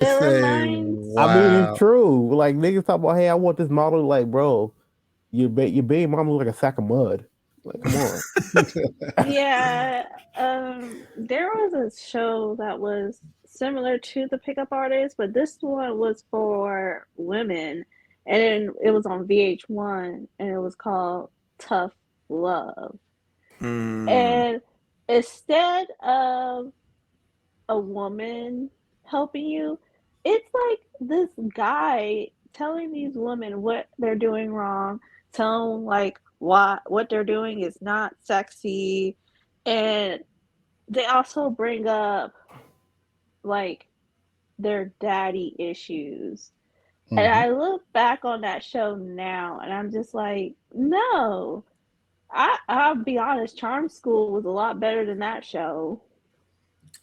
It Say reminds. I mean, it's wow. true. Like niggas talk about, hey, I want this model. Like, bro, your baby mama look like a sack of mud. Like, come on. Yeah, there was a show that was similar to the Pickup Artist, but this one was for women, and it was on VH1, and it was called Tough Love. Mm. And instead of a woman helping you, it's like this guy telling these women what they're doing wrong, telling them like what they're doing is not sexy, and they also bring up like their daddy issues. And Hmm. I look back on that show now and I'm just like, no. I'll be honest, Charm School was a lot better than that show.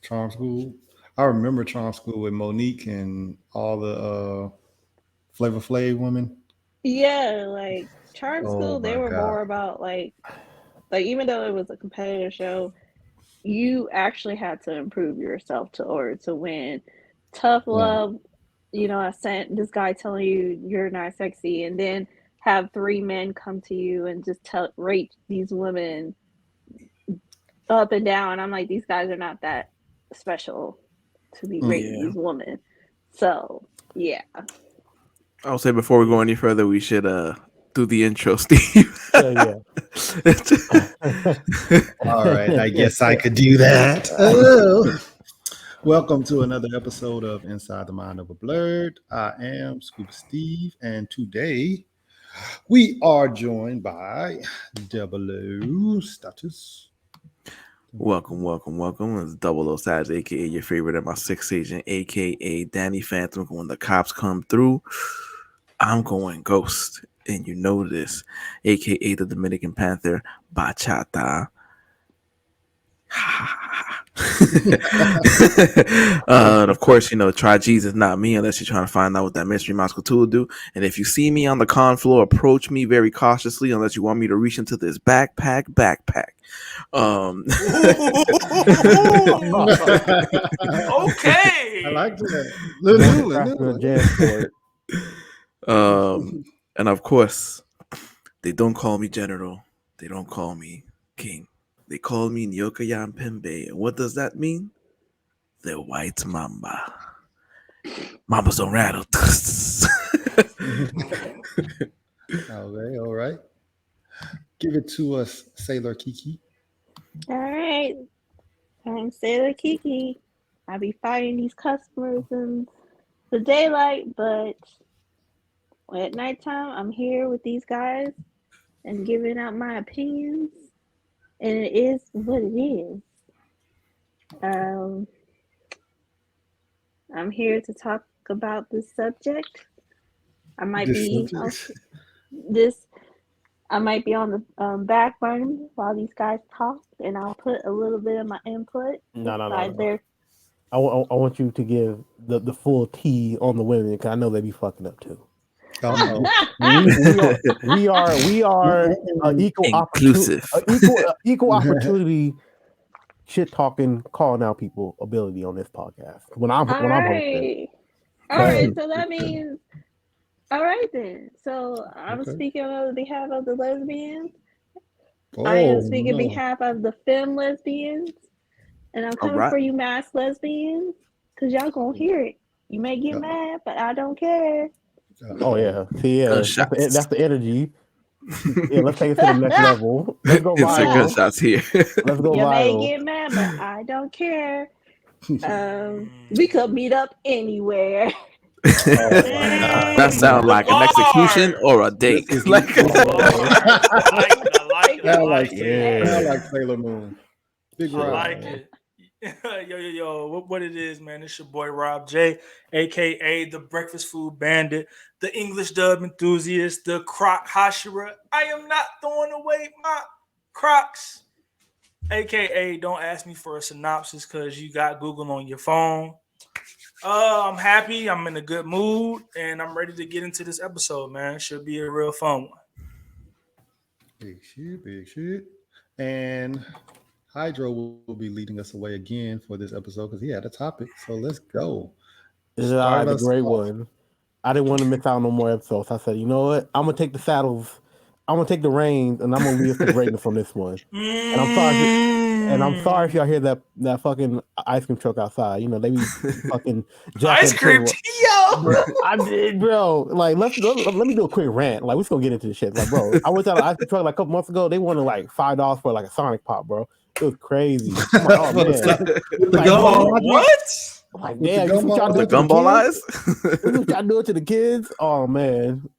Charm School. I remember Charm School with Monique and all the Flavor Flav women. Yeah, like Charm Oh School, they my were god. more about like even though it was a competitive show, you actually had to improve yourself to order to win. Tough Yeah. Love, I sent this guy telling you you're not sexy, and then have three men come to you and just rate these women up and down. I'm like, these guys are not that special to be rating Yeah. these women. So yeah. I'll say before we go any further, we should do the intro, Steve. Yeah, All right. I yeah. guess I could do that. Oh. Welcome to another episode of Inside the Mind of a Blerd. I am Scuba Steve, and today we are joined by Double O Status. Welcome, welcome, welcome. It's Double O Saz, aka your favorite and my sixth agent, aka Danny Phantom. When the cops come through, I'm going ghost. And you know this, aka the Dominican Panther, Bachata. And of course, try Jesus, not me, unless you're trying to find out what that mystery Moscow tool do. And if you see me on the con floor, approach me very cautiously, unless you want me to reach into this backpack. Um, I Okay. like that. Morgan Lulu, Craftsman Lulu. jam for it. and of course, they don't call me general. They don't call me king. They call me Nyokayan Pembe. And what does that mean? The white mamba. Mambas don't rattle. Okay, all right. Give it to us, Sailor Kiki. All right. I'm Sailor Kiki. I be fighting these customers in the daylight, but at nighttime, I'm here with these guys and giving out my opinions, and it is what it is. Um, I'm here to talk about this subject. I might This be subject. this. I might be on the back burner while these guys talk, and I'll put a little bit of my input No. beside their. I want you to give the full tea on the women because I know they be fucking up too. Uh-oh. We are Inclusive. equal opportunity shit talking calling out people ability on this podcast All when I'm hosting. right, all Okay. right. So that means all right then. So I'm Okay. speaking on behalf of the lesbians. I am Oh speaking on no. behalf of the femme lesbians, and I'm All coming right. for you, mass lesbians, because y'all gonna hear it. You may get mad, but I don't care. Oh Uh-oh. yeah, see, yeah, Gunshots. that's the energy. Yeah, let's take it to the next level. Let's go Insert Yeah, viral. gunshots here. Let's go you may viral. get mad, but I don't care. We could meet up anywhere. Oh my God. That sounds The like an execution or a bars. This date. is like The Yeah, bars. I like it. I like it. I like it. yeah. sound like Sailor Moon. Big I Rob. like it. Yo. What it is, man? It's your boy Rob J, aka the Breakfast Food Bandit, the English dub enthusiast, the Croc Hashira. I am not throwing away my Crocs. AKA, don't ask me for a synopsis because you got Google on your phone. I'm happy. I'm in a good mood, and I'm ready to get into this episode, man. Should be a real fun one. Big shit, big shit. And Hydro will be leading us away again for this episode because he had a topic. So let's go. Start the us great off. one. I didn't want to miss out on no more episodes. I said, you know what? I'm gonna take the saddles. I'm gonna take the reins, and I'm gonna lead us to greatness on this one. And I'm sorry. I'm sorry if y'all hear that fucking ice cream truck outside. You know they be fucking jacking Ice up cream, the yo. bro. I did, bro. Like let me do a quick rant. Like we're just gonna get into this shit. Like, bro, I went out an ice cream truck like a couple months ago. They wanted like $5 for like a Sonic pop, bro. It was crazy. I'm like, oh For the man, side- with the like, gumball bro, eyes? What? like With the damn, this what y'all gumball do The to the gumball kids. eyes. This what y'all do to the kids. Oh man,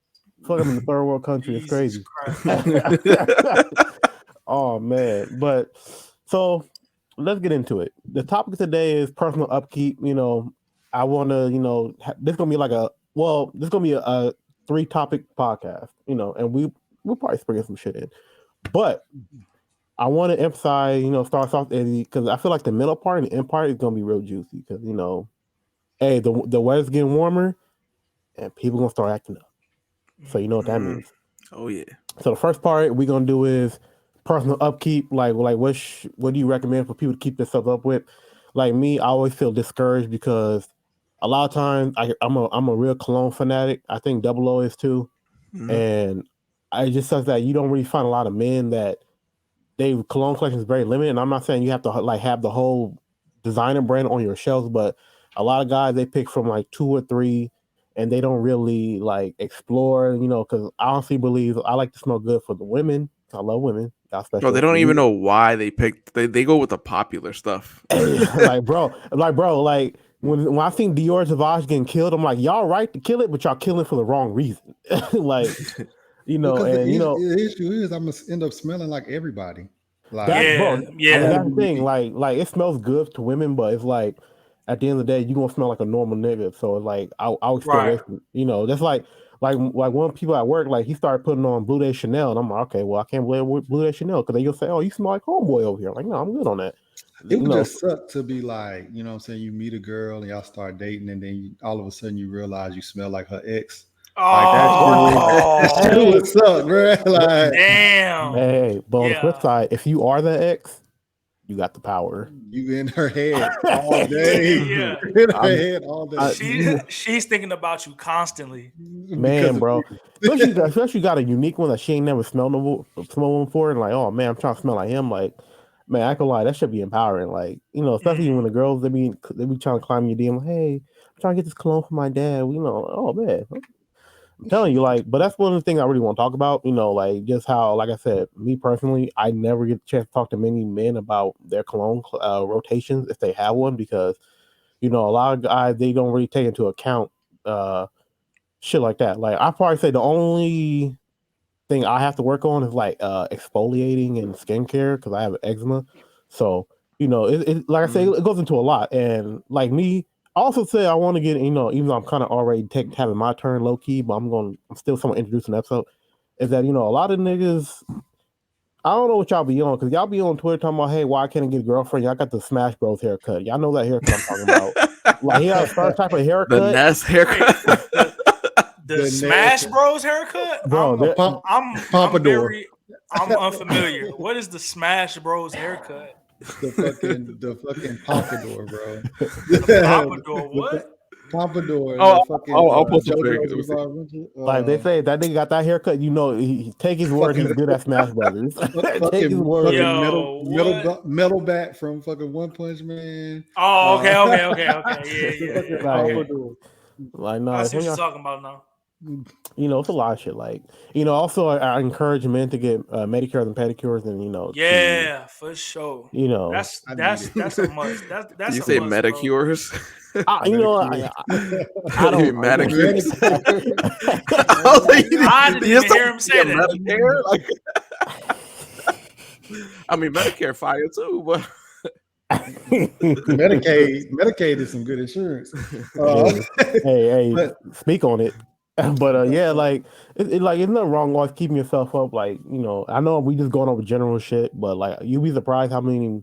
fuck them in the third world country. It's Jesus crazy. Christ. Oh man, but so let's get into it. The topic today is personal upkeep. You know, I want to, this gonna be like this gonna be a 3-topic podcast. You know, and we'll probably spring some shit in, but I want to emphasize, start off because I feel like the middle part and the end part is gonna be real juicy because hey, the weather's getting warmer and people gonna start acting up. So you know what that means. Oh yeah. So the first part we're gonna do is personal upkeep. Like what do you recommend for people to keep themselves up with? Like me, I always feel discouraged because a lot of times I'm a real cologne fanatic. I think Double O is too, and I just says that you don't really find a lot of men that they cologne collection is very limited. And I'm not saying you have to like have the whole designer brand on your shelves, but a lot of guys they pick from like 2 or 3 and they don't really like explore, because I honestly believe I like to smell good for the women. I love women. Got special. No, they don't even know why they picked. They go with the popular stuff. like bro, like when I think Dior Sauvage getting killed, I'm like, y'all right to kill it, but y'all killing it for the wrong reason. Like, Because and the issue is I'm gonna end up smelling like everybody. Like, that's bro. Yeah. That's the thing. Like it smells good to women, but it's like at the end of the day, you gonna smell like a normal nigga. So it's like I would stay away from. That's like one people at work, like he started putting on Blue Day Chanel, and I'm like, okay, well I can't wear Blue Day Chanel because they gonna say, oh, you smell like homeboy over here. I'm like, no, I'm good on that. it would just suck to be like, you know what I'm saying, you meet a girl and y'all start dating and then all of a sudden you realize you smell like her ex. Like that shit would suck, bro. Like, damn. Hey, but on the flip side, if you are the ex, you got the power. You in her head all day. Yeah. In her head all day. She's thinking about you constantly. Man, bro. Especially got a unique one that she ain't never smelled before, and like, oh man, I'm trying to smell like him. Like, man, I can lie, that should be empowering. Like, especially when the girls they be trying to climb your DM. Like, hey, I'm trying to get this cologne for my dad. Oh man, I'm telling you, like, but that's one of the things I really want to talk about. Like just how, like I said, me personally, I never get a chance to talk to many men about their cologne rotations if they have one because, a lot of guys they don't really take into account shit like that. Like I probably say the only thing I have to work on is like exfoliating and skincare because I have eczema. So it like I say, it goes into a lot. And like me, I also say I want to get even though I'm kind of already having my turn low key, but I'm still someone introducing the episode. Is that a lot of niggas. I don't know what y'all be on because y'all be on Twitter talking about, hey, why can't I get a girlfriend? Y'all got the Smash Bros haircut. Y'all know that haircut I'm talking about. Like he has a certain type of haircut. The Ness haircut. The Smash Bros haircut, bro. I'm unfamiliar. What is the Smash Bros haircut? The fucking pompadour, bro. The pompadour, what? Pompadour. I'll post a picture. Like they say, that nigga got that haircut. He take his word. He's good at Smash Brothers. Take his word. Metal bat from fucking One Punch Man. Oh, okay. Yeah. Like, no, I see what you're talking about now. It's a lot of shit. Like, also I encourage men to get manicures and pedicures, and yeah, for sure. That's a must. That's you a say must, manicures? I don't manicures. I didn't even hear him say that. Medicare? I mean, Medicare fire too, but Medicaid is some good insurance. Hey, speak on it. But yeah, like it's nothing wrong with keeping yourself up. Like, I know we just going over general shit, but like you'd be surprised how many.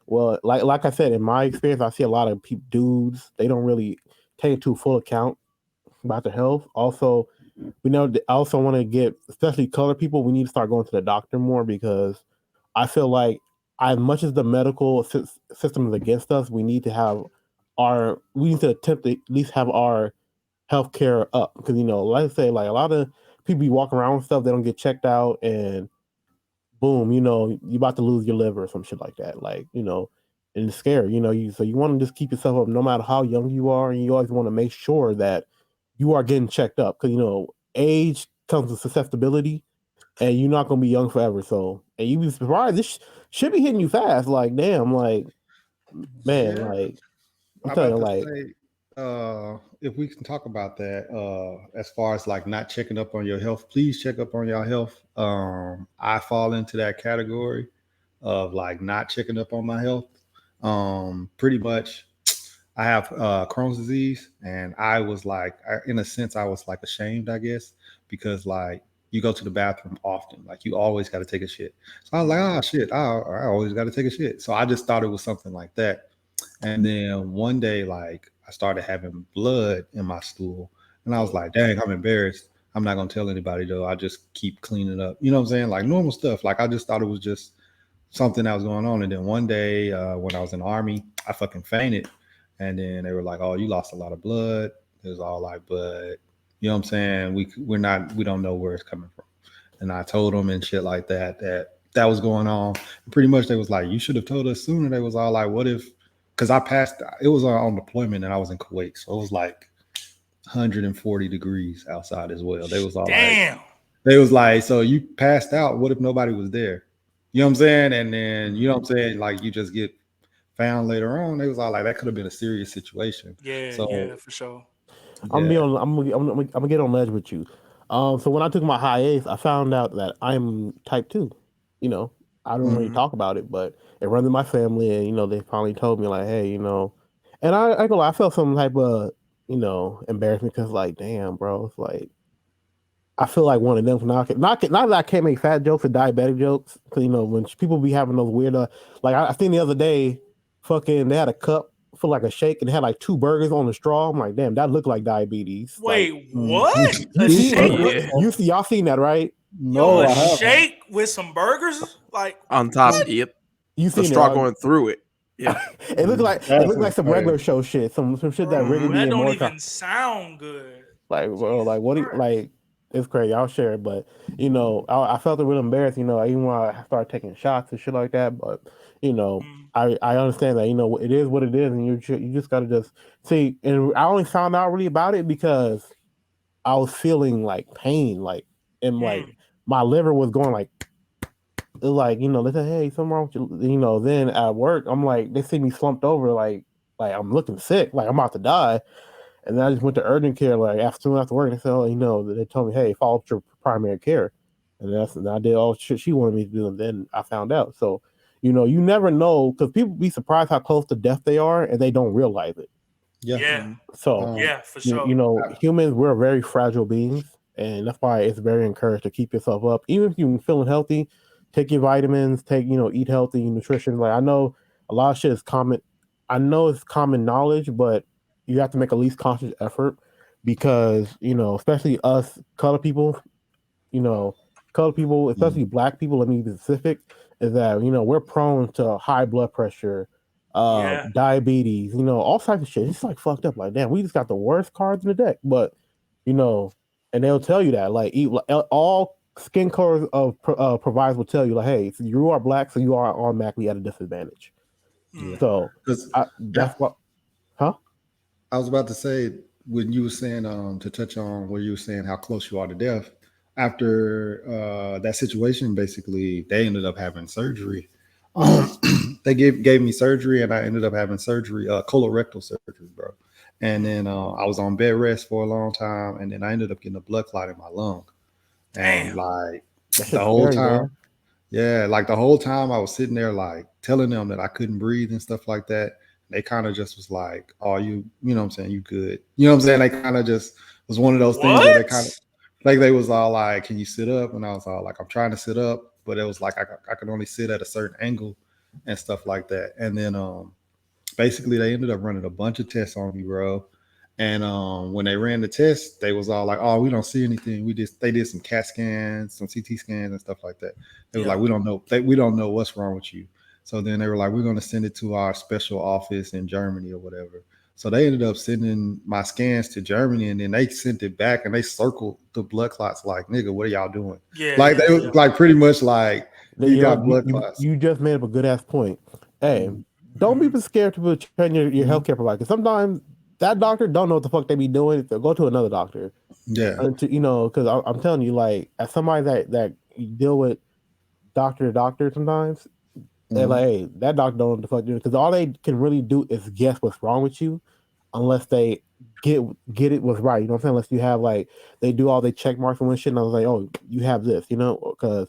Well, like I said, in my experience, I see a lot of dudes. They don't really take into full account about their health. Also, I also want to get, especially colored people, we need to start going to the doctor more because I feel like as much as the medical system is against us, we need to have we need to attempt to at least have our healthcare up because like I say, like a lot of people be walking around with stuff they don't get checked out, and boom, you about to lose your liver or some shit like that, like and it's scary, so you want to just keep yourself up no matter how young you are, and you always want to make sure that you are getting checked up because age comes with susceptibility, and you're not gonna be young forever. So, and you be surprised this should be hitting you fast. Like, damn, like man, Yeah, like I'm I'm telling you, about to like say, if we can talk about that, as far as like not checking up on your health, please check up on your health. I fall into that category of like not checking up on my health. Pretty much, I have Crohn's disease, and I was like, in a sense, I was like ashamed, I guess, because like you go to the bathroom often, like you always got to take a shit. So I was like, oh shit, I always got to take a shit. So I just thought it was something like that. And then one day, like I started having blood in my stool, and I was like, dang, I'm embarrassed. I'm not gonna tell anybody though. I just keep cleaning up. You know what I'm saying? Like normal stuff. Like I just thought it was just something that was going on. And then one day, when I was in the army, I fucking fainted. And then they were like, "Oh, you lost a lot of blood." It was all like, "But you know what I'm saying? We don't know where it's coming from." And I told them and shit like that was going on. And pretty much they was like, "You should have told us sooner." They was all like, "What if?" Because I passed. It was on deployment and I was in Kuwait, so it was like 140 degrees outside as well. They was all like, Damn. "So you passed out. What if nobody was there?" You know what I'm saying? And then you know what I'm saying, like you just get found later on. They was all like, that could have been a serious situation. Yeah, So yeah, for sure. I'm gonna be yeah. on. I'm gonna get on ledge with you. So when I took my hiatus, I found out that I'm type 2. You know, I don't really Mhm. talk about it, but it runs in my family, and they finally told me like, hey, and I go, I felt some type of embarrassment because like, damn, bro, it's like I feel like one of them. Not that I can't make fat jokes or diabetic jokes, because when people be having those weird, like I seen the other day, fucking they had a cup for like a shake and it had like two burgers on the straw. I'm like, damn, that looked like diabetes. Like, Wait, what? A you Mhm. see, shake with Yeah. y'all seen that, right? yo, No, a I haven't. shake with some burgers? Like On top, what? yep. You The seen it? straw going through it. Yep. It That's looked like some regular insane. show shit, some shit that Bro, Ricky Hmm. D that and don't Mordecai. even sound good. Like, bro, Jesus like what? Christ. Like, it's crazy. I'll share it, but I felt a little embarrassed. Even when I started taking shots and shit like that. But Mm, I understand that it is what it is, and you just gotta just see. And I only found out really about it because I was feeling like pain, like and like mm. my liver was going like they said, hey, something wrong with you. Then at work, I'm like, they see me slumped over, like I'm looking sick, like I'm about to die. And then I just went to urgent care like soon after work. And they said, "Oh, they told me, hey, follow up your primary care." And I did all shit she wanted me to do, and then I found out. So, you never know because people be surprised how close to death they are, and they don't realize it. Yeah. Yeah, Mhm. So, Um, yeah, for sure. humans, we're very fragile beings, and that's why it's very encouraged to keep yourself up, even if you're feeling healthy. Take your vitamins. Eat healthy nutrition. Like I know a lot of shit is common. I know it's common knowledge, but you have to make at least conscious effort because especially us color people, you know, colored people, mhm. especially black people, let me be specific, is that, we're prone to high blood pressure, Yeah. diabetes, all types of shit. It's like fucked up. Like, damn, we just got the worst cards in the deck. But, you know, and they'll tell you that, like, all skin colors of providers will tell you, like, hey, so you are black, so you are automatically at a disadvantage. Yeah. Mm. So, Because that's what, huh? I was about to say when you were saying to touch on where you were saying how close you are to death. After that situation, basically, they ended up having surgery. They gave me surgery, and I ended up having surgery, colorectal surgery, bro. And Mm. then I was on bed rest for a long time, and then I ended up getting a blood clot in my lung. And Damn. like That the shit's whole scary, time, man. yeah, like the whole time I was sitting there like telling them that I couldn't breathe and stuff like that. They kind of just was like, "Oh, you know what I'm saying, you good." You know what I'm saying? They kind of just was one of those things where they kind of What? like they was all like, "Can you sit up?" And I was all like, "I'm trying to sit up," but it was like I could only sit at a certain angle and stuff like that. And then basically they ended up running a bunch of tests on me, bro. And when they ran the test, they was all like, "Oh, we don't see anything." They did some CAT scans, some CT scans, and stuff like that. They were Yeah. like, we don't know what's wrong with you." So then they were like, "We're going to send it to our special office in Germany or whatever." So they ended up sending my scans to Germany, and then they sent it back, and they circled the blood clots. Like, nigga, what are y'all doing? Yeah, Like yeah, they yeah. was like pretty much like you You know, got blood clots. you just made up a good ass point. Hey, don't Mhm. be scared to check your Mhm. healthcare provider. 'Cause sometimes that doctor don't know what the fuck they be doing. So go to another doctor. Yeah. And to, because I'm telling you, like, as somebody that you deal with doctor to doctor sometimes, and like, Mhm. hey, that doctor don't know what the fuck doing because all they can really do is guess what's wrong with you, unless they get get it what's right. You know what I'm saying? Unless you have like they do all they check marks and shit, and I was like, oh, you have this, because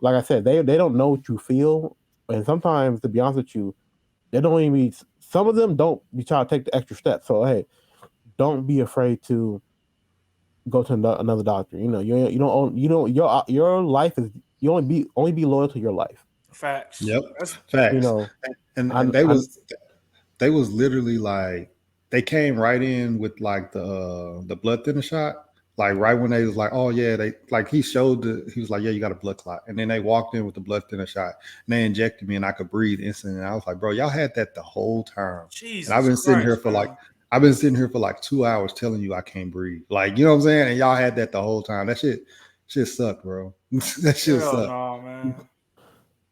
like I said, they don't know what you feel, and sometimes to be honest with you, they don't even. Some of them don't be trying to take the extra step. So hey, don't be afraid to go to another doctor. You don't own, your life is you only be loyal to your life. Facts. Yep. That's You Facts. know, And I they I was literally like they came right in with like the blood thinner shot. Like right when they was like, oh yeah, they like he was like, yeah, you got a blood clot. And then they walked in with the blood thinner shot and they injected me and I could breathe instantly. And I was like, bro, y'all had that the whole time. And Jesus Christ, man. I've been sitting here for like 2 hours telling you I can't breathe. Like, you know what I'm saying? And y'all had that the whole time. That shit sucked, bro. That shit Hell sucked. no, man.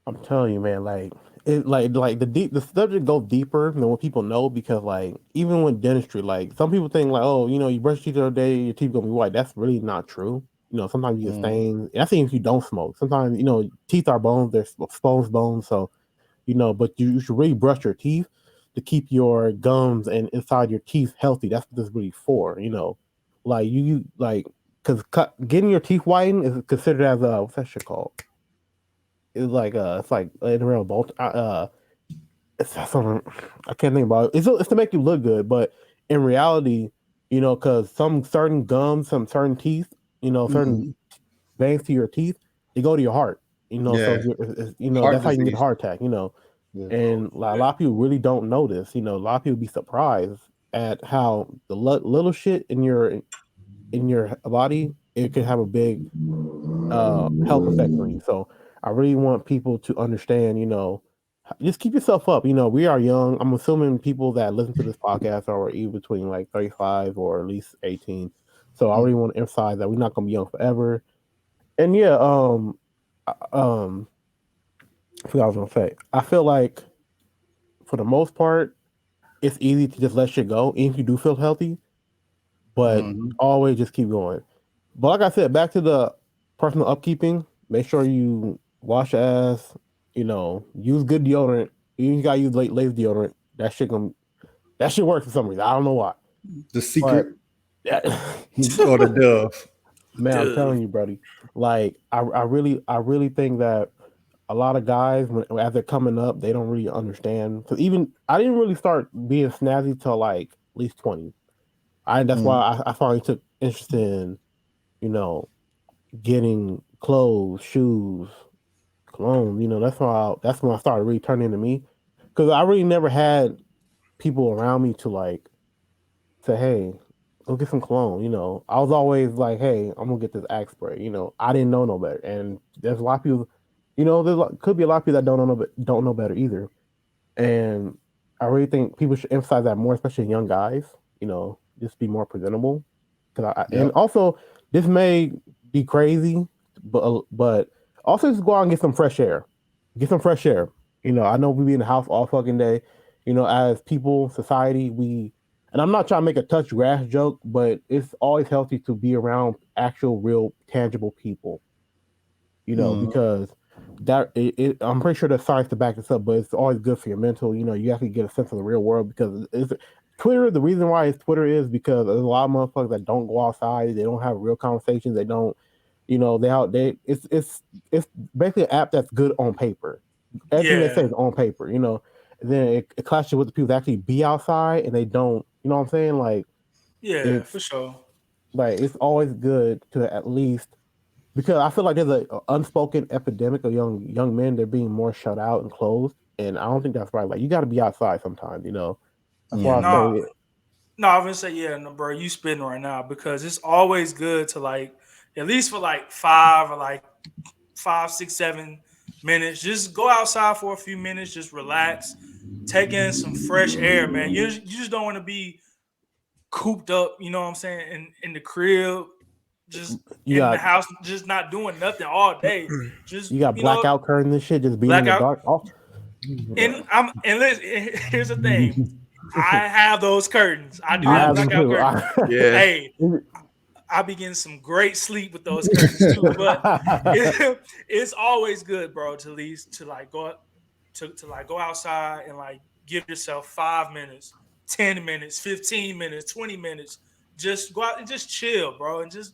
I'm telling you, man, like it, like the subject goes deeper than what people know because like even with dentistry, like some people think like, oh, you brush your teeth every day, your teeth gonna be white. That's really not true. Sometimes you get Mhm. stains. And that's even if you don't smoke. Sometimes teeth are bones. They're bones. So but you should really brush your teeth to keep your gums and inside your teeth healthy. That's what this is really for. Like you like because getting your teeth whitened is considered as a what's that shit called? It's like in real bolt. It's something I can't think about. It's to make you look good, but in reality, because some certain gums, some certain teeth, certain Mhm. veins to your teeth, they go to your heart. So Yeah. Heart that's how you can get a disease. heart attack. Yeah. Oh And a shit. lot of people really don't know this. A lot of people be surprised at how the little shit in your body it can have a big health effect on you. So I really want people to understand, just keep yourself up. We are young. I'm assuming people that listen to this podcast are either between like 35 or at least 18. So I really want to emphasize that we're not going to be young forever. And yeah, I forgot what I was going to say. I feel like for the most part, it's easy to just let shit go, even if you do feel healthy, but Mhm. always just keep going. But like I said, back to the personal upkeeping, make sure you wash your ass, use good deodorant. You gotta use lace deodorant. That shit works for some reason. I don't know why. The But secret that, or the dove. man, I'm Dude. telling you, buddy. Like I really think that a lot of guys when as they're coming up, they don't really understand. Cause even I didn't really start being snazzy till like at least 20. That's why Mm. I finally took interest in, you know, getting clothes, shoes, cologne. That's when I started really turning into me, because I really never had people around me to like say, "Hey, go get some cologne." I was always like, "Hey, I'm gonna get this Axe spray." I didn't know no better, and there's a lot of people. Could be a lot of people that don't know better either. And I really think people should emphasize that more, especially young guys. Just be more presentable. And Yep. also, this may be crazy, but also just go out and get some fresh air. Get some fresh air. I know we be in the house all fucking day. As people, society, and I'm not trying to make a touch grass joke, but it's always healthy to be around actual, real, tangible people. Mm. Because I'm pretty sure there's science to back this up, but it's always good for your mental. You actually get a sense of the real world because Twitter. The reason why it's Twitter is because there's a lot of motherfuckers that don't go outside. They don't have real conversations. They don't, it's basically an app that's good on paper. Everything they say Yeah. is on paper. And then it clashes with the people that actually be outside and they don't. You know what I'm saying? Yeah, It's for sure. it's always good to at least because I feel like there's a unspoken epidemic of young men. They're being more shut out and closed, and I don't think that's right. Like you got to be outside sometimes. That's Yeah, why I Mhm. no, say, no, I'm gonna say, yeah, no, bro, you spitting right now because it's always good to like at least for like 5, 6, 7 minutes, just go outside for a few minutes, just relax, take in some fresh air, man. You just don't want to be cooped up, you know what I'm saying, in the crib, just You in the got house, just not doing nothing all day. Just you got blackout curtains and shit, just being in the blackout. dark. Oh, And listen, here's the thing. I have those curtains. I do I have have them blackout too. curtains. Yeah. Hey, I be getting some great sleep with those curtains too. But it's always good, bro, to at least to like go to like go outside and like give yourself 5 minutes, 10 minutes, 15 minutes, 20 minutes. Just go out and just chill, bro, and just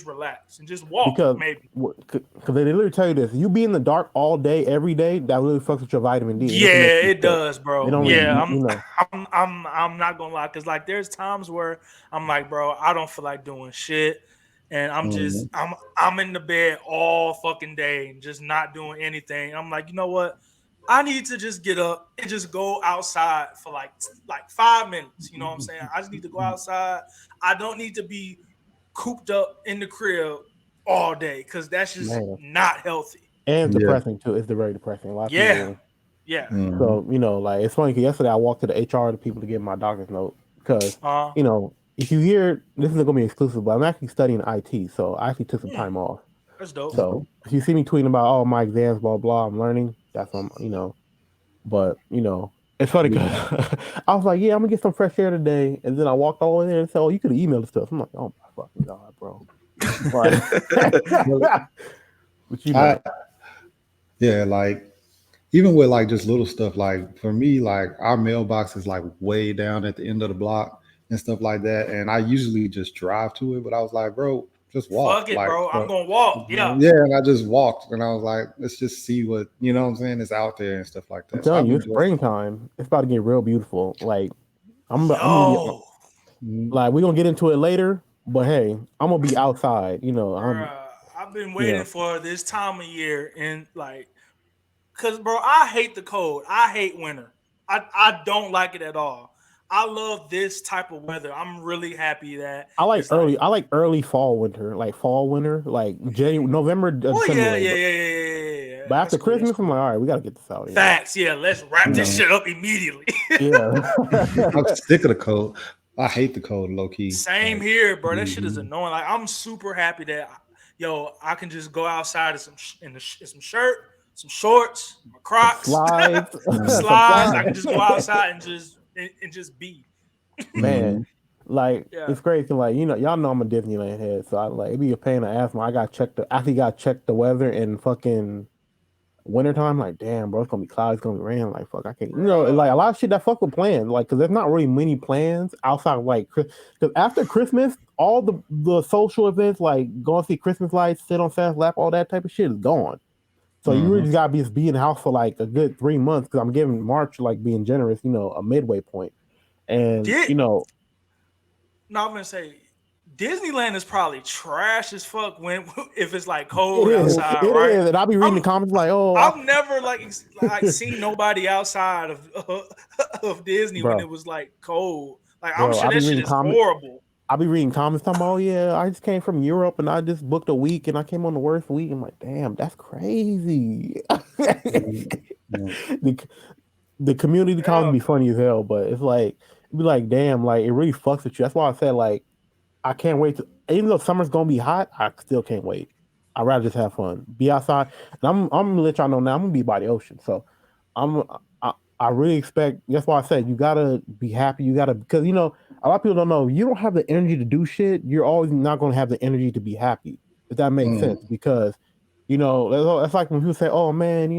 relax and just walk, because maybe. they literally tell you this: you be in the dark all day, every day. That really fucks with your vitamin D, and it can make Yeah, you it sick. does, They bro. don't, Yeah, you know. I'm not gonna lie, cause like there's times where I'm like, bro, I don't feel like doing shit, and Mhm. I'm in the bed all fucking day and just not doing anything. I'm like, you know what? I need to just get up and just go outside for like 5 minutes. You know what I'm saying? I just need to go outside. I don't need to be cooped up in the crib all day, cause that's just Man, not healthy. and Yeah. depressing too. It's very depressing. A lot of Yeah, people. yeah. Mhm. So like it's funny because yesterday I walked to the HR to people to get my doctor's note because Uh, if you hear this isn't gonna be exclusive, but I'm actually studying IT, so I actually took some hmm, time off. that's dope. So if you see me tweeting about my exams, blah blah, I'm learning. That's what I'm. But it's funny because I was like, yeah, I'm gonna get some fresh air today, and then I walked all the way there and said, oh, you could have emailed stuff. I'm like, oh my fucking god, bro. But but I yeah, like even with like just little stuff, like for me, like our mailbox is like way down at the end of the block and stuff like that. And I usually just drive to it, but I was like, bro, just Fuck walk. it, Like, bro. I'm so, gonna walk. Yeah. yeah, and I just walked and I was like, let's just see what what I'm saying is out there and stuff like I'm that. So telling I've you, it's enjoyed springtime. It's about to get real beautiful. Like I'm gonna be Yo, like we're gonna get into it later, but hey, I'm gonna be outside. bruh, I've been You waiting know, for this time of year, and like, cause bro, I hate the cold. I hate winter. I don't like it at all. I love this type of weather. I'm really happy that it's like, I like early fall, winter, like fall, winter, like January, November, oh December yeah, range. yeah, yeah, yeah, yeah, yeah, yeah. But That's after cool. That's Christmas, I'm cool. like, all right, we gotta get this out. Facts. Yeah, let's wrap You this know, shit up immediately. yeah. I'm sick of the cold. I hate the cold, low key. Same Like, here, bro. That shit is mhm. annoying. Like I'm super happy that I can just go outside in some shirt, some shorts, my Some Crocs, slides, Mhm. some slides. I slides. can just go outside and just be. Man, Mhm. like Yeah. it's crazy. Like y'all know I'm a Disneyland head, so I like it be a pain in the ass when I got check the actually got check the weather in fucking wintertime. Like, damn, bro, it's gonna be cloudy, it's gonna be rain. Like, fuck, I can't. Bruh. Like a lot of shit that fuck with plans. Like, cause there's not really many plans outside of like, cause after Christmas, all the social events like going to see Christmas lights, sit on Santa's lap, all that type of shit is gone. So you really Mhm. just gotta just be in the house for like a good 3 months. Cause I'm giving March like being generous, a midway point. And Did no, I'm gonna say Disneyland is probably trash as fuck when if it's like it cold is, outside, it right? is. And I'll be reading I'm the comments like, oh, I've never like seen nobody outside of of Disney when it bro, was like cold. Like I'm bro, sure I'll be that shit reading is comments. horrible. I'll be reading comments talking about, oh yeah, I just came from Europe and I just booked a week and I came on the worst week. I'm like, damn, that's crazy. Mhm. Mhm. the the community comments Hell be no. funny as hell, but it's like it be like, damn, like it really fucks with you. That's why I said like I can't wait to even though summer's gonna be hot, I still can't wait. I'd rather just have fun. Be outside. And I'm gonna let y'all know now I'm gonna be by the ocean. So I'm I, I really expect that's why I said you gotta be happy. You gotta because a lot of people don't know you don't have the energy to do shit, you're always not gonna have the energy to be happy. If that makes Mhm. sense. Because, that's like when people say, oh man,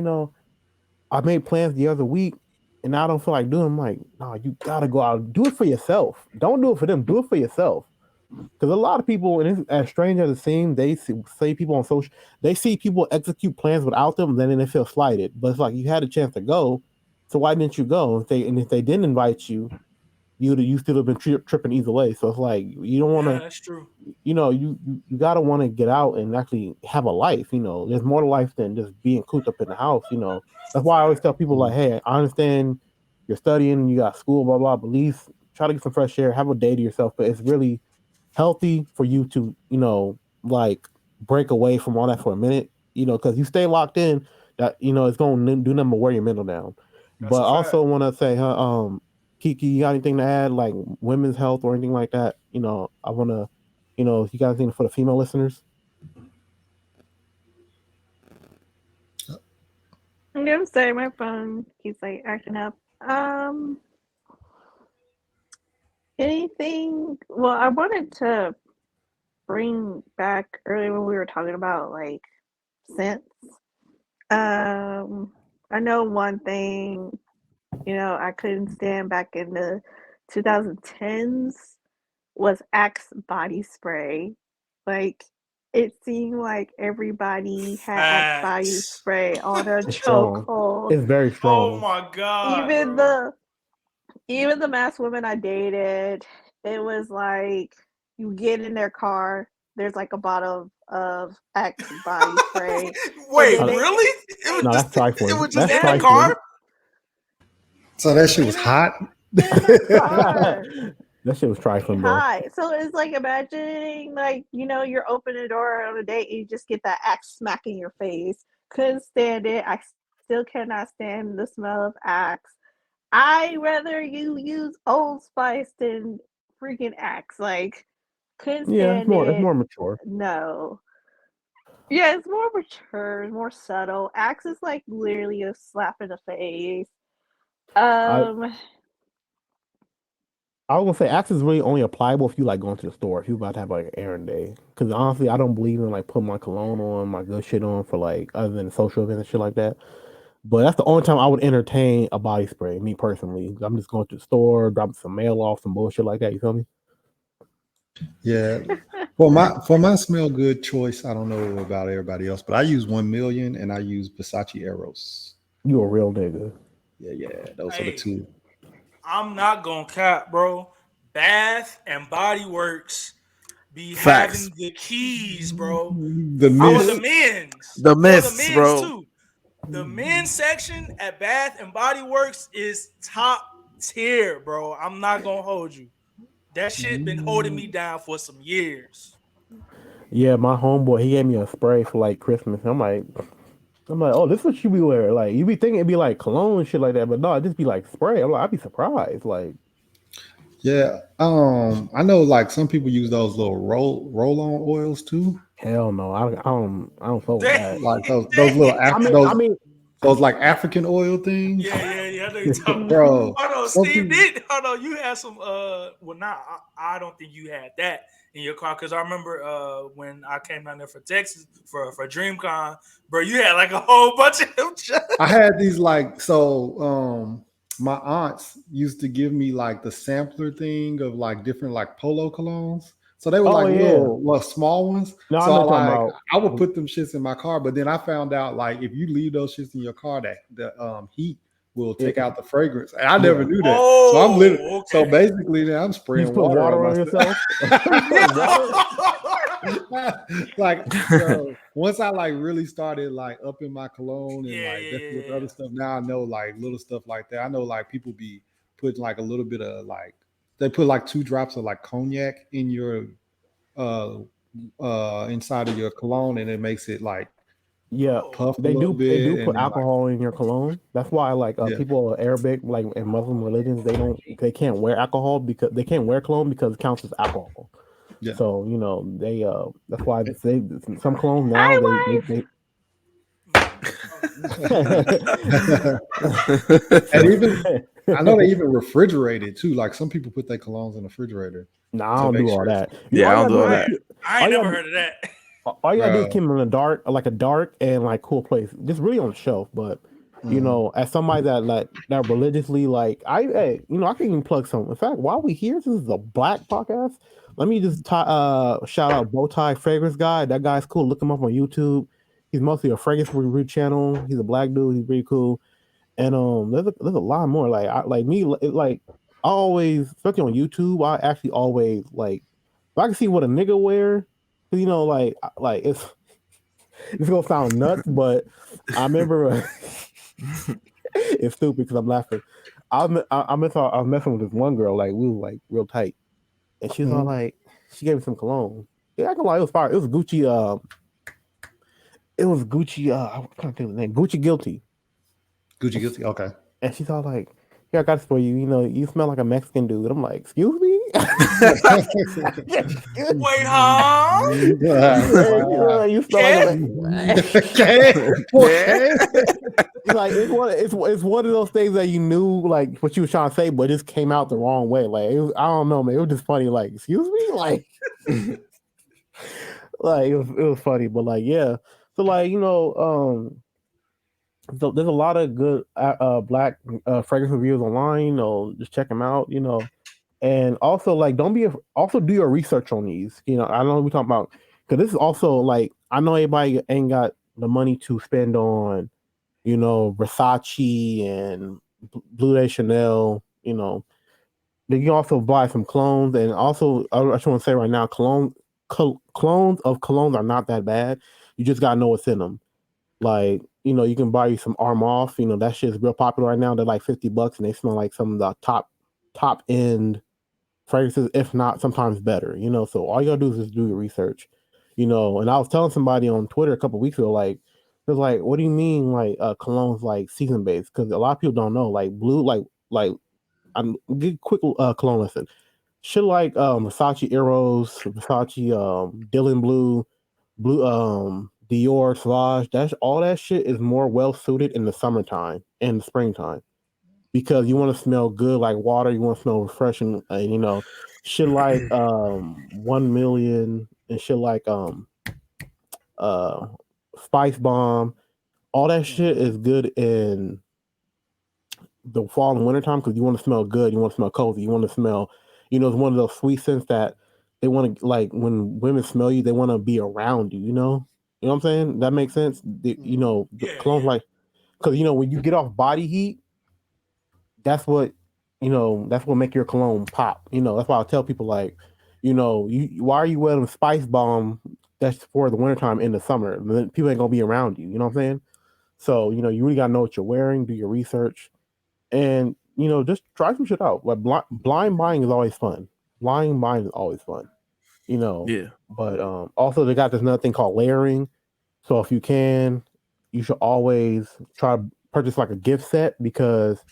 I made plans the other week and I don't feel like doing them. I'm like, no, you gotta go out. Do it for yourself. Don't do it for them. Do it for yourself. Because a lot of people, and it's as strange as it seems, say people on social, they see people execute plans without them, then they feel slighted. But it's like you had a chance to go, so why didn't you go? If they didn't invite you, you still have been tripping either way. So it's like you don't want Yeah, to, that's true. you gotta want to get out and actually have a life. There's more to life than just being cooped up in the house. That's why I always tell people like, hey, I understand you're studying, you got school, blah blah, but at least try to get some fresh air, have a day to yourself. But it's really healthy for you to, like break away from all that for a minute, because you stay locked in, that, it's going to do nothing but wear your mental down. That's But a I also fact. want to say, Kiki, you got anything to add, like women's health or anything like that? I want to, you got anything for the female listeners? I'm gonna say my phone keeps like acting up. Anything? Well, I wanted to bring back earlier when we were talking about like scents. Um, I know one thing. I couldn't stand back in the 2010s was Axe body spray. Like it seemed like everybody had Axe body Facts. spray on a It's strong. chokehold. It's very Oh strong. my god, Even bro. the masked women I dated, it was like you get in their car, there's like a bottle of Axe body spray, and Wait, then Uh, they really? no, that's It trifling. was just That's in the trifling. car. So that shit was in hot. the car. That shit was trifling, bro. Hi. So it's like imagining like, you're opening the door on a date and you just get that axe smack in your face. Couldn't stand it. I still cannot stand the smell of axe. I rather you use Old Spice than freaking axe. Like, couldn't Yeah, it's stand more. It's it. more mature. No. Yeah, it's more mature, more subtle. Axe is like literally a slap in the face. I Um, I was gonna say Axe is really only applicable if you like going to the store. If you about to have like an errand day. Because honestly, I don't believe in like putting my cologne on, my good shit on for like other than social events and shit like that. But that's the only time I would entertain a body spray. Me personally, I'm just going to the store, dropping some mail off, some bullshit like that. You feel me? Yeah. For my smell good choice, I don't know about everybody else, but I use 1 million and I use Versace Eros. You a real nigga. Yeah, those are the Hey, two. I'm not gonna cap, bro. Bath and Body Works be Facts. having the keys, bro. The For the mist. men's. The For the mists, men's bro. too. The men's section at Bath and Body Works is top tier, bro. I'm not gonna hold you. That shit been holding me down for some years. Yeah, my homeboy, he gave me a spray for like Christmas. I'm like, oh, this is what you be wearing. Like, you be thinking it'd be like cologne and shit like that, but no, it just be like spray. I'm like, I'd be surprised. Like, Yeah. I know like some people use those little roll on oils too. hell no, I don't fuck with Dang, that. Like those dang. little I mean, I those mean, those like African oil things. Yeah. I know you talking about. mhm. Bro, Hold on, some Steve people did. Hold on, you had some. Well, not. I don't think you had that in your car because I remember when I came down there for Texas for DreamCon, bro. You had like a whole bunch of them. I had these like my aunts used to give me like the sampler thing of like different like polo colognes. So they were oh like yeah, little small ones. no, I So know what you're talking about. I would put them shits in my car, but then I found out like if you leave those shits in your car, that the heat will take It, out the fragrance. And I never yeah, knew that. So I'm literally Oh, so okay. basically now I'm you spraying just put water on water on myself. yourself. Water. Like, bro, once I like really started like upping my cologne and Yeah, like yeah, messing yeah, with yeah. other stuff, now I know like little stuff like that. I know like people be putting like a little bit of like they put like 2 drops of like cognac in your uh inside of your cologne and it makes it like Yeah, Oh, puff a they little do. They bit do and put then like alcohol in your cologne. That's why, like, yeah, people Arabic, like in Muslim religions, they can't wear alcohol because they can't wear cologne because it counts as alcohol. yeah. So they that's why they some cologne now Hi, they wife. And even I know they even refrigerate it too. Like some people put their colognes in the refrigerator No, I to don't make do all sure it's that. Yeah, All I you don't gotta do do all is that. just I all ain't you never gotta, heard of that. all you gotta do is bro. keep them in the dark, like a dark and like cool place, just really on the shelf. But Mhm. as somebody that religiously like hey, I can even plug some. In fact, while we here, this is a black podcast. Let me just shout out Bowtie Fragrance Guy. That guy's cool. Look him up on YouTube. He's mostly a fragrance review channel. He's a black dude. He's pretty cool. And there's a lot more. Like I always, especially on YouTube, I actually always like if I can see what a nigga wear, 'cause, it's gonna sound nuts, but I remember it's stupid because I'm laughing. I was messing with this one girl, like we were like real tight, and she was all Mhm. like, she gave me some cologne. Yeah, I can lie, it was fire. It was Gucci. It was Gucci. I can't think of the name. Gucci Guilty. Gucci guilty. Okay. And she's all like, "Yeah, I got this for you. You know, you smell like a Mexican dude." I'm like, "Excuse me." Wait, huh? Wow. You smell like a Okay. Okay. like it's one of those things that you knew like what you was trying to say, but it just came out the wrong way. Like I don't know, man. It was just funny. Like, excuse me, like it was funny, but like yeah. So like so there's a lot of good black fragrance reviews online. You know, just check them out. You know, and also like also do your research on these. You know, I know we talking about because this is also like I know everybody ain't got the money to spend on Versace and Blue Day Chanel. You know, but you can also buy some clones, and also I just want to say right now, clones of colognes are not that bad. You just gotta know what's in them. Like, you can buy you some Arm Off. That shit's real popular right now. They're like $50 and they smell like some of the top end fragrances, if not sometimes better. So all you gotta do is just do your research. And I was telling somebody on Twitter a couple weeks ago, like, it was like, what do you mean like colognes like season based? Because a lot of people don't know. Like blue, like I'm get quick cologne lesson. Shit like Versace Eros, Versace Dylan Blue Dior Sauvage, that's all that shit is more well suited in the summertime and the springtime because you want to smell good like water, you want to smell refreshing, and shit like 1 million and shit like uh Spice Bomb, all that shit is good in the fall and winter time because you want to smell good, you want to smell cozy, you want to smell, it's one of those sweet scents that they want to like when women smell you, they want to be around you, You know what I'm saying? That makes sense. The Yeah, colognes like because when you get off body heat, that's what that's what make your cologne pop. That's why I tell people like, you why are you wearing Spice Bomb that's for the wintertime in the summer? Then people ain't gonna be around you. You know what I'm saying? So you really gotta know what you're wearing, do your research, and just try some shit out. Like blind buying is always fun. Blind buying is always fun. Yeah. But also they got this another thing called layering. So if you can, you should always try to purchase like a gift set because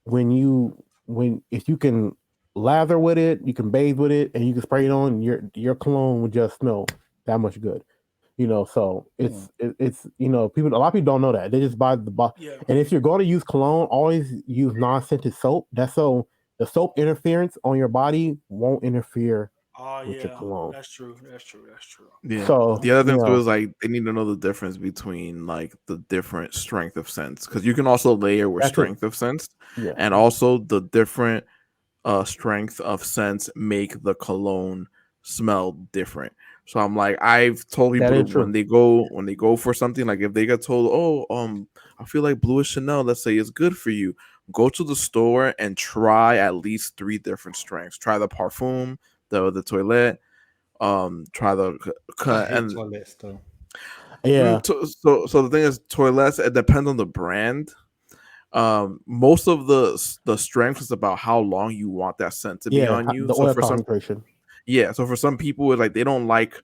if you can lather with it, you can bathe with it, and you can spray it on, your cologne would just smell that much good. So it's people, a lot of people don't know that they just buy the box. yeah. And if you're going to use cologne, always use non-scented soap. That's so the soap interference on your body won't interfere Oh with your yeah, cologne. that's true. That's true. That's true. Yeah. So The other thing too is like they need to know the difference between like the different strength of scents because you can also layer with that's it. strength of scents, Yeah, and also the different strength of scents make the cologne smell different. So I'm like, I've told that people is to, true. when they go for something, like if they get told, oh, I feel like Blue Chanel, let's say it's good for you, go to the store and try at least 3 different strengths. Try the parfum, the toilette, try the I hate and toilets though. Yeah, so the thing is, toilets, it depends on the brand. Most of the strength is about how long you want that scent to be yeah, on you. the So oil for some, concentration. yeah, so for some people it's like they don't like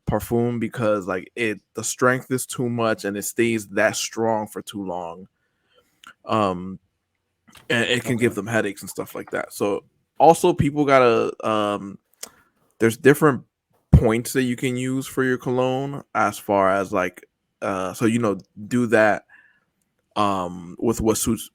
parfum because like the strength is too much and it stays that strong for too long, um and it can give Okay. them headaches and stuff like that. So also people gotta there's different points that you can use for your cologne as far as like so do that with what suits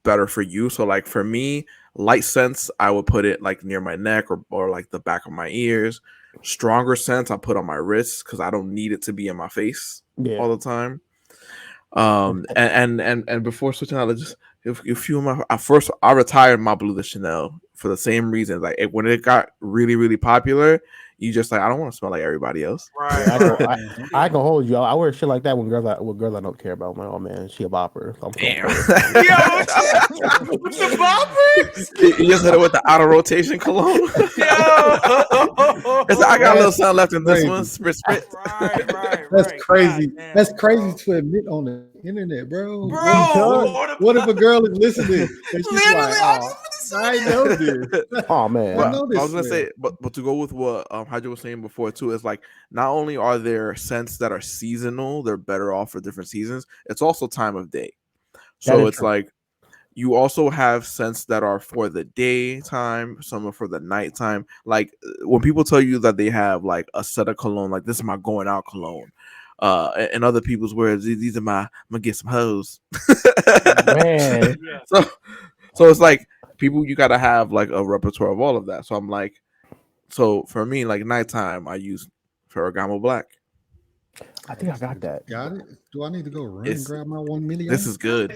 better for you. So like for me, light scents, I would put it like near my neck or like the back of my ears. Stronger scents I put on my wrists because I don't need it to be in my face Yeah, all the time. And before switching out, I just if you my at first I retired my Blue de Chanel for the same reason. Like when it got really really popular, you just like I don't want to smell like everybody else. Right, yeah. right. I can hold you. I wear shit like that when girls I don't care about. I'm like, oh man, she a bopper. So I'm so Damn. Yo, with the boppers. You just hit it with the out of rotation cologne. Yo. It's like, I got a little That's something left in this crazy. one. Spit, spit. Right, right, That's right. crazy. God damn, That's bro. crazy to admit on the internet, bro. Bro, What if a girl is listening and she's like, literally, I "Oh, just I know this. oh I man, But know I this was gonna smell." say, but to go with what Hydra was saying before too, is like not only are there scents that are seasonal, they're better off for different seasons. It's also time of day. that So is it's true. like you also have scents that are for the daytime, some are for the nighttime. Like when people tell you that they have like a set of cologne, like this is my going out cologne. And other people's words, these are my I'm gonna get some hoes. Man, Yeah. so so it's like people you gotta have like a repertoire of all of that. So I'm like, so for me, like nighttime, I use Ferragamo Black. I think I got that. Got it. Do I need to go run and It's grab my 1 million? this is good.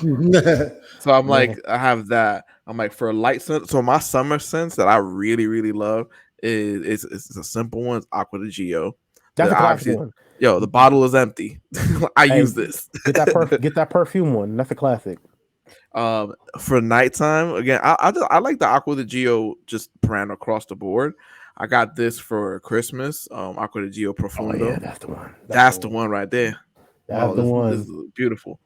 Yeah. So I'm Man. like, I have that. I'm like for a light scent. So my summer scents that I really, really love is it's a simple one. It's Aqua de Gio. That's The a classic obviously, one. yo, the bottle is empty. I Hey, use this. get that perfume one. That's a classic. For nighttime, again, I like the Aqua de Gio just brand across the board. I got this for Christmas. Aqua de Gio Oh Profundo. yeah, that's the one. That's the one right there. That's Oh, the this one. is beautiful.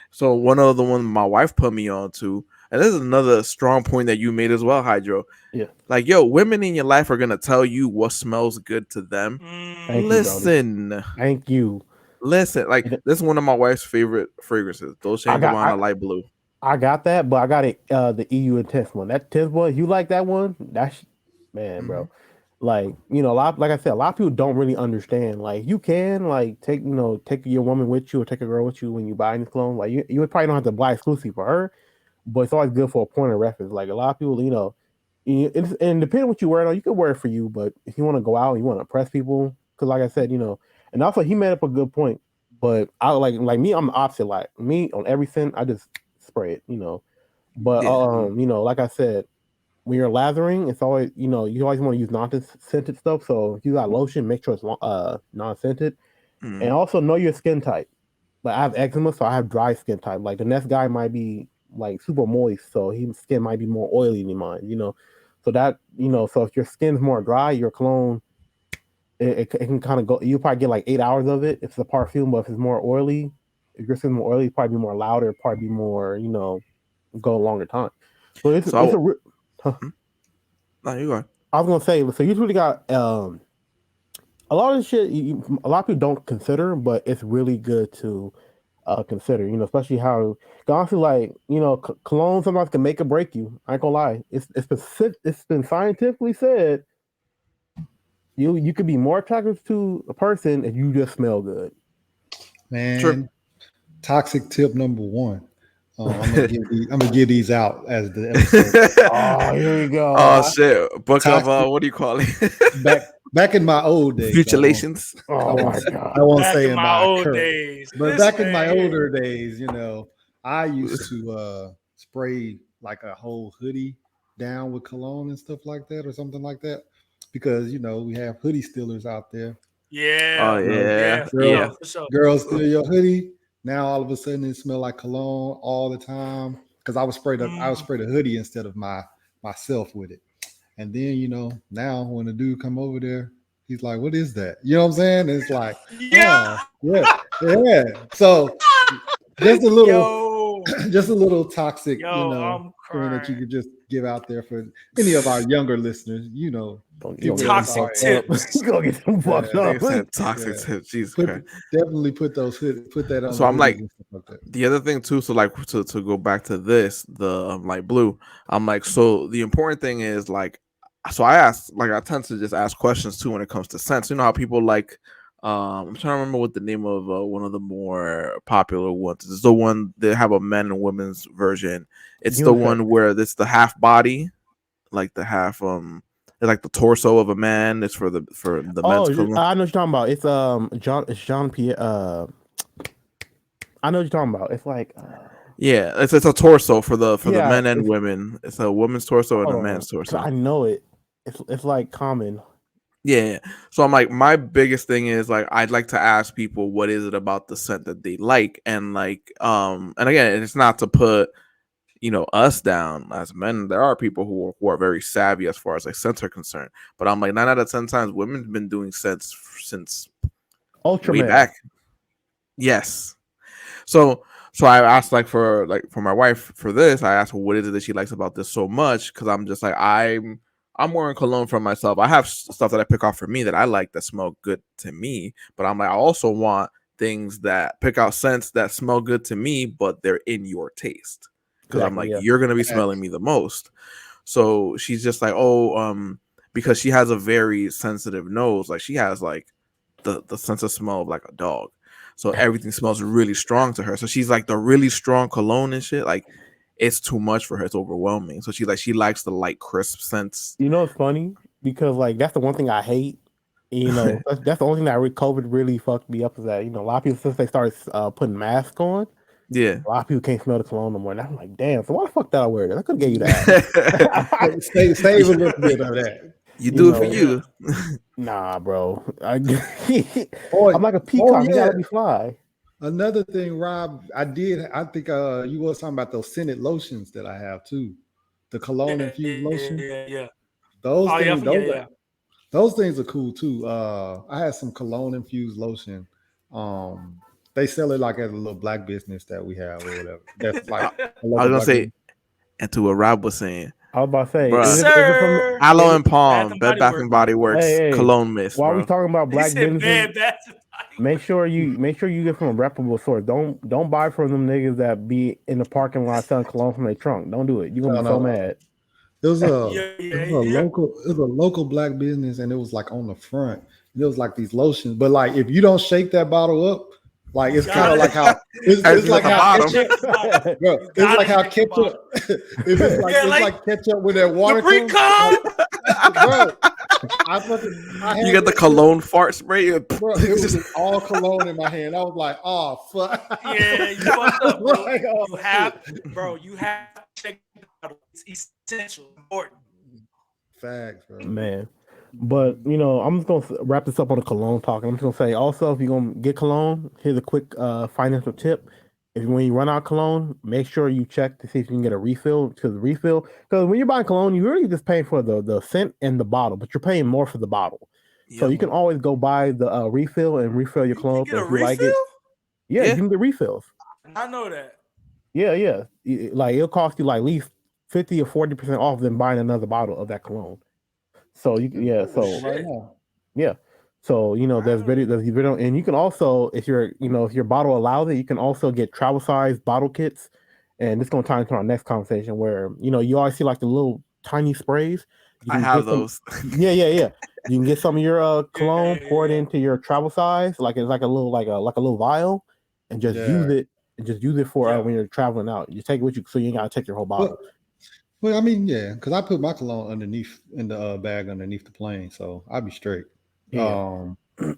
So one of the ones my wife put me on to, and this is another strong point that you made as well, Hydro. Yeah. Like, yo, women in your life are gonna tell you what smells good to them. Thank you, Brody. Listen, Thank you. listen. Like, And this is one of my wife's favorite fragrances, Dolce I and got Gabbana Light Blue. I got that, but I got it the EU Intense one. That tenth one, you like that one? That's man, bro. Like, you know, a lot like I said, a lot of people don't really understand. Like you can like take, you know, take your woman with you or take a girl with you when you buy any clothes. Like you probably don't have to buy exclusive for her, but it's always good for a point of reference. Like a lot of people, you know, and depending on what you wear it on, you can wear it for you, but if you want to go out, you want to impress people, because like I said, you know, and also he made up a good point. But I like me, I'm the opposite. Like me on everything, I just spray it, you know. But Yeah. you know, like I said, when you're lathering, it's always, you know, you always want to use non-scented stuff. So if you got lotion, make sure it's non-scented, and Mhm. also know your skin type. Like I have eczema, so I have dry skin type. Like the next guy might be like super moist, so his skin might be more oily than mine. You know, so that, you know, so if your skin's more dry, your cologne it can kind of go. You probably get like 8 hours of it. If it's a perfume, but if it's more oily, if your skin's more oily, it's probably be more louder, probably be more, you know, go a longer time. So it's So, huh. no, you go. I was gonna say, so you really got a lot of this shit. A lot of people don't consider, but it's really good to consider. You know, especially how honestly, like, you know, cologne sometimes can make or break you. I ain't gonna lie. It's been scientifically said you could be more attractive to a person if you just smell good. Man, Sure. toxic tip number one. I'm gonna give these out as the episode. Oh, here we Oh go. shit! Book of Toxic what do you call it? back in my old days. Futulations. Oh my I god. won't Back say in in my my old current, days. but This back in my man here. older days, you know, I used to spray like a whole hoodie down with cologne and stuff like that, or something like that, because you know we have hoodie stealers out there. Oh Yeah. You know, yeah, Yeah, for girls, yeah. sure, for sure. girls steal your hoodie. Now all of a sudden it smell like cologne all the time because I would Mm. spray the hoodie instead of myself with it. And then, you know, now when the dude come over there, he's like, "What is that?" You know what I'm saying? And it's like, Yeah. oh yeah, yeah. So just a little, Yo. just a little toxic, you Yo, know, I'm thing that you crying. could just give out there for any of our younger listeners. You know, You people gonna get that them Toxic are, fucked up. tips. You gonna get them fucked yeah, They up. said toxic yeah. tip. Jesus Put Christ. definitely put that on So the I'm like, hoodies and stuff like that. the other thing too. So like to go back to this, the light blue. I'm like, so the important thing is like, so I asked, like I tend to just ask questions too when it comes to scents. You know how people like. I'm trying to remember what the name of one of the more popular ones is. The one they have a men and women's version. It's the Unisex. one where it's the half body, like the half it's like the torso of a man. It's for the men's Oh, cologne. I know what you're talking about. It's Jean Pierre. I know what you're talking about. It's like Yeah, it's a torso for the yeah. men and It's women. It's a woman's torso and hold a on, man's 'cause torso. I know it. It's like common. Yeah. So I'm like, my biggest thing is like I'd like to ask people what is it about the scent that they like, and like and again, it's not to put us down as men. There are people who are very savvy as far as like scents are concerned, but I'm like 9 out of 10 times women's been doing scents since way Ultraman. back. Yes. So I asked for my wife for this. I asked her what is it that she likes about this so much, because I'm just like I'm wearing cologne for myself. I have stuff that I pick out for me that I like that smell good to me, but I'm like I also want things that pick out scents that smell good to me, but they're in your taste. because I'm Exactly, like, yeah. you're gonna be smelling me the most. So she's just like, oh, because she has a very sensitive nose, like she has like the sense of smell of like a dog. So everything smells really strong to her. So she's like the really strong cologne and shit. Like it's too much for her. It's overwhelming. So she likes the light crisp scents. You know, it's funny because like that's the one thing I hate. You know, that's the only thing that COVID really fucked me up is that, you know, a lot of people, since they started putting masks on, Yeah. a lot of people can't smell the cologne no more. And I'm like, damn, so why the fuck did I wear that? I could have gave you that. Save a little bit of that. You do it for know, you. Nah, bro. Boy, I'm like a oh peacock. You yeah. gotta let me fly. Another thing, Rob, I think you was talking about those scented lotions that I have too. The cologne infused lotion. Yeah. Those Oh yeah, things, those things are cool too. I had some cologne infused lotion. They sell it like at a little black business that we have or whatever. That's like I, a I was local gonna black say, business. and to what Rob was saying, I was about to say, bruh, Yes, is it from sir. Aloe and Bath Palm, and Bed Body Bath Works. and Body Works, hey, cologne mist, while we bro. talking about He black said businesses, Bad Bath and Body. make sure you get from a reputable source. Don't buy from them niggas that be in the parking lot selling cologne from their trunk. Don't do it. You're gonna No, be so no. mad. Yeah. It was a local black business, and it was like on the front. And it was like these lotions, but like if you don't shake that bottle up, like it's kind Got of it. like how it's Everything's like at the how bottom. Check the bottle. bro, You it's like gotta how check the bottle. ketchup. It's like Yeah, it's like like ketchup with that water comes. Leprechaun. Bro, I You had got the that shit, cologne fart spray. bro. It was just all cologne in my hand. I was like, oh fuck. Yeah, you fucked up, bro. Like, oh, You have to check the bottle. It's essential, important. facts, bro. Man. But you know, I'm just gonna wrap this up on the cologne talk. I'm just gonna say also, if you're gonna get cologne, here's a quick financial tip. If when you run out of cologne, make sure you check to see if you can get a refill. Because when you're buying cologne, you're really just paying for the scent and the bottle, but you're paying more for the bottle. So Yep. you can always go buy the refill and refill your You cologne can get a if you like it. refill? Yeah, Yeah. you can get refills. I know that. Yeah. Like it'll cost you like at least 50 or 40% off than buying another bottle of that cologne. So Right now. yeah. So, you know, there's Wow. video, and you can also, if your bottle allows it, you can also get travel size bottle kits. And this is gonna tie into our next conversation where, you know, you always see like the little tiny sprays. You I can have get some, those. yeah. You can get some of your cologne, pour it Yeah. into your travel size, like it's like a little vial, and just use it for Yeah. when you're traveling out. You take it with you so you ain't gotta take your whole bottle. Well, I mean, yeah, because I put my cologne underneath in the bag underneath the plane, so I'll be straight. Yeah.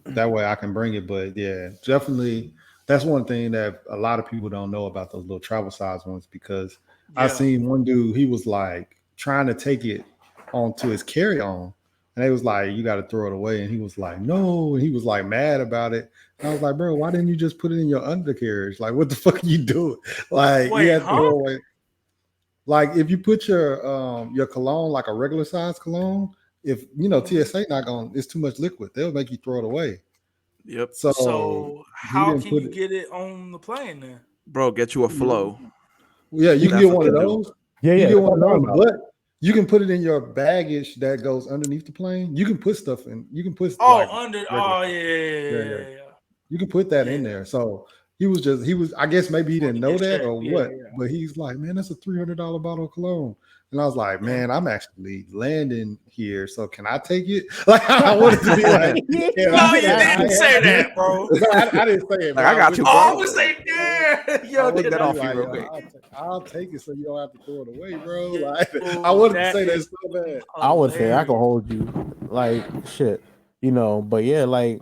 That way I can bring it. But yeah, definitely, that's one thing that a lot of people don't know about those little travel size ones because I Yeah. seen one dude, he was like trying to take it onto his carry on, and they was like, "You got to throw it away," and he was like, "No," and he was like mad about it. And I was like, "Bro, why didn't you just put it in your undercarriage? Like, what the fuck are you doing? Like, you Wait, had to huh? throw away." Like if you put your cologne like a regular size cologne, if you know TSA not going, it's too much liquid. They'll make you throw it away. Yep. So he how didn't can put you it. get it on the plane then? Bro, get you a flow. Yeah, you can That's get what one they of do. those. Yeah, You get that's one of what I'm those, talking about. but you can put it in your baggage that goes underneath the plane. You can put stuff in. You can put Oh, like under. regular. Oh, Yeah. yeah. You can put that in Yeah. there. So he was. I guess maybe he For didn't the know gift that check. or Yeah. what, but he's like, man, that's a $300 bottle of cologne. And I was like, man, I'm actually landing here, so can I take it? Like I wanted to be like, can No, I? you Can I didn't say that, bro. No, I didn't say it, but Like, I got you, Oh, bro. I was saying, yeah. I Yo, wanted that to off be you like, real yo, quick. I'll take it so you don't have to throw it away, bro. Yo, Like I wanted to say that is so bad. I would say I can hilarious. hold you like shit, you know. But yeah, like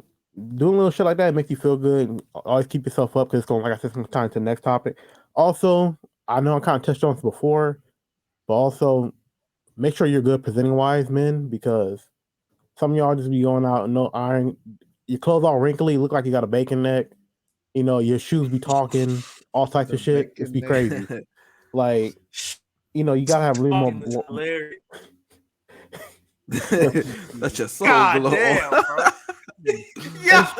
doing little shit like that makes you feel good. And always keep yourself up because it's going, like I said, some time to the next topic. Also, I know I kind of touched on this before, but also make sure you're good presenting wise, men, because some of y'all just be going out and no iron, your clothes all wrinkly, look like you got a bacon neck. You know, your shoes be talking, all types The of shit. It's bacon be neck. crazy. Like, you know, you gotta have a little Talking is more. hilarious. That's just so God glow. damn, bro. Yeah.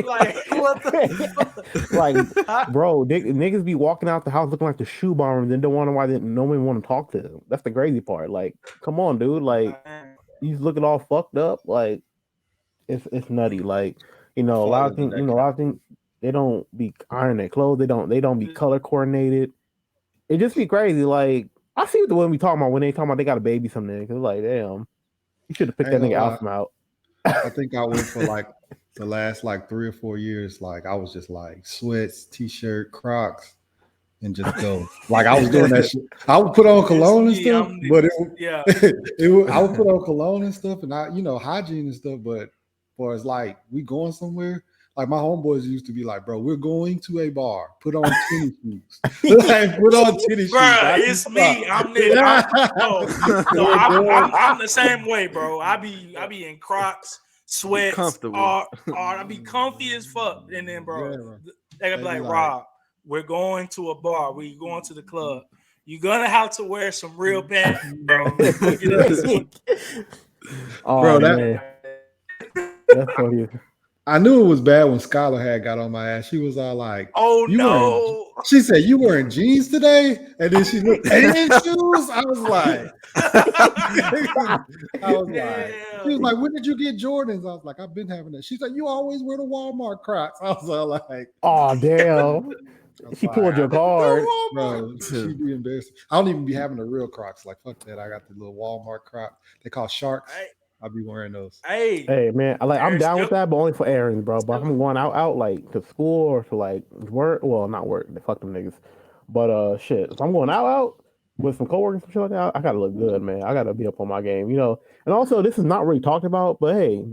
Like, what the fuck? Like, bro, niggas be walking out the house looking like the shoe bomber, and then don't wonder why no one want to talk to them. That's the crazy part. Like, come on, dude. Like, you looking all fucked up. Like, it's nutty. Like, you know, a lot of things. You know, a lot of things. They don't be iron their clothes. They don't be color coordinated. it just be crazy. Like I see what the women be talking about when they talking about they got a baby something. Cause like, damn, you should have I picked ain't that gonna nigga lie. out from out. I think I went for like the last like 3 or 4 years. Like I was just like sweats, t-shirt, Crocs, and just go. Like I was doing that shit. I would put on It's cologne and me. stuff, I'm but yeah. I would put on cologne and stuff, and hygiene and stuff. But for it's like we going somewhere. Like my homeboys used to be like, bro, we're going to a bar. Put on tennis shoes. Like, put on tennis shoes. Bruh, I it's me. I'm the I'm the same way, bro. I be in Crocs, sweats, comfortable. I be comfy as fuck. And then, bro, Yeah, bro. they gonna be They be like, like- Rob, we're going to a bar. We going to the club. You're gonna have to wear some real pants, bro. Oh, Bro, man. That's funny. I knew it was bad when Skylar had got on my ass. She was all like, Oh "You wearing?" no. She said, "You wearing jeans today?" And then she looked, "And shoes." I was like, she was like, "When did you get Jordans?" I was like, "I've been having that." She's like, "You always wear the Walmart Crocs." I was all like, Oh, damn. She pulled your card. Bro, she be embarrassed. I don't even be having the real Crocs. Like, fuck that. I got the little Walmart Crocs. They call Sharks. I'll be wearing those. Hey man, I'm down with that, but only for errands, bro. But if I'm going out like to school or to like work, well, not work. Fuck them niggas. But shit, if I'm going out with some coworkers and shit like that, I gotta look good, man. I gotta be up on my game, And also, this is not really talked about, but hey,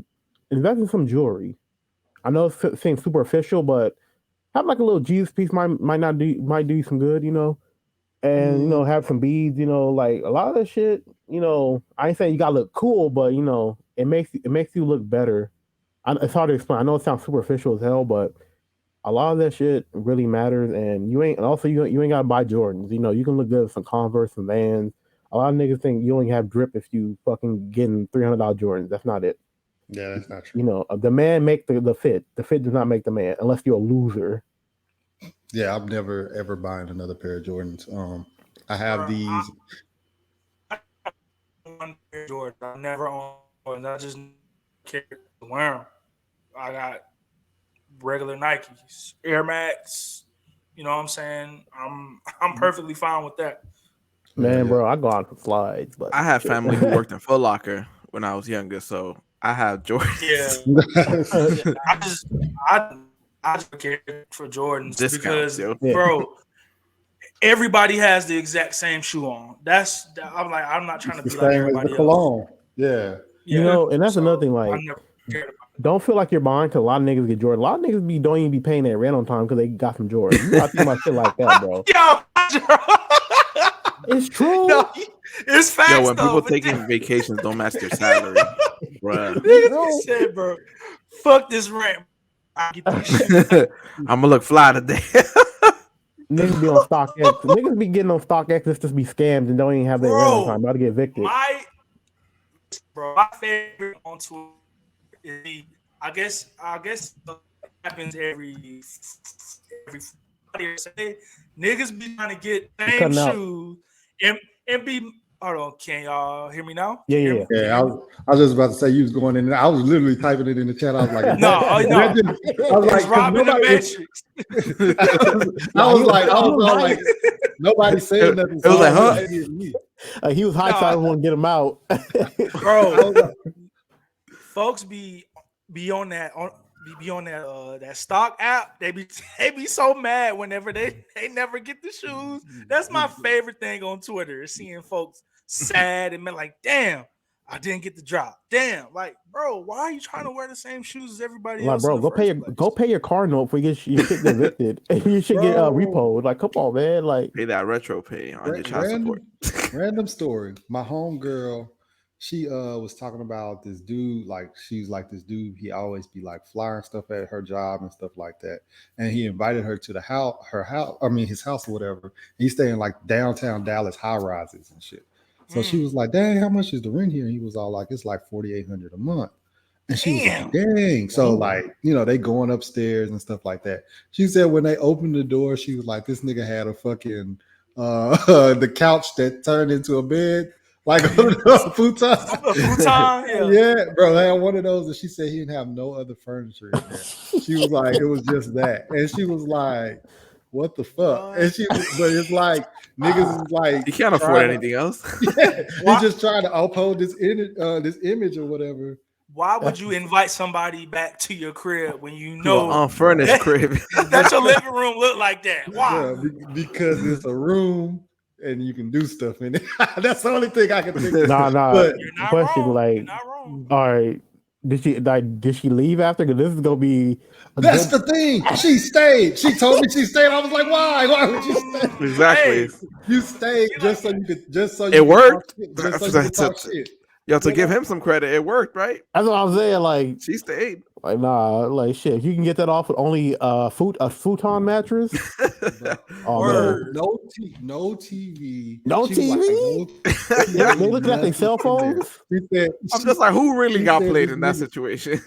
invest in some jewelry. I know it seems superficial, but have like a little Jesus piece might do you some good, and have some beads, like a lot of that shit, I ain't saying you gotta look cool, but it makes you look better. It's hard to explain. I know it sounds superficial as hell, but a lot of that shit really matters, and you ain't gotta buy Jordans. You can look good with some Converse, some Vans. A lot of niggas think you only have drip if you fucking getting $300 Jordans. That's not it. Yeah, that's not true. The man make the fit. The fit does not make the man, unless you're a loser. Yeah, I'm never ever buying another pair of Jordans. I have these. One pair of Jordans. I never own one. I just care to wear them. I got regular Nikes, Air Max. You know what I'm saying? I'm perfectly fine with that. Man, bro, I go out for slides, but I have family who worked in Foot Locker when I was younger, so I have Jordans. Yeah. I just care for Jordans Discounts, because, bro, everybody has the exact same shoe on. I'm not trying to be like everybody else. Cologne. Yeah. And that's another thing. Like, don't feel like you're buying because a lot of niggas get Jordan. A lot of niggas don't even be paying that rent on time because they got some Jordan. You gotta think about shit like that, bro. It's true. Yo, it's facts. Yo, when people taking vacations don't match their salary, bro. Niggas said, bro, fuck this rent. I get this shit. I'm gonna look fly today. Niggas be on StockX. Niggas be getting on StockX just be scammed and don't even have their rent on time. About to get evicted. My favorite on Twitter is I guess it happens every Friday. Niggas be trying to get same shoes and be. Hold on, can y'all hear me now? Yeah. I was just about to say you was going in. I was literally typing it in the chat. I was like, no. I was like, robbing the Matrix. I was like, nobody saying nothing. It was like, huh? He was hyped. I want to get him out, bro. Folks be on that that stock app. They be so mad whenever they never get the shoes. That's my favorite thing on Twitter is seeing folks sad and like, damn, I didn't get the drop. Damn, like, bro, why are you trying to wear the same shoes as everybody else? Bro, go pay your car note before you get your shit evicted. You should get repoed. Like, come on, man. Like, pay that retro pay on your child support. Random story. My homegirl, she was talking about this dude. Like, she's like this dude. He always be like flying stuff at her job and stuff like that. And he invited her to his house or whatever. He's staying like downtown Dallas, high rises and shit. So she was like, "Dang, how much is the rent here?" And he was all like, "It's like $4,800 a month." And she was like, "Dang!" So like, they going upstairs and stuff like that. She said when they opened the door, she was like, "This nigga had a fucking the couch that turned into a bed." Like a futon. Yeah, bro. They had one of those, and she said he didn't have no other furniture in there. She was like, it was just that, and she was like, what the fuck? And she, but it's like niggas is like He can't afford anything else. Yeah, he's just trying to uphold this image or whatever. Why would you invite somebody back to your crib when you To an know unfurnished crib. that your living room look like that? Why? Yeah, because it's a room and you can do stuff in it. That's the only thing I can think of. Nah. But You're not Question, wrong. like, You're not wrong. all right, did she leave after? Because this is gonna be. that's the thing. She stayed. She told me she stayed. I was like, why? Why would you stay? Exactly. Hey, You stayed just so you could. It worked. Just so you could talk shit. Yo, to give him some credit, it worked, right? That's what I'm saying. Like, She stayed. nah, like shit. If you can get that off with only a futon mattress. Oh man, No TV. No She was like, TV? no They looking at their cell phones. She said, I'm just like, who really she got said played this in that nigga- situation?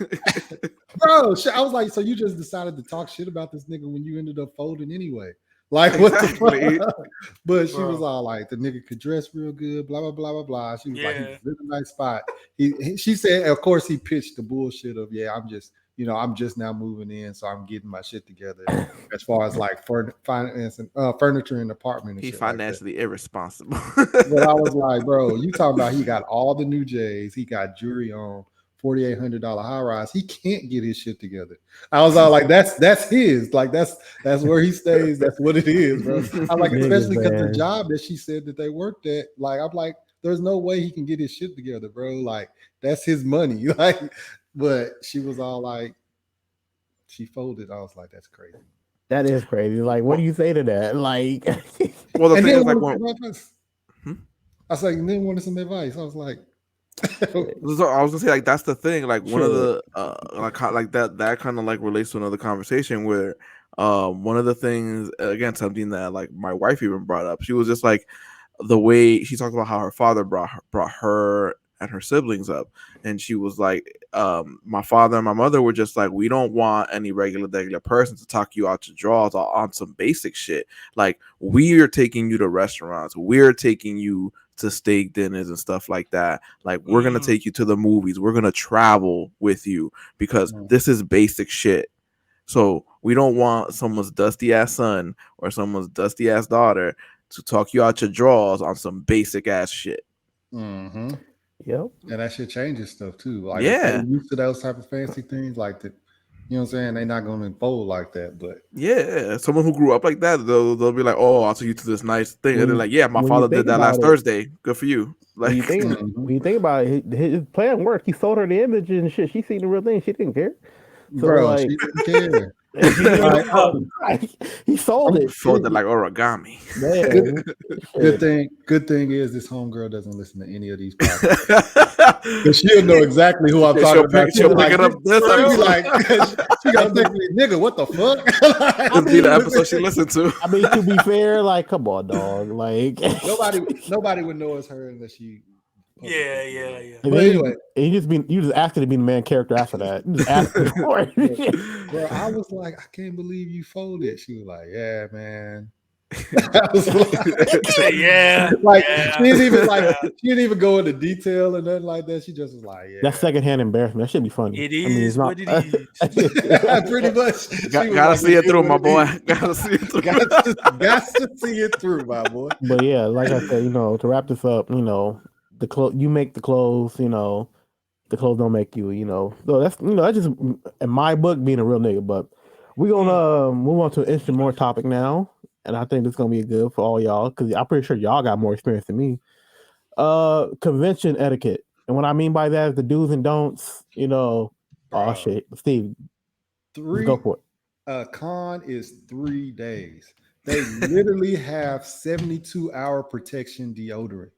Bro, I was like, so you just decided to talk shit about this nigga when you ended up folding anyway? Like, what Exactly. the fuck? But she Bro. was all like, the nigga could dress real good, blah, blah, blah, blah, blah. She was like, Yeah. he's in a nice spot. She said, of course, he pitched the bullshit of, yeah, I'm just now moving in, so I'm getting my shit together as far as like financing, furniture and apartment and He shit like that. financially irresponsible. But I was like, bro, you talking about he got all the new J's, he got jewelry on, $4,800 high rise. He can't get his shit together. I was all like, that's his, like that's where he stays. That's what it is, bro. I'm like, especially because the Man. job that she said that they worked at, like I'm like, there's no way he can get his shit together, bro. Like that's his money. Like, but she was all like, she folded. I was like, that's crazy. That is crazy. Like, what do you say to that? Like, Well, the And thing then is, like, wanted when, some advice. I was like, and then wanted some advice. I was like, so I was gonna say, like, that's the thing. Like, one of Sure. the like that kind of like relates to another conversation where, one of the things, again, something that like my wife even brought up. She was just like, the way she talked about how her father brought her and her siblings up, and she was like, my father and my mother were just like, we don't want any regular person to talk you out to draws on some basic shit. Like, we are taking you to restaurants, we're taking you to steak dinners and stuff like that. Like, we're gonna take you to the movies, we're gonna travel with you because this is basic shit. So we don't want someone's dusty ass son or someone's dusty ass daughter to talk you out your drawers on some basic ass shit. mm-hmm. yep. And that shit changes stuff too. Like, Yeah. if they're used to those type of fancy things, like that, you know what I'm saying? They're not going to fold like that. But Yeah, someone who grew up like that, they'll be like, "Oh, I'll take you to this nice thing," and they're like, "Yeah, my when you father think did that last about it- Thursday. Good for you." When you Like, think, Mhm. when you think about it, his plan worked. He sold her the image and shit. She seen the real thing. She didn't care. So, bro, like, she didn't care. he sold it. folded like origami. Man, Good thing is this homegirl doesn't listen to any of these podcasts. Because she'll know exactly who I'm She'll talking about. pick- she'll pick it up this she'll be episode. like, she got text me, nigga, what the fuck? This be the episode she listened to. I mean, to be fair, like, come on, dog. Like, nobody would know it's her unless she. Yeah. And But then anyway. you just asked her to be the main character after that. You just asked her for it. Bro, I was like, I can't believe you folded. She was like, yeah, man. I was like, Yeah. like yeah. she didn't even go into detail or nothing like that. She just was like, yeah. That's secondhand embarrassment. That should be funny. It I mean, is it's not, what it is. Pretty much. She was Gotta like, see it through, my what boy. is. Gotta see it through. Got to see it through, my boy. But yeah, like I said, to wrap this up, the you make the clothes, the clothes don't make you, So that's that's just in my book being a real nigga. But we're gonna move on to an interesting more topic now, and I think this is gonna be good for all y'all because I'm pretty sure y'all got more experience than me. Convention etiquette, and what I mean by that is the do's and don'ts. Oh shit, Steve, let's go for it. A con is 3 days. They literally have 72-hour protection deodorant.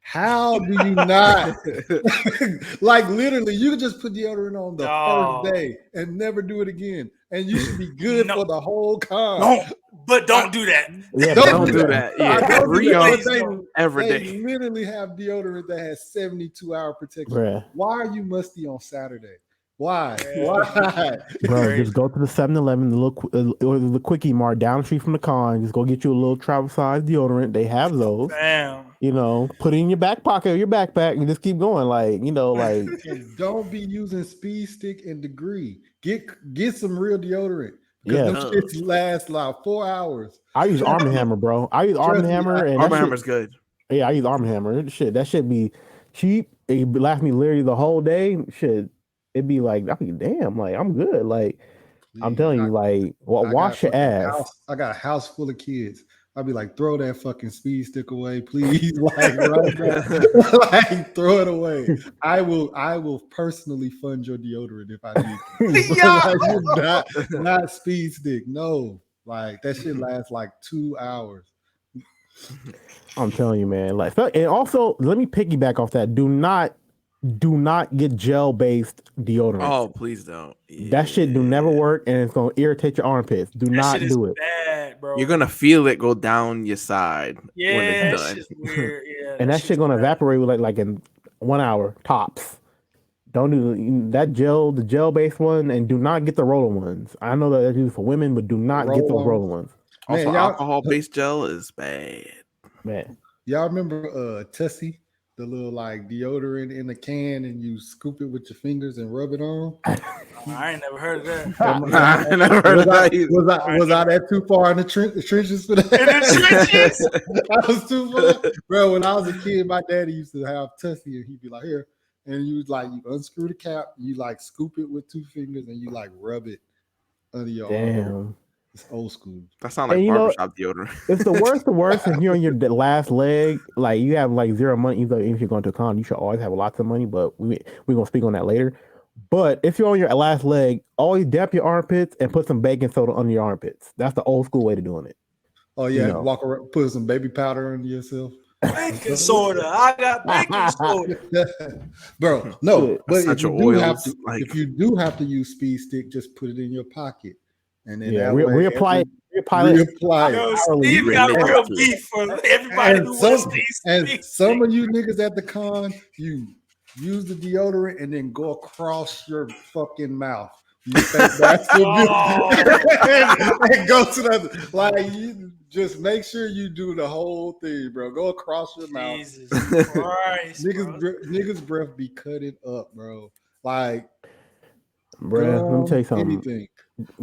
How do you not? Like, literally, you can just put deodorant on the first day and never do it again. And you should be good for the whole con. Don't do that. Yeah, Don't do that. Yeah, Don't do that. re-on every They day. literally have deodorant that has 72-hour protection. Bruh. Why are you musty on Saturday? Why? Why? Bro, just go to the 7-Eleven, or the Quickie Mart down the street from the con. Just go get you a little travel size deodorant. They have those. Damn. Put it in your back pocket or your backpack and just keep going. And don't be using Speed Stick and Degree. Get some real deodorant Because Yeah. them shits last like 4 hours. I use Arm & Hammer, bro. I use Arm & Trust me, Hammer, and Arm that Hammer's shit, good. yeah, I use Arm & Hammer. That should be cheap. It last me literally the whole day. Shit, it'd be like, I be damn, like I'm good. Like I'm Please, telling you, like I got wash your fucking ass. house. I got a house full of kids. I'd be like, throw that fucking speed stick away, please. Like right now. Like throw it away. I will personally fund your deodorant if I need to. But like not speed stick. No. Like that shit lasts like 2 hours. I'm telling you, man. Like, and also let me piggyback off that. Do not get gel based deodorant. Oh, please don't. That shit do never work, and it's gonna irritate your armpits. Do That not shit is do it. bad, bro. You're gonna feel it go down your side when Yeah, it's that done. shit's weird. Yeah, And that shit gonna evaporate with like in 1 hour tops. Don't do that the gel based one, and do not get the roller ones. I know that that's used for women, but do not get those roller ones. Also, Man, alcohol-based gel is bad. Man, y'all remember Tessie, the little like deodorant in the can, and you scoop it with your fingers and rub it on? I ain't never heard of that. I never heard of that either. Was I that too far in the trenches for that? In the trenches? I was too far, bro. When I was a kid, my daddy used to have Tessie, and he'd be like, "Here," and you unscrew the cap, you like scoop it with 2 fingers, and you like rub it under your arm. damn. It's old school. That sounds like barbershop deodorant. It's the worst if you're on your last leg, like you have like 0 money, even if you're going to a con, you should always have lots of money, but we're gonna speak on that later. But if you're on your last leg, always dap your armpits and put some baking soda under your armpits. That's the old school way to doing it. Oh yeah, walk around, put some baby powder under yourself. Baking soda. I got baking soda. Bro, no, but if you do have to, like... if you do have to use speed stick, just put it in your pocket, and then reapply it. Yo, Steve got real beef for everybody who wants these. And some of you niggas at the con, you use the deodorant and then go across your fucking mouth. You think that's and go to the like. You just make sure you do the whole thing, bro. Go across your mouth. Jesus Christ, niggas breath be cutting up, bro. Like, bro, let me tell you something. Anything.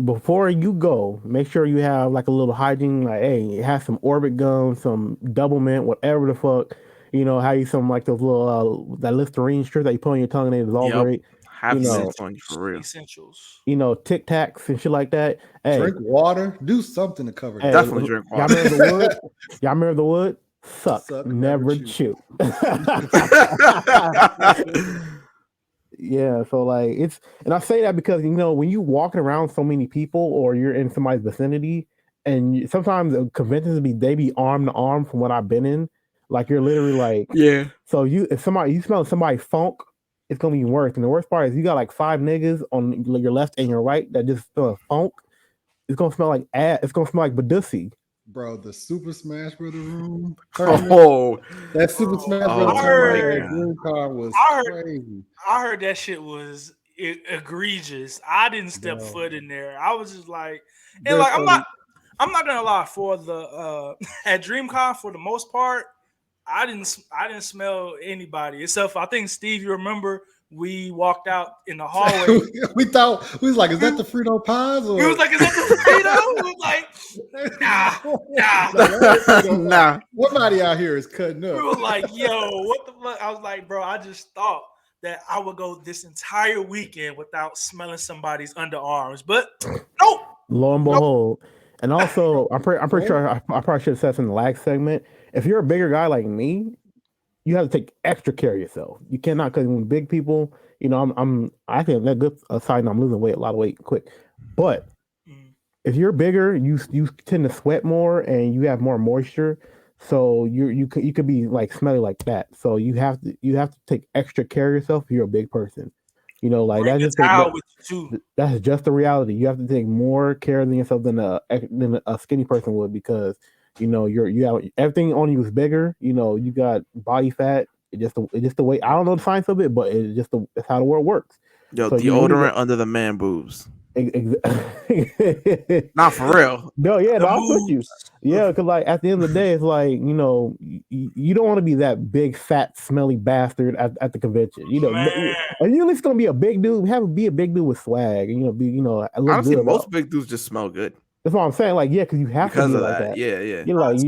Before you go, make sure you have like a little hygiene, like, hey, it has some Orbit gum, some double mint, whatever the fuck. You know, how you some like those little that Listerine strip that you put on your tongue and they dissolve great. Have on you for real. Essentials. You know, Tic Tacs and shit like that. Hey, drink water. Do something to cover that. Definitely drink water. Y'all remember the wood? Suck never chew. Yeah, so like and I say that because when you walking around so many people or you're in somebody's vicinity, and sometimes conventions they be arm to arm from what I've been in. Like you're literally like, yeah. So if you smell somebody funk, it's gonna be worse. And the worst part is you got like 5 niggas on your left and your right that just smell funk. It's gonna smell like ass. It's gonna smell like Badussi. Bro, the Super Smash Brother room. That Super Smash Brother room was crazy. I heard that shit was egregious. I didn't step foot in there. I was just like, and like I'm not gonna lie, for the at DreamCon for the most part, I didn't smell anybody except for, I think, Steve, you remember we walked out in the hallway. we was like, is that the Frito pies? Or? We was like, is that the Frito? We was like, nah. Somebody out here is cutting up. We were like, yo, what the fuck? I was like, bro, I just thought that I would go this entire weekend without smelling somebody's underarms, but nope. Lo and behold. And also, I'm pretty sure I probably should have said this in the last segment. If you're a bigger guy like me, you have to take extra care of yourself. You cannot, because when big people, I think that good aside, I'm losing weight, a lot of weight quick. But if you're bigger, you tend to sweat more and you have more moisture. So you could be like smelly like that. So you have to take extra care of yourself if you're a big person. Like that's just the reality. You have to take more care of yourself than a skinny person would, because you have everything on you is bigger. You got body fat. It's just the way. I don't know the science of it, but it's how the world works. Yo, so, deodorant under the man boobs. Not for real. No, yeah, The no, I'm with you. moves. Yeah, because like at the end of the day, it's like you don't want to be that big, fat, smelly bastard at the convention. Man, And you at least gonna be a big dude. Be a big dude with swag, and look Honestly, good. most big dudes just smell good That's what I'm saying. Like, yeah, because you have to because be of like that. that. Yeah, yeah. You're like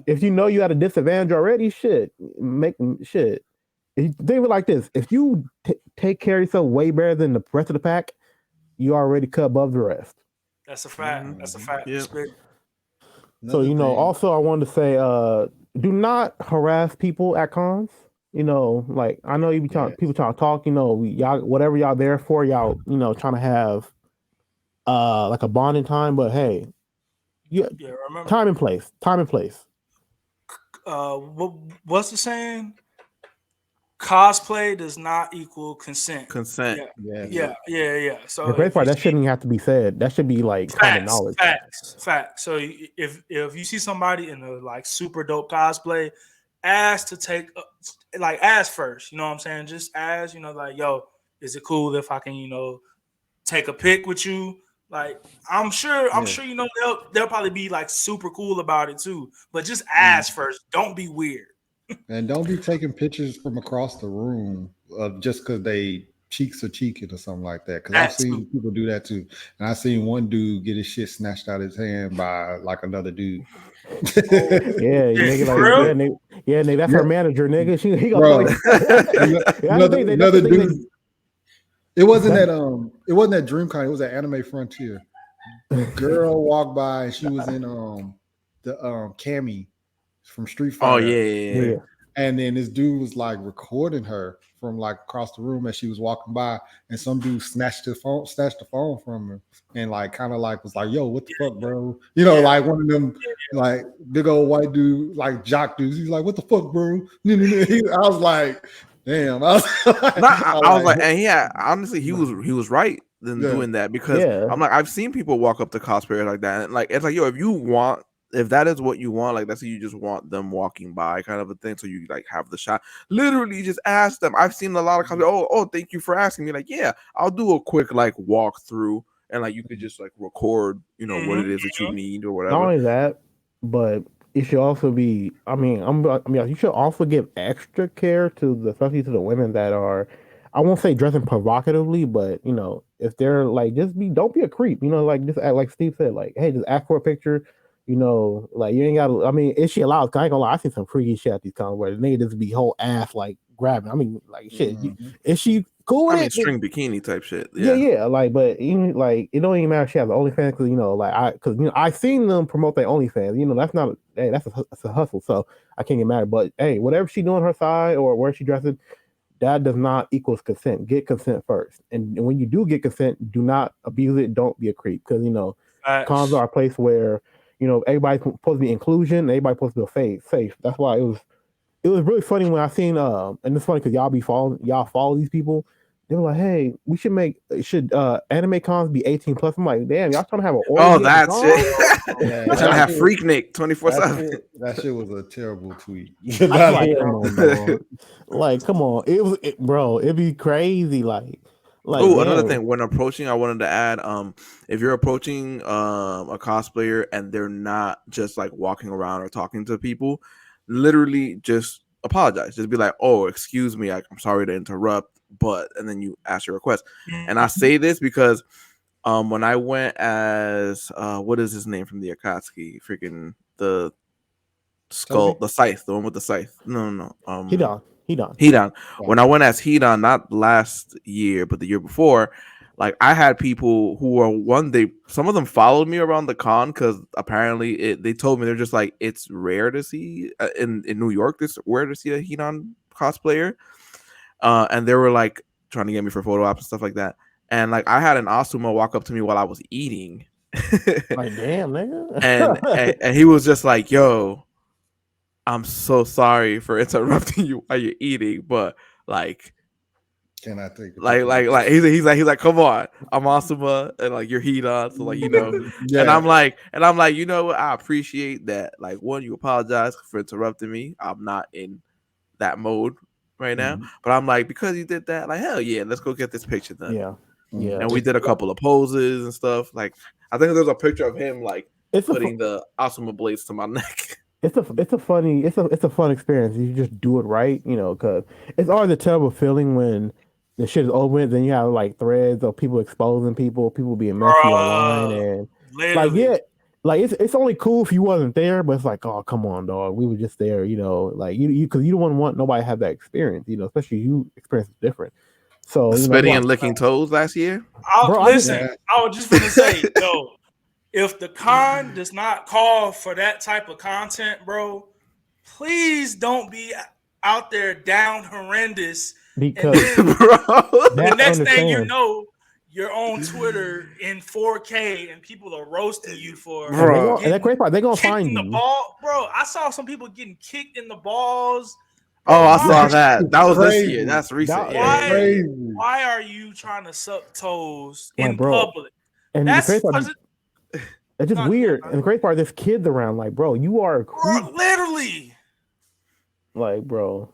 if you know you at a disadvantage already, make shit. Think of it like this: if you take care of yourself way better than the rest of the pack, you already cut above the rest. that's a fact. Mhm. That's a fact. Yeah. Respect. So Another thing. also I wanted to say, do not harass people at cons. Like I know you be trying, Yes. people trying to talk. Y'all whatever y'all there for, y'all trying to have like a bonding time. But hey, yeah, Yeah, remember. time and place, time and place. What's the saying? Cosplay does not equal consent. Consent. Yeah, Yes. yeah. So The crazy if you part, that see shouldn't even have to be said. That should be like common knowledge. facts. So if you see somebody in a like super dope cosplay, ask to take like ask first. You know what I'm saying? Just ask. Like yo, is it cool if I can take a pic with you? Like I'm sure Yeah. they'll probably be like super cool about it too. But just Mm. ask first. Don't be weird. And don't be taking pictures from across the room just because they cheeks are cheeking or something like that. Because I've That seen too. people do that too. And I seen one dude get his shit snatched out of his hand by like another dude. Oh, Yeah, yeah, nigga, for like real? nigga, that's Yeah, her manager, nigga. He gonna throw bro. you. That's the thing. That's the Another thing. dude. That It wasn't at DreamCon. It was at Anime Frontier. Girl walked by and she was in the Cammy from Street Oh Fighter. yeah, yeah, yeah. yeah. And then this dude was like recording her from like across the room as she was walking by, and some dude snatched the phone from her, and like kind of like was like, "Yo, what the fuck, bro?" Yeah, Like one of them like big old white dude, like jock dudes. He's like, "What the fuck, bro?" I was like, "Damn!" I was No, like, I was like, and yeah, honestly, he was right in yeah, doing that because Yeah. I'm like, I've seen people walk up to cosplayers like that, and like it's like, yo, if that is what you want, like that's what you just want them walking by, kind of a thing. So you like have the shot. Literally, just ask them. I've seen a lot of cosplayers. Oh, thank you for asking me. Like, yeah, I'll do a quick like walk through, and like you could just like record, what it is that you need or Not whatever. only that, but it should also be. You should also give extra care especially to the women that are. I won't say dressing provocatively, but if they're like, don't be a creep. Like just act like Steve said, like, hey, just ask for a picture. Like you ain't got to. I mean, is she allowed? 'Cause I ain't gonna lie, I see some freaky shit at these cons where the nigga just be whole ass like grabbing. I mean, like shit. mhm. Is she cool I with mean, it? string bikini type shit. Yeah, Yeah. yeah, like, but even like, it don't even matter if she has an OnlyFans because I seen them promote their OnlyFans. That's not, hey, that's a hustle, so I can't get mad. But hey, whatever she doing her side or where she dressing, that does not equals consent. Get consent first, and when you do get consent, do not abuse it. Don't be a creep because cons facts. are a place where everybody's supposed to be inclusion. Everybody's supposed to be safe. That's why it was really funny when I seen and it's funny because y'all follow these people. They were like, "Hey, we should anime cons be 18 plus?" I'm like, "Damn, y'all trying to have an Oh, orgy at the that shit. con?" Yeah, They're trying to that have shit, Freaknik 24/7. that shit was a terrible tweet. I'm By the like, way. "Come on, dog. Like, come on." Bro. It'd be crazy. Like, Oh, another damn. thing, when approaching, I wanted to add, if you're approaching a cosplayer and they're not just like walking around or talking to people, literally just apologize. Just be like, "Oh, excuse me, I'm sorry to interrupt," and then you ask your request. And I Mhm. say this because when I went as what is his name from the Akatsuki, freaking the skull, Toby? the scythe, the one with the scythe. No. He done. He done. Hedon. When Oh, I went as Hedon, not last year, but the year before, like I had people who were some of them followed me around the con because apparently they told me they're just like it's rare to see in New York. It's rare to see a Hedon cosplayer, and they were like trying to get me for photo ops and stuff like that. And like I had an Asuma walk up to me while I was eating, Like, damn, nigga. and he was just like, "Yo, I'm so sorry for interrupting you while you're eating, but like." can I take a picture with Like he's like, come on, I'm Asuma, and like you're heat on, so like you? and Yeah. I'm like, you know what, I appreciate that. Like, one, you apologize for interrupting me. I'm not in that mode right now, Mhm. but I'm like, because you did that, like hell yeah, let's go get this picture done. Yeah. Yeah, and we did a couple of poses and stuff. Like I think there's a picture of him like it's putting the Asuma blades to my neck. it's a fun experience. You just do it right, because it's always a terrible feeling when the shit is over. Then you have like threads of people exposing people being messy online, and like Literally. like it's only cool if you wasn't there, but it's like, oh come on, dog, we were just there, like you because you don't want nobody to have that experience, especially you experience it different. So Spitting and licking toes last year. Bro, I was just gonna say, yo, if the con does not call for that type of content, bro, please don't be out there down horrendous. because and then the that's next thing you understand. know, you're on Twitter in 4K and people are roasting you for Bro. And that crazy part, they're gonna kicked find in the you. ball, bro. I saw some people getting kicked in the balls. Oh, I Why- saw that. That was this Crazy. year. That's recent. That- Yeah. Crazy. Why are you trying to suck toes Like, in bro, public? And That's the crazy part, it's just not- weird. And the crazy part, there's kids around. Like, bro, you are a creep. bro, literally. Like, bro,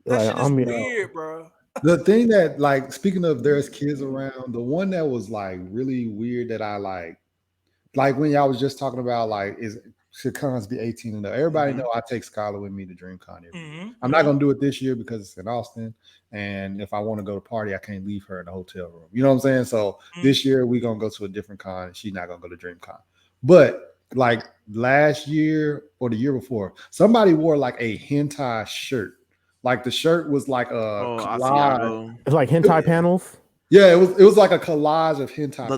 That like shit is I'm weird, bro. The thing that, like, speaking of there's kids around, the one that was like really weird that I like when y'all was just talking about like should cons be 18 and up. Everybody know I take Skylar with me to DreamCon every year. I'm not gonna do it this year because it's in Austin, and if I want to go to party, I can't leave her in the hotel room. You know what I'm saying? So this year we're gonna go to a different con, and she's not gonna go to DreamCon. But like last year or the year before, somebody wore like a hentai shirt. Like the shirt was like a collage. Asiago. it's like hentai panels. Yeah, it was like a collage of hentai.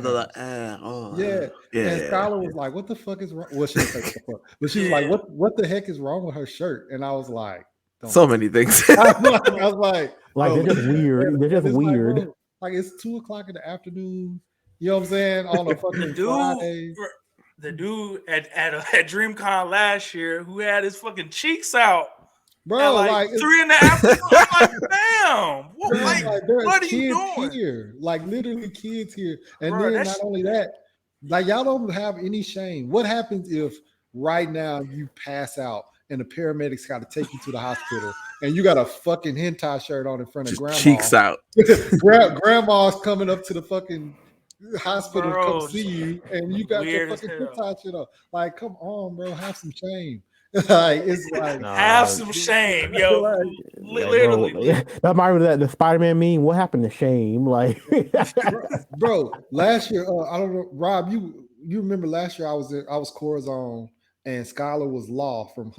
Yeah. And Skylar was like, "What the fuck is wrong?" Well, she didn't say what the fuck, but she was like, "What the heck is wrong with her shirt?" And I was like, So many things. I was like, Like, bro, they're just weird. They're just it's weird. Like, bro, like it's 2:00 in the afternoon. You know what I'm saying? On a fucking Friday. The dude at DreamCon last year who had his fucking cheeks out. Bro, at like 3 in the afternoon. I'm like, damn. What are you doing? Here. Like literally kids here. And Bro, then not only that, like y'all don't have any shame. What happens if right now you pass out and the paramedics got to take you to the hospital and you got a fucking hentai shirt on in front of grandma? Cheeks out. Grandma's coming up to the fucking hospital to come see you, and you got your fucking hentai shit on. Like, come on, bro, have some shame. Like, it's like have some shame, yo. Like, literally, that might be the Spider-Man meme. What happened to shame? Like, bro, last year, I don't know, Rob, you remember last year I was Corazon and Skylar was Law from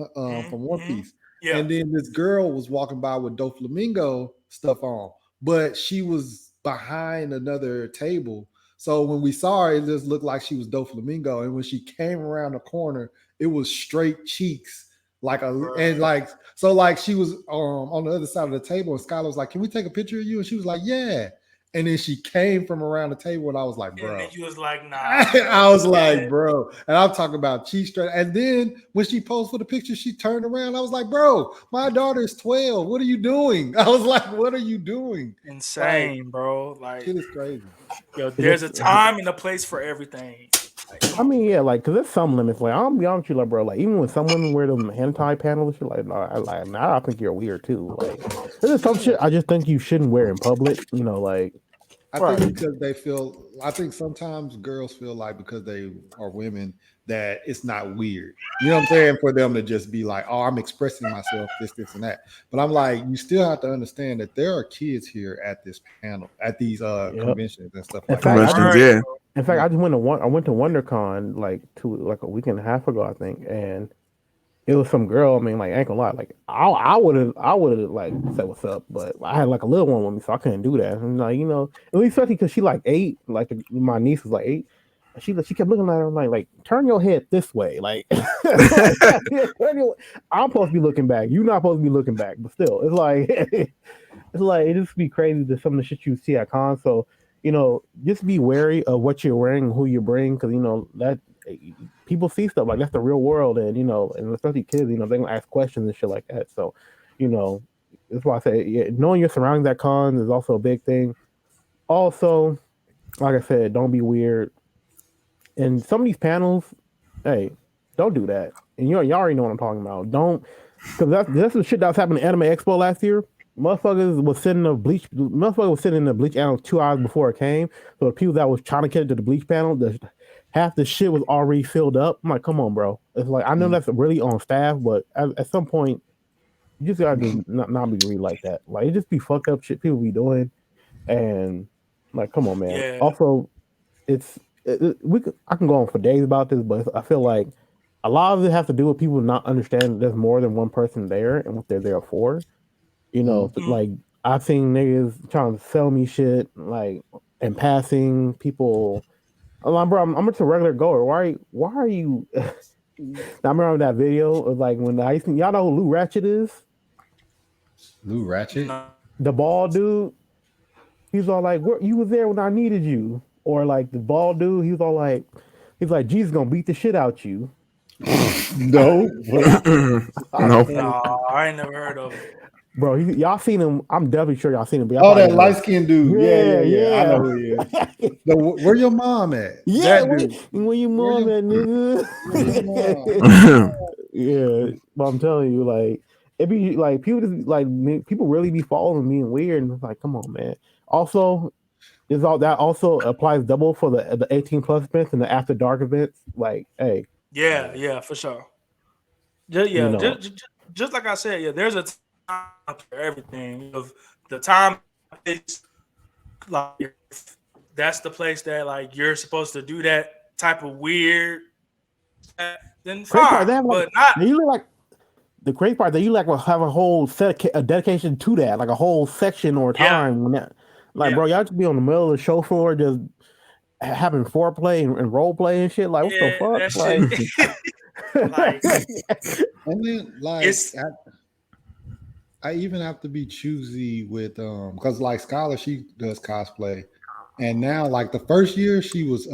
One Piece. Yeah. And then this girl was walking by with Doflamingo stuff on, but she was behind another table. So when we saw her, it just looked like she was Doflamingo. And when she came around the corner, it was straight cheeks. And she was on the other side of the table, and Skylar was like, "Can we take a picture of you?" And she was like, "Yeah." And then she came from around the table, and I was like, "Bro." And you was like, "Nah." I was like, "Bro." And I'm talking about cheeks straight. And then when she posed for the picture, she turned around. I was like, "Bro, my daughter's 12. What are you doing?" I was like, "What are you doing?" Insane, bro. Like, shit is crazy. Yo, there's a time and a place for everything. I mean, yeah, like, cause there's some limits. Like, I'll be honest with you, like, bro, like, even when some women wear them hentai panels, shit, I think you're weird too. Like, there's some shit I just think you shouldn't wear in public. Like, I think because I think sometimes girls feel like because they are women that it's not weird. You know what I'm saying? For them to just be like, "Oh, I'm expressing myself, this, and that." But I'm like, you still have to understand that there are kids here at this panel, at these conventions and stuff like that. Yeah. In fact, I went to WonderCon like a week and a half ago, I think, and it was some girl. I mean, like, I ain't gonna lie, like, I would have like said what's up, but I had like a little one with me, so I couldn't do that. And like, at least especially because she like 8, like my niece was like 8. She kept looking at her like, turn your head this way, like, I'm supposed to be looking back. You're not supposed to be looking back, but still, it's like it just be crazy to some of the shit you see at cons. So, just be wary of what you're wearing and who you bring, because that people see stuff like that's the real world, and and especially kids, they gonna ask questions and shit like that. So, that's why I say knowing your surroundings at cons is also a big thing. Also, like I said, don't be weird. And some of these panels, hey, don't do that. And y'all already know what I'm talking about. Don't, because that's the shit that was happening at Anime Expo last year. motherfuckers was sitting in the bleach. Motherfucker was sitting in the bleach panel 2 hours before it came. So the people that was trying to get into the bleach panel, half the shit was already filled up. I'm like, come on, bro. It's like I know that's really on staff, but at some point, you just gotta just not be really like that. Like it just be fucked up shit people be doing, and like, come on, man. Yeah. Also, I can go on for days about this, but I feel like a lot of it has to do with people not understanding there's more than one person there and what they're there for. You know, like I've seen niggas trying to sell me shit, like in passing. People, I'm like, bro, I'm just a regular goer. Why are you? I remember that video of like when y'all know who Lou Ratchet is? Lou Ratchet? No. The bald dude. He's all like, you was there when I needed you. Or like the bald dude, he's like, Jesus gonna beat the shit out you. No. No. No, I ain't never heard of him. Bro, y'all seen him. I'm definitely sure y'all seen him. But Oh, that light skinned dude. Yeah. I know who he is. Where your mom at? Yeah, that dude. where your mom at, nigga? Yeah, but I'm telling you, like, it be like people just like people really be following me and weird, and it's like, come on, man. Also, that also applies double for the 18 plus events and the after dark events. Like, hey, Yeah, for sure. Just like I said, yeah, there's a time for everything. Of the time, it's like that's the place that like you're supposed to do that type of weird. Then fine, but not. You look like the crazy part that you like will have a whole a dedication to that, like a whole section or time when that. Like, bro, y'all just be on the middle of the show floor just having foreplay and role play and shit. Like, what the fuck? Like, and then like I even have to be choosy with because like Skylar, she does cosplay, and now like the first year she was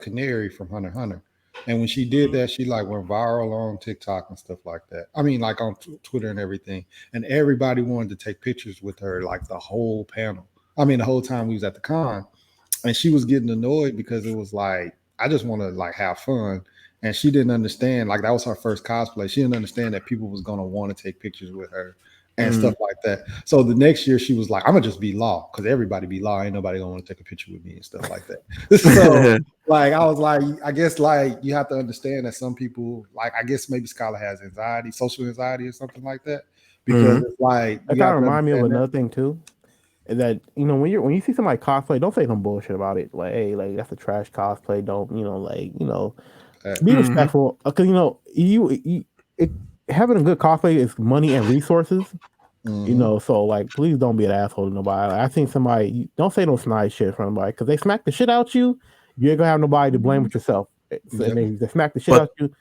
Canary from Hunter x Hunter, and when she did that, she like went viral on TikTok and stuff like that. I mean, like on Twitter and everything, and everybody wanted to take pictures with her, like the whole panel. I mean, the whole time we was at the con, and she was getting annoyed because it was like, I just want to like have fun. And she didn't understand, like that was her first cosplay. She didn't understand that people was going to want to take pictures with her and stuff like that. So the next year she was like, I'm going to just be law because everybody be law. Ain't nobody going to want to take a picture with me and stuff like that. So like, I was like, I guess like you have to understand that some people, like, I guess maybe Skylar has anxiety, social anxiety or something like that. Because it's like, that kind of remind me of another thing too. That, you know, when you see somebody cosplay, don't say no bullshit about it. Like, hey, like that's a trash cosplay. Don't, you know, like, you know, be respectful. Because, you know, having a good cosplay is money and resources. You know, so like, please don't be an asshole to nobody. Like, I think somebody, don't say no snide shit from somebody because they smack the shit out you. You ain't gonna have nobody to blame but yourself. So, and they smack the shit out you.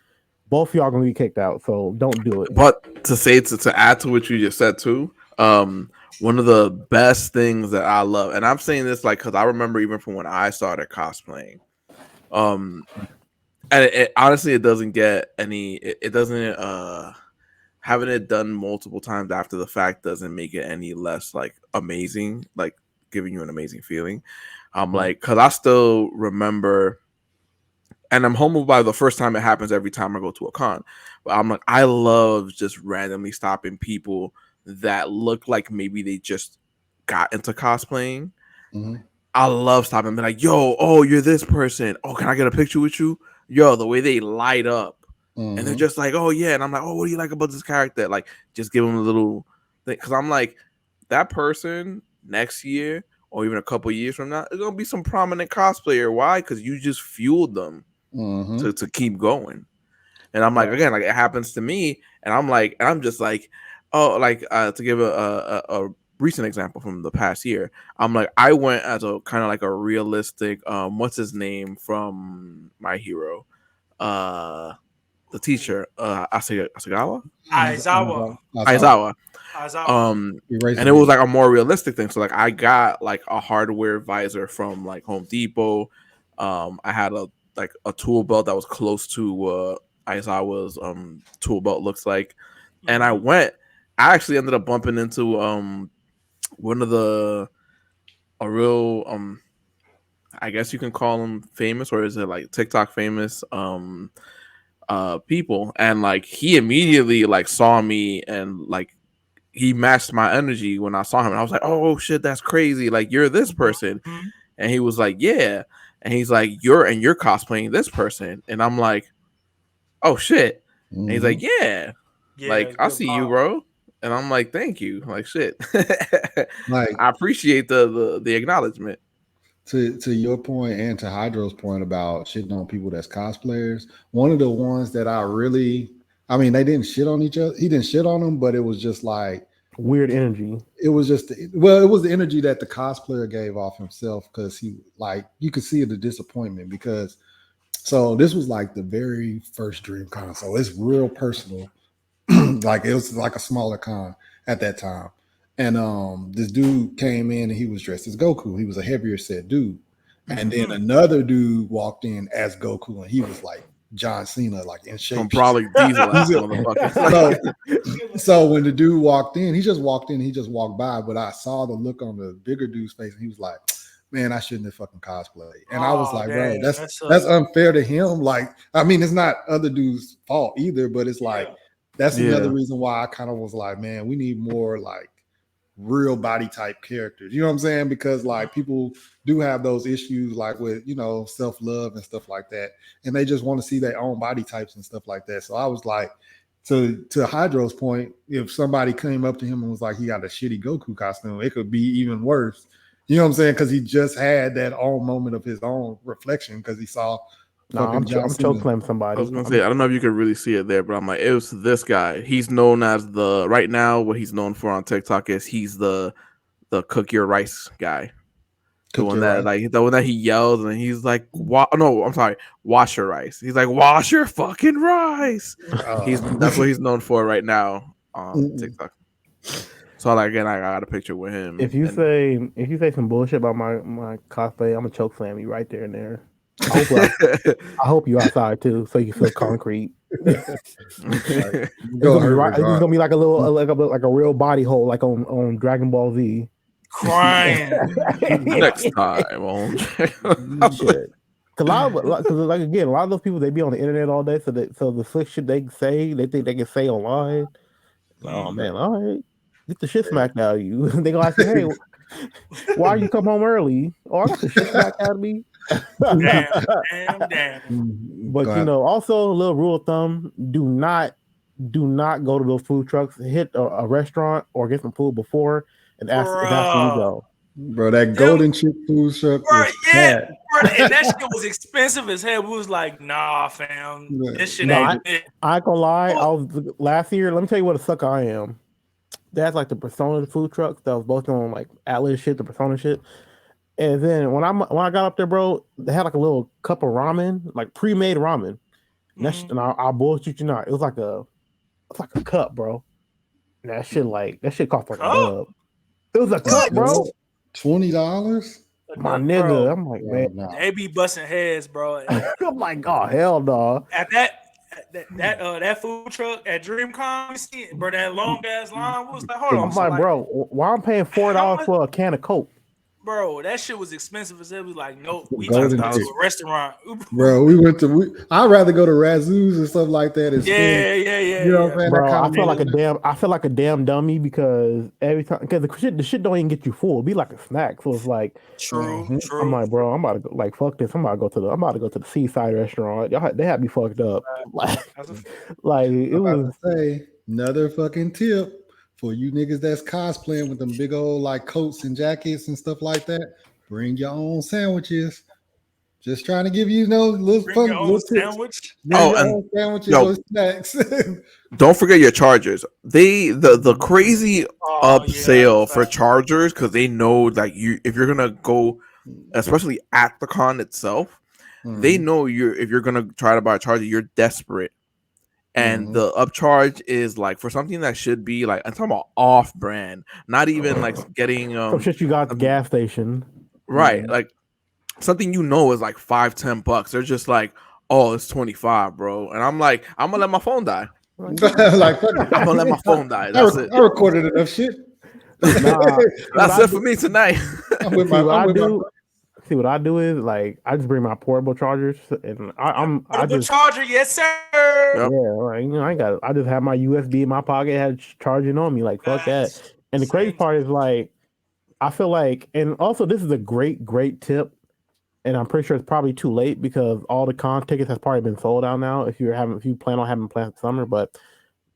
Both of y'all gonna be kicked out. So don't do it. But to add to what you just said too, one of the best things that I love, and I'm saying this like because I remember even from when I started cosplaying, and it honestly, it doesn't get any. It doesn't. Having it done multiple times after the fact doesn't make it any less like amazing, like giving you an amazing feeling. Like because I still remember, and I'm humbled by the first time it happens every time I go to a con. But I'm like, I love just randomly stopping people that look like maybe they just got into cosplaying. I love stopping and be like, yo, oh, you're this person. Oh, can I get a picture with you? Yo, the way they light up. And they're just like, oh, yeah. And I'm like, oh, what do you like about this character? Like, just give them a little thing. Because I'm like, that person next year or even a couple years from now is going to be some prominent cosplayer. Why? Because you just fueled them to keep going. And I'm like, again, like it happens to me. And I'm like, and I'm just like, oh, like to give a recent example from the past year, I'm like, I went as a kind of like a realistic, what's his name from My Hero? The teacher, Aizawa. And it was like a more realistic thing. So like I got like a hardware visor from like Home Depot. I had a tool belt that was close to Aizawa's tool belt looks like. And I actually ended up bumping into one of a real I guess you can call him famous, or is it like TikTok famous people, and like he immediately like saw me and like he matched my energy when I saw him, and I was like, oh shit, that's crazy. Like, you're this person. Mhm. And he was like, yeah. And he's like, you're cosplaying this person. And I'm like, oh shit. And he's like, yeah. Yeah, Like, I good see you, vibe. bro. And I'm like, thank you. Like, shit. Like, I appreciate the acknowledgement. to your point and to Hydro's point about shitting on people that's cosplayers, one of the ones that I mean, they didn't shit on each other. He didn't shit on them, but it was just like Weird energy. it was just it was the energy that the cosplayer gave off himself, because he, like, you could see the disappointment, because so this was like the very first Dream Con, so it's real personal. Like, it was like a smaller con at that time. And this dude came in and he was dressed as Goku. He was a heavier set dude. And then another dude walked in as Goku, and he was like John Cena, like in shape. I'm probably diesel ass motherfucker. So when the dude walked in, he just walked by, but I saw the look on the bigger dude's face, and he was like, man, I shouldn't have fucking cosplayed. And I was like, man, bro, that's unfair to him. Like, I mean, it's not other dude's fault either, but it's like, that's another reason why I kind of was like, man, we need more like real body type characters. You know what I'm saying? Because like people do have those issues, like with, you know, self-love and stuff like that. And they just want to see their own body types and stuff like that. So I was like, to Hydro's point, if somebody came up to him and was like, he got a shitty Goku costume, it could be even worse. You know what I'm saying? Because he just had that own moment of his own reflection, because he saw. No, I'm chokeslamming somebody. I was gonna say, I don't know if you could really see it there, but I'm like, it was this guy. He's known as right now, what he's known for on TikTok is he's the cook your rice guy. The one that he yells and he's like, wash your rice. He's like, wash your fucking rice. That's what he's known for right now on TikTok. So like, again, I got a picture with him. If you say some bullshit about my cosplay, I'm gonna choke slam you right there and there. I hope you outside too, so you feel concrete. It's gonna be like a little like a real body hole, like on Dragon Ball Z. Crying next time on shit. Cause like again, a lot of those people, they be on the internet all day, so the slick shit they say, they think they can say online. Oh man, all right, get the shit smacked out of you. They gonna ask you, hey, why you come home early? Oh, I got the shit smacked out of me. Damn. But you know, also a little rule of thumb: do not go to those food trucks. Hit a restaurant or get some food before and ask where you go. Bro, that golden chip food truck. Bro, and that shit was expensive as hell. We was like, nah, fam, this shit ain't it. I ain't gonna lie. I was last year. Let me tell you what a sucker I am. That's like the Persona food trucks that was both on like Atlas shit, the Persona shit. And then when I got up there, bro, they had like a little cup of ramen, like pre-made ramen. And I'll bullshit you not. It was like a cup, bro. And that shit cost like a dub. It was a cup, bro. $20? My nigga. Bro. I'm like, man. No. They be busting heads, bro. I'm like, oh hell no. At that food truck at DreamCon, bro, that long ass line was like, hold on. I'm like, bro, why I'm paying $4 for a can of Coke? Bro, that shit was expensive as hell. It was like, nope, we just went to a restaurant. Bro, I'd rather go to Razoo's or something like that. Yeah. You know what I'm saying? Bro, I feel like a damn dummy because every time, because the shit don't even get you full. It'd be like a snack. So it's like, true. I'm like, bro, I'm about to go, like, fuck this. I'm about to go to the seaside restaurant. They had me fucked up. Like it was another fucking tip. For you niggas that's cosplaying with them big old like coats and jackets and stuff like that, bring your own sandwiches. Just trying to give you little fun little sandwich. Sandwiches or snacks. Don't forget your chargers. The crazy upsell for chargers, because they know like if you're gonna go, especially at the con itself, they know if you're gonna try to buy a charger, you're desperate. And the upcharge is like for something that should be like, I'm talking about off brand, not even like getting some shit you got at the gas station, right? Like something is like $5-10. They're just like, oh, it's 25, bro. And I'm like, I'm gonna let my phone die. I'm gonna let my phone die. That's it. I recorded enough shit. That's it for me tonight. see what I do is like I just bring my portable chargers and I Portable just charger, yes, sir. yeah, like, I just have my USB in my pocket, had charging on me, like fuck that. Nice. And the crazy Same. part is like I feel like, and also this is a great tip, and I'm pretty sure it's probably too late because all the con tickets has probably been sold out now. If you plan on having plans for summer, but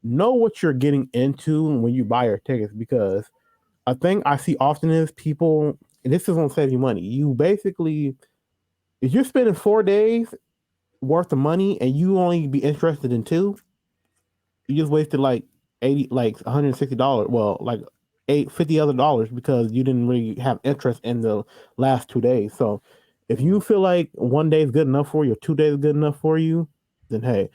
know what you're getting into when you buy your tickets because a thing I see often is people. And this is gonna save you money. You basically, if you're spending 4 days worth of money and you only be interested in two, you just wasted like 80, like $160. Well, like $50 because you didn't really have interest in the last 2 days. So if you feel like one day is good enough for you, or 2 days is good enough for you, then hey.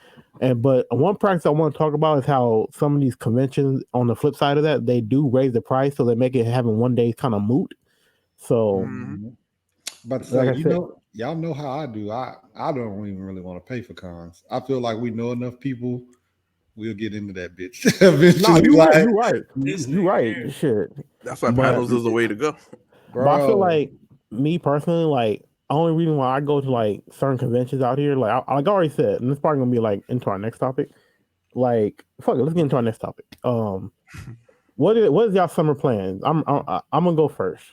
But one practice I want to talk about is how some of these conventions on the flip side of that, they do raise the price so they make it having one day kind of moot. So But like say, I said, y'all know how I do. I don't even really want to pay for cons. I feel like we know enough people. We'll get into that bitch no, eventually. you're right, Like, you're right. This You're nigga right. here. Shit. That's why But panels is the way to go. But I feel bro, like me personally, like only reason why I go to like certain conventions out here, like like I already said, and it's probably gonna be like into our next topic. Like, fuck it, let's get into our next topic. What is y'all summer plans? I'm gonna go first.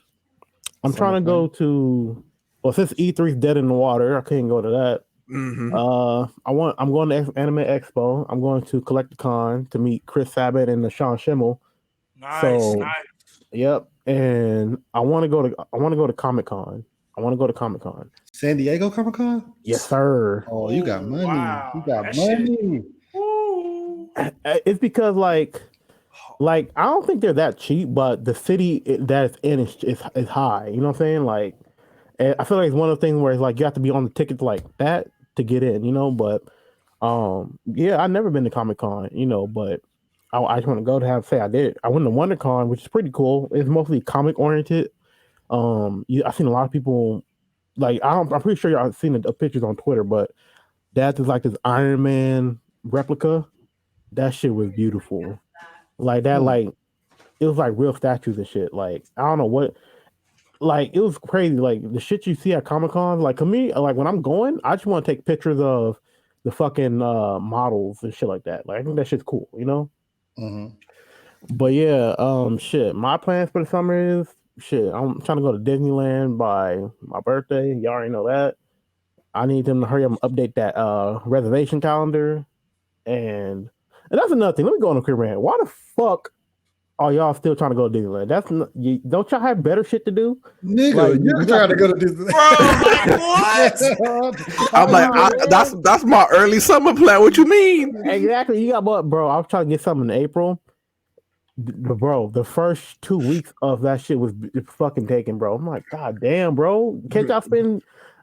I'm summer trying to go plan. to. Well, since E3's dead in the water, I can't go to that. I'm going to Anime Expo. I'm going to Collecticon to meet Chris Sabat and the Sean Schimmel. Nice, So, nice. yep, and I want to go to Comic Con. I want to go to Comic Con. San Diego Comic Con. Yes, sir. Oh, you got money. Wow. You got That money. Woo. It's because like I don't think they're that cheap, but the city that it's in is high. You know what I'm saying? Like, and I feel like it's one of the things where it's like you have to be on the ticket like that to get in. You know, but yeah, I've never been to Comic Con. You know, but I just want to go to have say I did. I went to WonderCon, which is pretty cool. It's mostly comic oriented. I've seen a lot of people like I'm pretty sure y'all seen the pictures on Twitter, but that's like this Iron Man replica. That shit was beautiful. Like that, like it was like real statues and shit. Like I don't know what, like it was crazy. Like the shit you see at Comic Con. Like to me, like when I'm going, I just want to take pictures of the fucking models and shit like that. Like I think that shit's cool, you know. Mm-hmm. But yeah, shit. My plans for the summer is shit. I'm trying to go to Disneyland by my birthday. Y'all already know that. I need them to hurry up and update that reservation calendar. And that's another thing. Let me go on a quick rant. Why the fuck are y'all still trying to go to Disneyland? That's not, don't y'all have better shit to do? Nigga, Like, you're trying to go to Disney. Bro, like what? I'm like, that's my early summer plan. What you mean? Exactly. You got what, bro? I was trying to get something in April. Bro, the first 2 weeks of that shit was fucking taken, bro. I'm like, God damn, bro. Can't y'all spend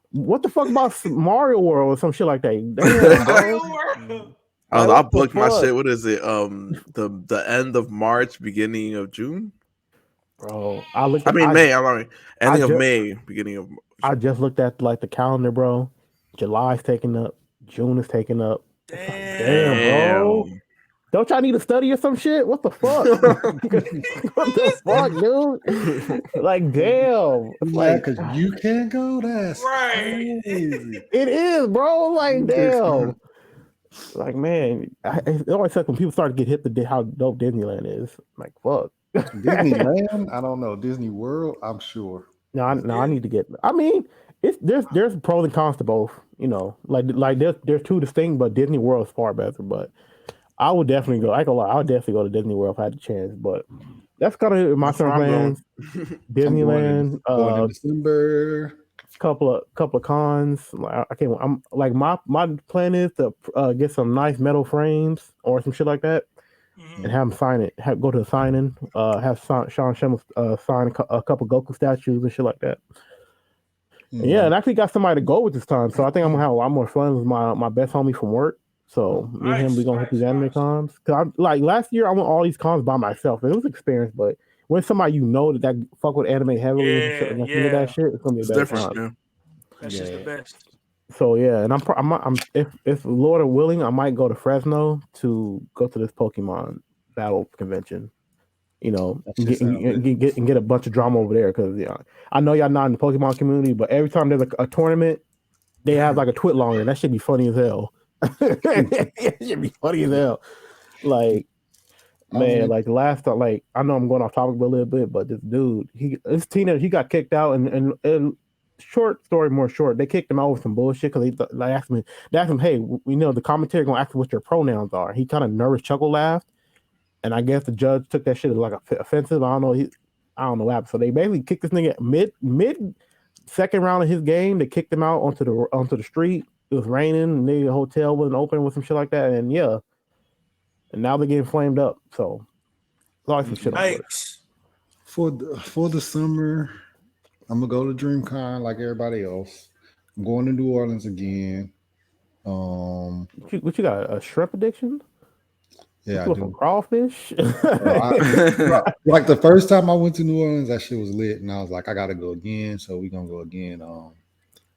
what the fuck about Mario World or some shit like that? Damn, bro. I What the booked my fuck? shit. What is it? The end of March, beginning of June. Bro, I looked. I mean May. I'm sorry, ending of ju- May, beginning of. I just looked at like the calendar, bro. July's taken up. June is taken up. It's like, damn, bro. Don't y'all need to study or some shit? What the fuck? What the fuck, dude? Like, damn. Yeah, because you can't go. That's Right. crazy. It is, bro. Like, damn. Like, man, it always sucks when people start to get hip to how dope Disneyland is. Like, fuck. Disneyland, I don't know. Disney World, I'm sure. No, I need to get. I mean, there's pros and cons to both. You know, like there's two distinct, but Disney World is far better. But I would definitely go. I can lie. I would definitely go to Disney World if I had the chance. But that's kind of my summer plans. Disneyland, going in December. couple of cons. I can't. I'm like my plan is to get some nice metal frames or some shit like that, and have them sign it. Go to the signing. Have Sean Schimmel sign a couple Goku statues and shit like that. Yeah, and I actually got somebody to go with this time, so I think I'm gonna have a lot more fun with my best homie from work. So me and him, we gonna hit these anime cons. Cause I like last year I went all these cons by myself, and it was an experience. But when somebody you know that fuck with anime heavily and into that shit, it's gonna be a better different. time. That's just the best. So yeah, and I'm if Lord are willing, I might go to Fresno to go to this Pokemon battle convention. You know, That and shit sound lit. get a bunch of drama over there because I know y'all not in the Pokemon community, but every time there's a tournament, they have like a twit longer, and that should be funny as hell. It should be funny as hell. Like, I man, mean, like last time, like I know I'm going off topic a little bit, but this dude, this teenager, he got kicked out, and short story more short, they kicked him out with some bullshit because they asked him, hey, we know the commentary gonna ask you what your pronouns are. He kind of nervous chuckle laughed, and I guess the judge took that shit as like offensive. I don't know. I don't know what happened. So they basically kicked this nigga mid second round of his game. They kicked him out onto the street. It was raining. The hotel wasn't open with some shit like that. And yeah, and now they're getting flamed up. So there's always some shit on Twitter. Yikes. for the summer, I'm gonna go to DreamCon like everybody else. I'm going to New Orleans again. What you got? A shrimp addiction? Yeah, I You want some do. crawfish? Like the first time I went to New Orleans, that shit was lit, and I was like, I gotta go again. So we're gonna go again.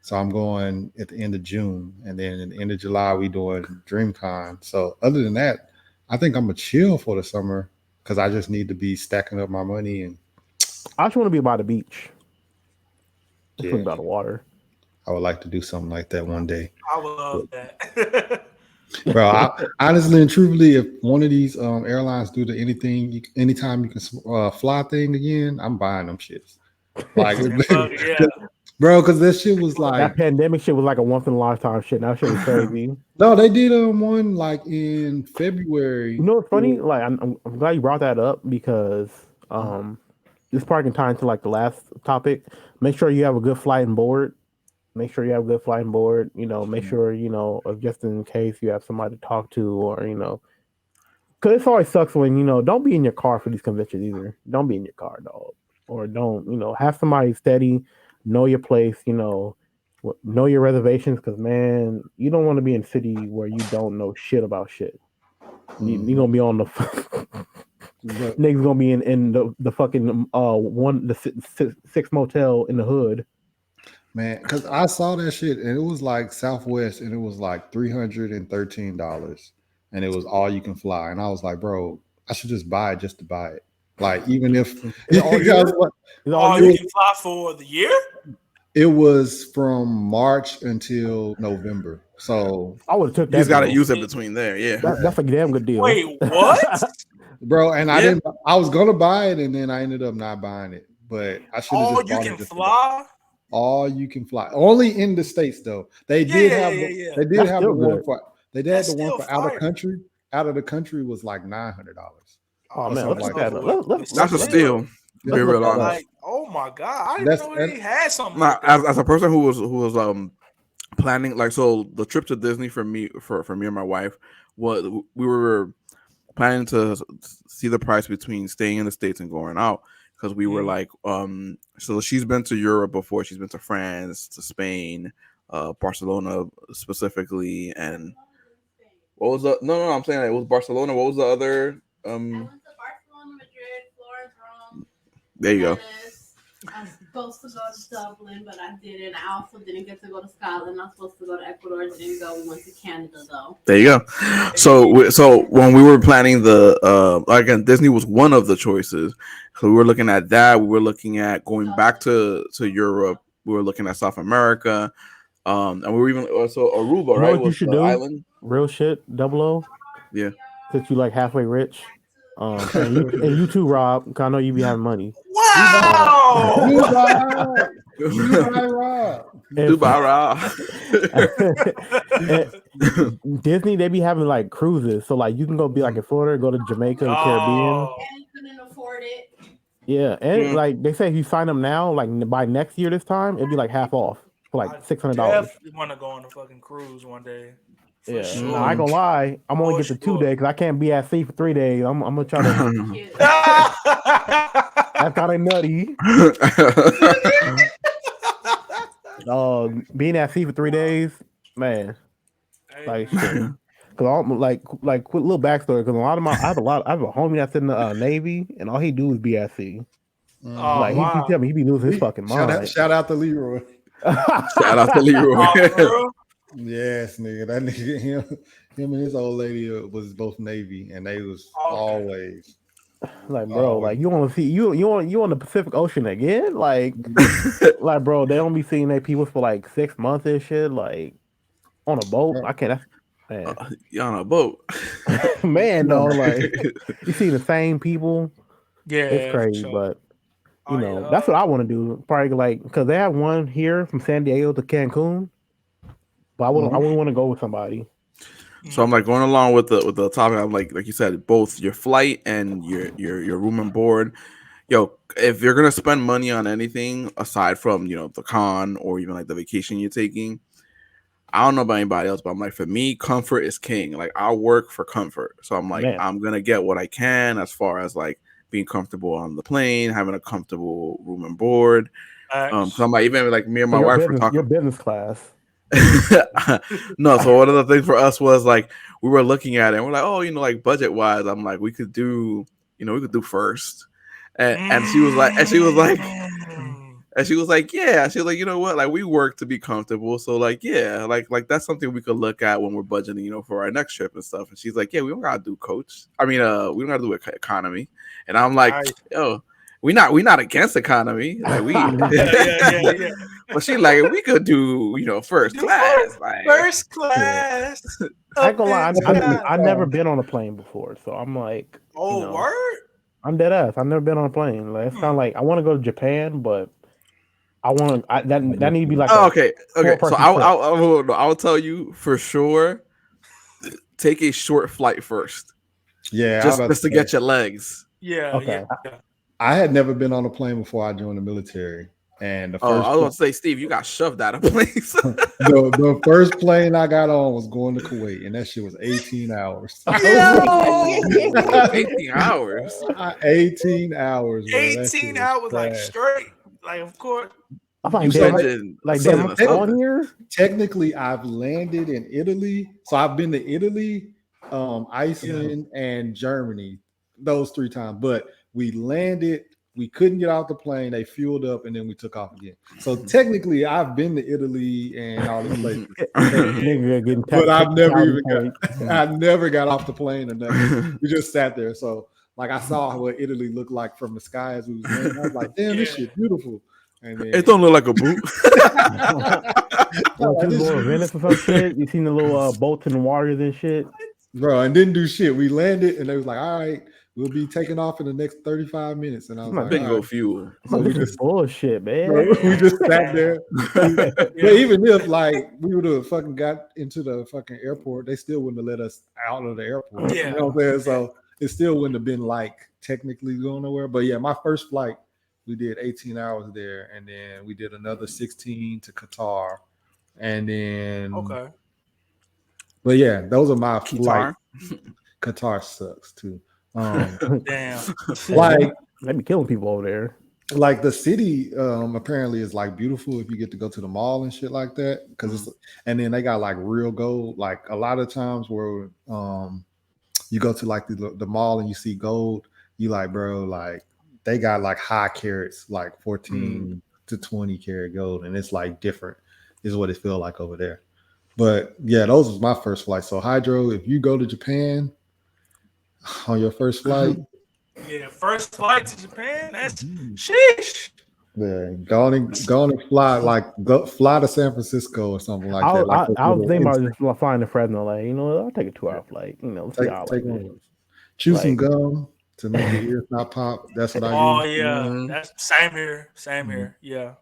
So I'm going at the end of June, and then at the end of July we doing DreamCon. So other than that, I think I'm gonna chill for the summer because I just need to be stacking up my money and I just want to be by the beach. Just yeah, want to be by the water. I would like to do something like that one day. I would love that. Bro, honestly and truthfully, if one of these airlines do the anytime you can fly thing again, I'm buying them shits. Like, Yeah. bro, because that shit was like, That pandemic shit was like a once in a lifetime shit. That shit was crazy. no, they did one like in February. You know what's funny? Like I'm glad you brought that up because this part can tie into like the last topic. Make sure you have a good flight and board. Make sure you have a good flight and board. You know, make sure just in case you have somebody to talk to, or because it always sucks when don't be in your car for these conventions either. Don't be in your car, dog, or don't have somebody steady, know your place. Know your reservations, because man, you don't want to be in a city where you don't know shit about shit. You're gonna be on the niggas gonna be in the fucking the six motel in the hood. Man, because I saw that shit and it was like Southwest and it was like $313 and it was all you can fly. And I was like, bro, I should just buy it just to buy it. Like, even if All you can fly for the year? it was from March until November. So I would have took that. You just got to use it between there. Yeah. That's a damn good deal. Wait, what? bro, and I was gonna buy it and then I ended up not buying it. But I should have All just you bought can it just fly? all you can fly. Only in the States though. They did have they did That's have still the one good. for they did have That's the one still for out of fire. country. Out of the country was like $900. Oh man, something let's like look that. that up. That's a steal. To be real honest. Like, oh my god, I didn't know they had something Nah, like that. as a person who was planning, like, so the trip to Disney for me and my wife was, we were planning to see the price between staying in the States and going out, because we were like, so she's been to Europe before. She's been to France, to Spain, Barcelona specifically, and what was the no I'm saying it was Barcelona. What was the other I went to Barcelona, Madrid, Florence, Rome. There you go. Venice. I was supposed to go to Dublin, but I didn't. I also didn't get to go to Scotland. I was supposed to go to Ecuador. Didn't go. We went to Canada though. There you go. So when we were planning again, Disney was one of the choices. So we were looking at that. We were looking at going back to Europe. We were looking at South America. And we were even also Aruba, right? What you should do? Island. Real shit, 00. Yeah. Since you like halfway rich. And you too, Rob. 'Cause I know you be having money. Wow! Dubai Rob. Disney, they be having like cruises, so like you can go be like in Florida, go to Jamaica, the Caribbean. And you couldn't afford it. Yeah, and like they say, if you sign up now, like by next year this time, it'd be like half off for like $600. Definitely want to go on a fucking cruise one day. Yeah, Sure. I ain't gonna lie, I'm only get to 2 days because I can't be at sea for 3 days. I'm gonna try to. That's kind of nutty. Being at sea for 3 days, man. Like, shit. Cause like quick little backstory. Cause I have a homie that's in the Navy, and all he do is be at sea. Like he tell me he be losing his fucking mind. Shout out to Leroy. Shout out to Leroy. Yes, nigga. That nigga, him and his old lady was both Navy, and they was always Like, bro, like you want to see you on the Pacific Ocean again? Like, bro, they don't be seeing their people for like 6 months and shit. Like on a boat, I can't. Man, You on a boat? man, no, like you see the same people. Yeah, It's for crazy, sure. but you Oh, know yeah. that's what I want to do. Probably like because they have one here from San Diego to Cancun, but I wouldn't want to go with somebody. So I'm like going along with the topic. I'm like you said, both your flight and your room and board. Yo, if you're gonna spend money on anything aside from the con or even like the vacation you're taking, I don't know about anybody else, but I'm like, for me, comfort is king. Like I'll work for comfort. So I'm like, Man. I'm gonna get what I can as far as like being comfortable on the plane, having a comfortable room and board. So I'm like, even like me and my wife were talking. Your business class. No, so one of the things for us was like we were looking at it and we're like, oh, like budget wise, I'm like, we could do first. And she was like, yeah. She was like, you know what? Like we work to be comfortable. So like, yeah, like that's something we could look at when we're budgeting, for our next trip and stuff. And she's like, yeah, we don't gotta do coach. I mean, we don't gotta do economy. And I'm like, yo, we not against economy. Like we yeah. But she like, we could do, first class. Like First class. I ain't gonna lie, I've never been on a plane before, so I'm like, word? I'm dead ass. I've never been on a plane. Like it's kind of like I want to go to Japan, but that need to be like okay. So I'll tell you for sure. Take a short flight first. Yeah, just to get your legs. Yeah. Okay. Yeah. I had never been on a plane before I joined the military. And the first I was gonna say, Steve, you got shoved out of place. the first plane I got on was going to Kuwait, and that shit was 18 hours. 18 hours. 18 hours. Bro. 18 hours, like straight. Like, of course. I'm like, on here. Technically, I've landed in Italy. So I've been to Italy, Iceland, and Germany, those 3 times. But we landed. We couldn't get off the plane. They fueled up, and then we took off again. So technically, I've been to Italy and all these places, but I've never got off the plane or nothing. We just sat there. So like I saw what Italy looked like from the sky as we was landing. I was like, damn, this shit beautiful. And then, it don't look like a boot. Venice or some shit. You seen the little boats in the waters and shit, bro, and didn't do shit. We landed, and they was like, all right. We'll be taking off in the next 35 minutes. And I was like, bingo fuel. So we just bullshit, man. We just sat there. But even if like we would have fucking got into the fucking airport, they still wouldn't have let us out of the airport. Yeah. You know what I'm saying? So it still wouldn't have been like technically going nowhere. But yeah, my first flight, we did 18 hours there, and then we did another 16 to Qatar. And then But yeah, those are my flights. Qatar sucks too. Damn. Like they be killing people over there. Like the city apparently is like beautiful if you get to go to the mall and shit like that, because and then they got like real gold. Like a lot of times where you go to like the mall and you see gold, you like, bro, like they got like high carats, like 14 to 20 karat gold, and it's like different is what it feel like over there. But yeah, those was my first flight. So Hydro, if you go to Japan on your first flight, first flight to Japan, that's sheesh. Yeah, go on and fly fly to San Francisco or something like that. Like I was thinking about just flying to Fresno. Like, I'll take a 2-hour flight. Chew some gum to make your ears not pop. That's what I do. Oh yeah, that's same here. Same here. Yeah,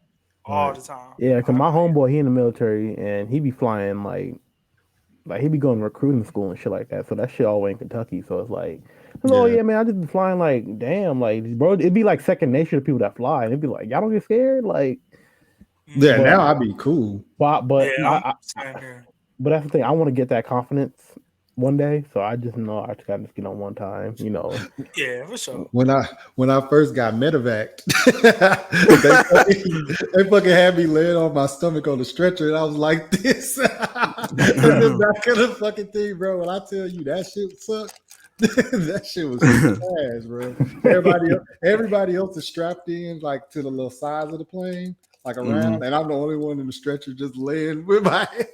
all the time. Yeah, because my homeboy, he in the military and he be flying like he be going to recruiting school and shit like that. So that shit all the way in Kentucky. So it's like, man, I just be flying like, damn, like, bro, it'd be like second nature to people that fly. And it'd be like, y'all don't get scared? Like, yeah, now I'd be cool. But that's the thing. I want to get that confidence one day. So I just know I just got to get on one time, Yeah, for sure. When I first got medevac, they fucking had me laying on my stomach on the stretcher, and I was like this. In the back of the fucking thing, bro. When I tell you that shit sucked, that shit was ass, bro. Everybody else is strapped in like to the little sides of the plane. like around, and I'm the only one in the stretcher just laying with my hands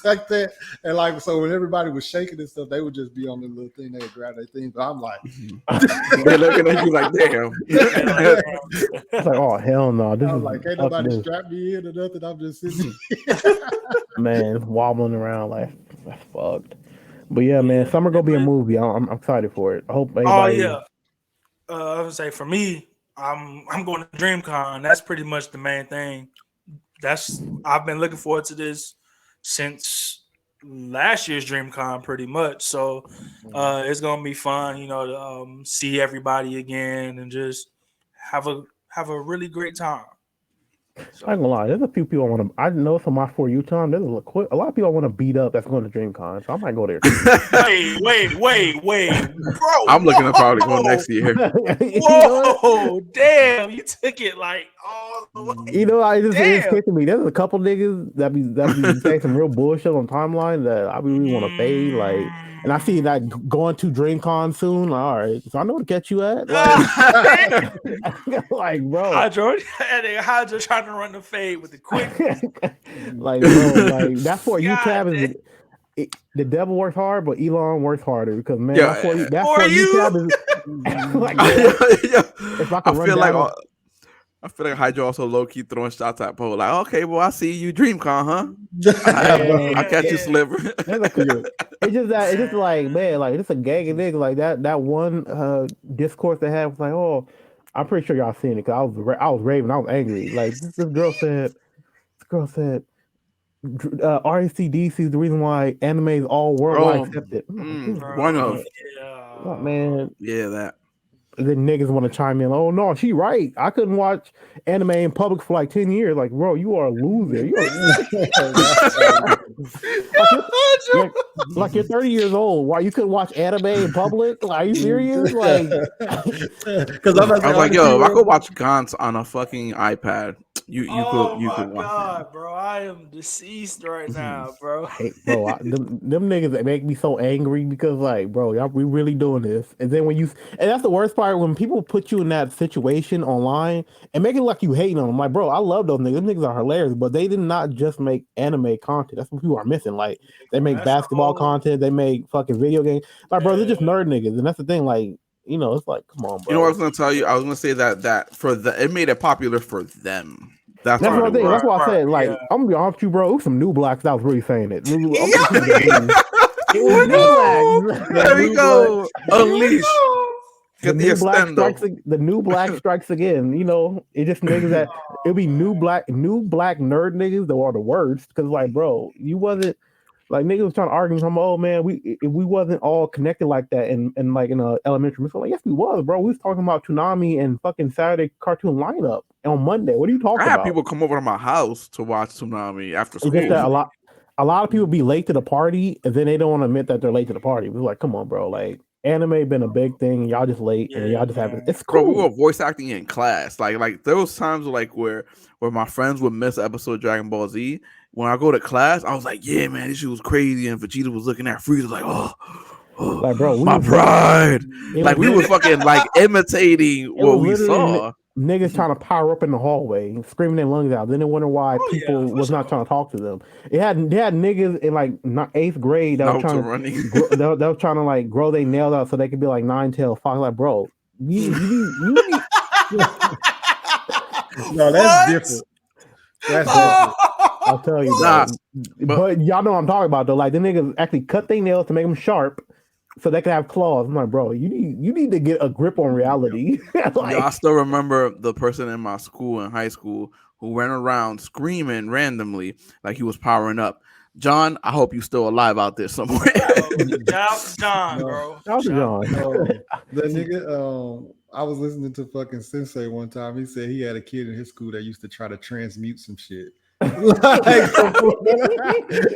like that. And like, so when everybody was shaking and stuff, they would just be on the little thing, they would grab their thing. But I'm like, they're looking at you like, damn. It's like, oh hell no! This I was is like, ain't fuck nobody this. strapped me in or nothing. I'm just sitting here. Man, wobbling around like that's fucked. But yeah, man, summer gonna be a movie. I'm excited for it. I hope everybody. Oh yeah. I would say for me, I'm going to DreamCon. That's pretty much the main thing. I've been looking forward to this since last year's DreamCon, pretty much. So it's gonna be fun, to see everybody again and just have a really great time. So. I ain't gonna lie, there's a few people I want to. I know from my For You time, there's a lot of people I want to beat up that's going to DreamCon, so I might go there. Wait, bro! I'm looking to probably go next year. Whoa, damn! You took it like all the way. It's kicking me. There's a couple niggas that be saying some real bullshit on timeline that I really want to fade. Like, and I see that going to DreamCon soon. Like, all right, so I know where to catch you at. Like bro, Hydra trying to run the fade with the quick. Like, bro, like that For You tab is. The devil works hard, but Elon works harder because man, that For You tab is like. If I can I feel like Hydra also low key throwing shots at Poe. Like, okay, well, I see you DreamCon, huh? I catch you Sliver. It's just like, man, like it's a gang of niggas like that. That one discourse they had was like, oh, I'm pretty sure y'all seen it because I was raving, I was angry. Like this girl said, RCDC is the reason why anime is all worldwide accepted. One of, man, that. The niggas want to chime in. Oh no, she right. I couldn't watch anime in public for like 10 years. Like, bro, you are a loser. Like you're 30 years old. Why you couldn't watch anime in public? Like, are you serious? Like, because I was like, yo, if I could watch Gantz on a fucking iPad, you could watch God, bro, I am deceased right now, bro. Hey, bro, them niggas that make me so angry because, like, bro, y'all, we really doing this. And then and that's the worst part when people put you in that situation online and make it like you hating on them. Like, bro, I love those niggas. Them niggas are hilarious, but they did not just make anime content. That's what people are missing. Like, they make basketball content, they make fucking video games. Like, bro, they're just nerd niggas, and that's the thing. Like, it's like, come on, bro. You know what I was gonna tell you? I was gonna say that it made it popular for them. That's what I think. That's why I said, like, I'm gonna be honest with you, bro. It was some new blacks that was really saying it. It was new blacks. There we go. Unleash. The new black strikes again. It just niggas that it'll be new black nerd niggas that are the worst. Because like, bro, you wasn't like niggas was trying to argue with him. Oh man, we wasn't all connected like that and like in a elementary middle. Like, yes, we was, bro. We was talking about Toonami and fucking Saturday cartoon lineup on Monday. What are you talking about? I had people come over to my house to watch Toonami after school. It's just that a lot of people be late to the party and then they don't want to admit that they're late to the party. We're like, come on, bro. Like, anime been a big thing. Y'all just late and y'all just haven't. It's cool. Bro, we were voice acting in class. Like there was times like where my friends would miss an episode of Dragon Ball Z. When I go to class, I was like, yeah, man, this shit was crazy. And Vegeta was looking at Frieza like, oh like, bro, my pride. Like, we were fucking like imitating what we saw. Niggas trying to power up in the hallway, screaming their lungs out. Then they wonder why people was not trying to talk to them. They had niggas in like 8th grade that was trying to like grow their nails out so they could be like Nine-Tail Fox. Like, bro, you no, that's different. That's different. I'll tell you, but y'all know what I'm talking about though. Like, the niggas actually cut their nails to make them sharp, so they can have claws. I'm like, bro, you need to get a grip on reality. Like, I still remember the person in my school in high school who ran around screaming randomly like he was powering up. John, I hope you still alive out there somewhere. Shout out to John, bro. Shout out to John. The nigga, I was listening to fucking Sensei one time. He said he had a kid in his school that used to try to transmute some shit. And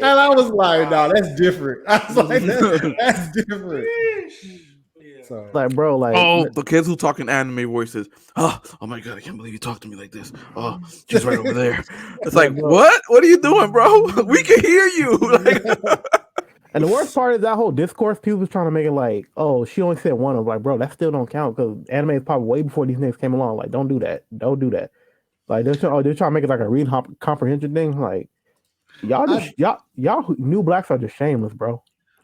I was like, no, that's different. I was like, that's different. So, like, bro, like, the kids who talk in anime voices. Oh my god, I can't believe you talked to me like this. Oh, she's right over there. It's like, what? What are you doing, bro? We can hear you. Like, and the worst part is that whole discourse. People was trying to make it like, oh, she only said one of, like, bro, that still don't count because anime is probably way before these niggas came along. Like, don't do that. Don't do that. Like they're trying to make it like a read comprehension thing. Like y'all new blacks are just shameless, bro.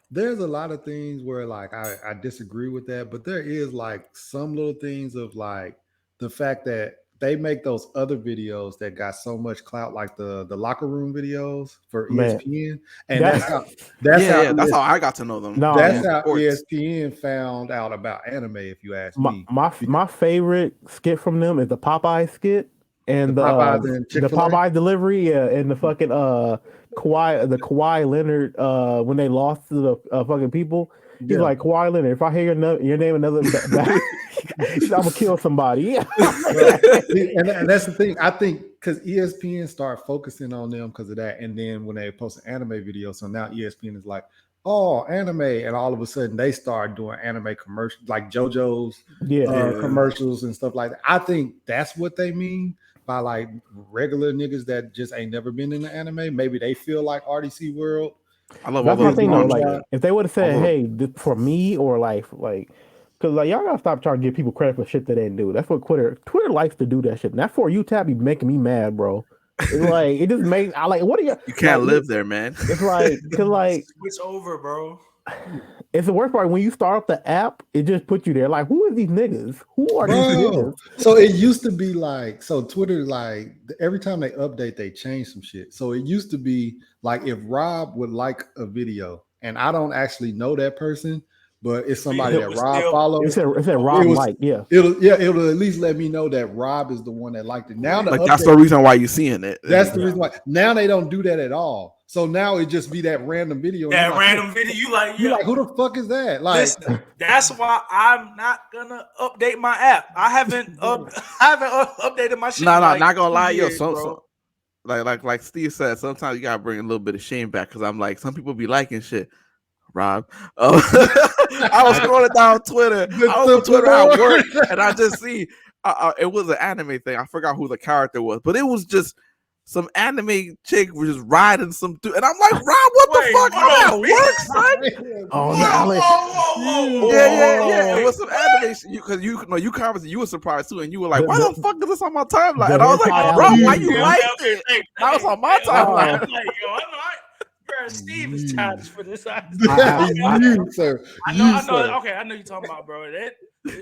There's a lot of things where like I disagree with that, but there is like some little things of like the fact that they make those other videos that got so much clout, like the locker room videos for Man, ESPN, and that that's how That's how I got to know them. No, that's man. how Sports. ESPN found out about anime. If you ask me, my favorite skit from them is the Popeye skit and the Popeyes and the Chick-fil-A. Popeye delivery, yeah, and the fucking Kawhi Leonard when they lost to the fucking people. He's Yeah. like, Kawhi Leonard, if I hear your name another back, I'm gonna kill somebody. Yeah. and that's the thing. I think because ESPN started focusing on them because of that, and then when they post an anime video, so now ESPN is like, oh, anime, and all of a sudden they start doing anime commercials like JoJo's commercials and stuff like that. I think that's what they mean by like regular niggas that just ain't never been in the anime. Maybe they feel like RDC World. I love That's all my those thing though. moms. Like, if they would have said, Although- "Hey, for me," or like, because like y'all gotta stop trying to give people credit for shit that they didn't do. That's what Twitter likes to do that shit. And that For You tab be making me mad, bro. It's like it just makes I like. What are you? You can't like, live there, man. It's like because like Switch over, bro. it's the worst part when you start up the app. It just puts you there. Like, who are these niggas? Who are these niggas? So it used to be like, so Twitter, like every time they update, they change some shit. So it used to be like if Rob would like a video and I don't actually know that person, but it's somebody that Rob follows. It said Rob liked, yeah. It'll at least let me know that Rob is the one that liked it. Now like that's the reason why you're seeing it. That's the reason why. Now they don't do that at all. So now it just be that random video. That random video, you like who the fuck is that? Like, listen, that's why I'm not gonna update my app. I haven't updated my shit. Not gonna lie, yo. So like Steve said, sometimes you gotta bring a little bit of shame back because I'm like, some people be liking shit. Rob, I was scrolling down Twitter. I was on Twitter at work, and I just see it was an anime thing. I forgot who the character was, but it was just some anime chick was just riding some dude, and I'm like, Rob, what the fuck? I'm at work, son. Yeah. It was some anime because you commented, you were surprised too, and you were like, why the fuck is this on my timeline? And I was like, Rob, why you like it? That was on my timeline. Steve is childish for this. I know. Okay, I know you're talking about, bro.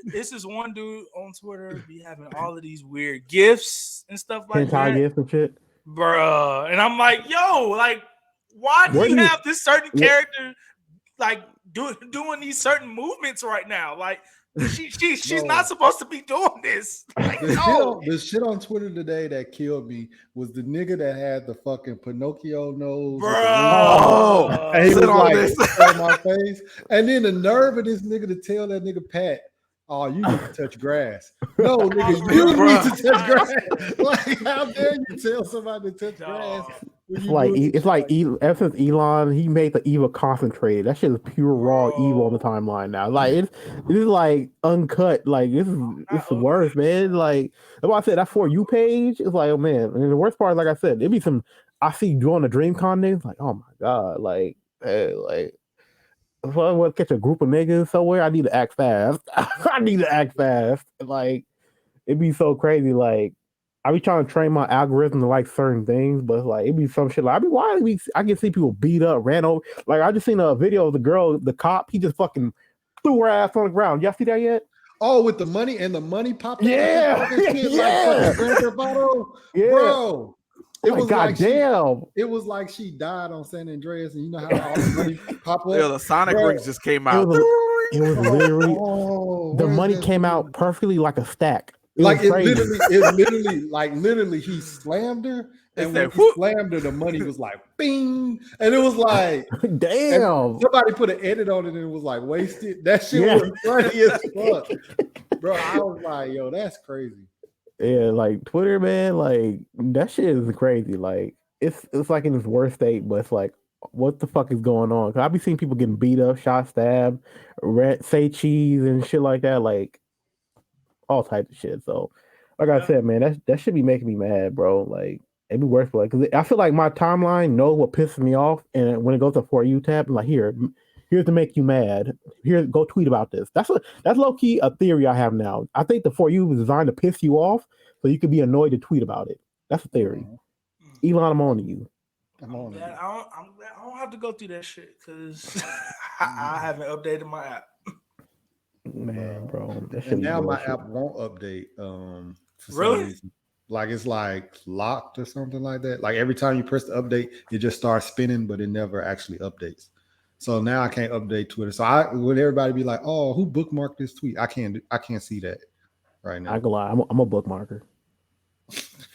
This is one dude on Twitter be having all of these weird gifts and stuff like that. Gifts and shit, bro. And I'm like, yo, like, why do you have this certain character like doing these certain movements right now? Like, she's not supposed to be doing this. Like, the shit on Twitter today that killed me was the nigga that had the fucking Pinocchio nose, bro. And he was like on my face, and then the nerve of this nigga to tell that nigga Pat, oh, you need to touch grass. No, nigga, you need to touch grass. Like, how dare you tell somebody to touch grass? It's like ever since Elon, he made the evil concentrated. That shit is pure raw evil on the timeline now. Like it is like uncut. Like it's the worst, man. Like that's why I said that For You page is like, oh man. And the worst part, like I said, it'd be some. I see doing the DreamCon niggas, like, oh my god, like, hey, like. If I want to catch a group of niggas somewhere, I need to act fast. Like, it'd be so crazy. Like, I be trying to train my algorithm to like certain things, but like it'd be some shit. Like, I can see people beat up, ran over. Like, I just seen a video of the girl, the cop. He just fucking threw her ass on the ground. Y'all see that yet? Oh, with the money and the money popped. Yeah, bro. It was like damn. It was like she died on San Andreas, and you know how all the money pop up. Yeah, the Sonic rings just came out. It was literally the money came out perfectly like a stack. Literally, he slammed her, and when he slammed her, the money was like bing, and it was like damn. Somebody put an edit on it, and it was like wasted. That shit was funny as fuck, bro. I was like, yo, that's crazy. Yeah, like Twitter, man, like that shit is crazy. Like it's like in its worst state, but it's like, what the fuck is going on? Cause I be seeing people getting beat up, shot, stabbed, say cheese and shit like that, like all types of shit. So, like I said, man, that should be making me mad, bro. Like it'd be worse for like, cause I feel like my timeline knows what pisses me off, and when it goes to For You tab, I'm like, here's to make you mad. Here, go tweet about this. That's low key a theory I have now. I think the For You was designed to piss you off, so you could be annoyed to tweet about it. That's a theory. Elon, I'm on to you. I'm on glad it. I'm glad I don't have to go through that shit because I haven't updated my app. Man, bro, that should And be now my bullshit. app won't update. For some Really? reason. Like it's like locked or something like that. Like every time you press the update, it just starts spinning, but it never actually updates. So now I can't update Twitter. So would everybody be like, "Oh, who bookmarked this tweet?" I can't see that right I now. ain't gonna lie, I'm a bookmarker.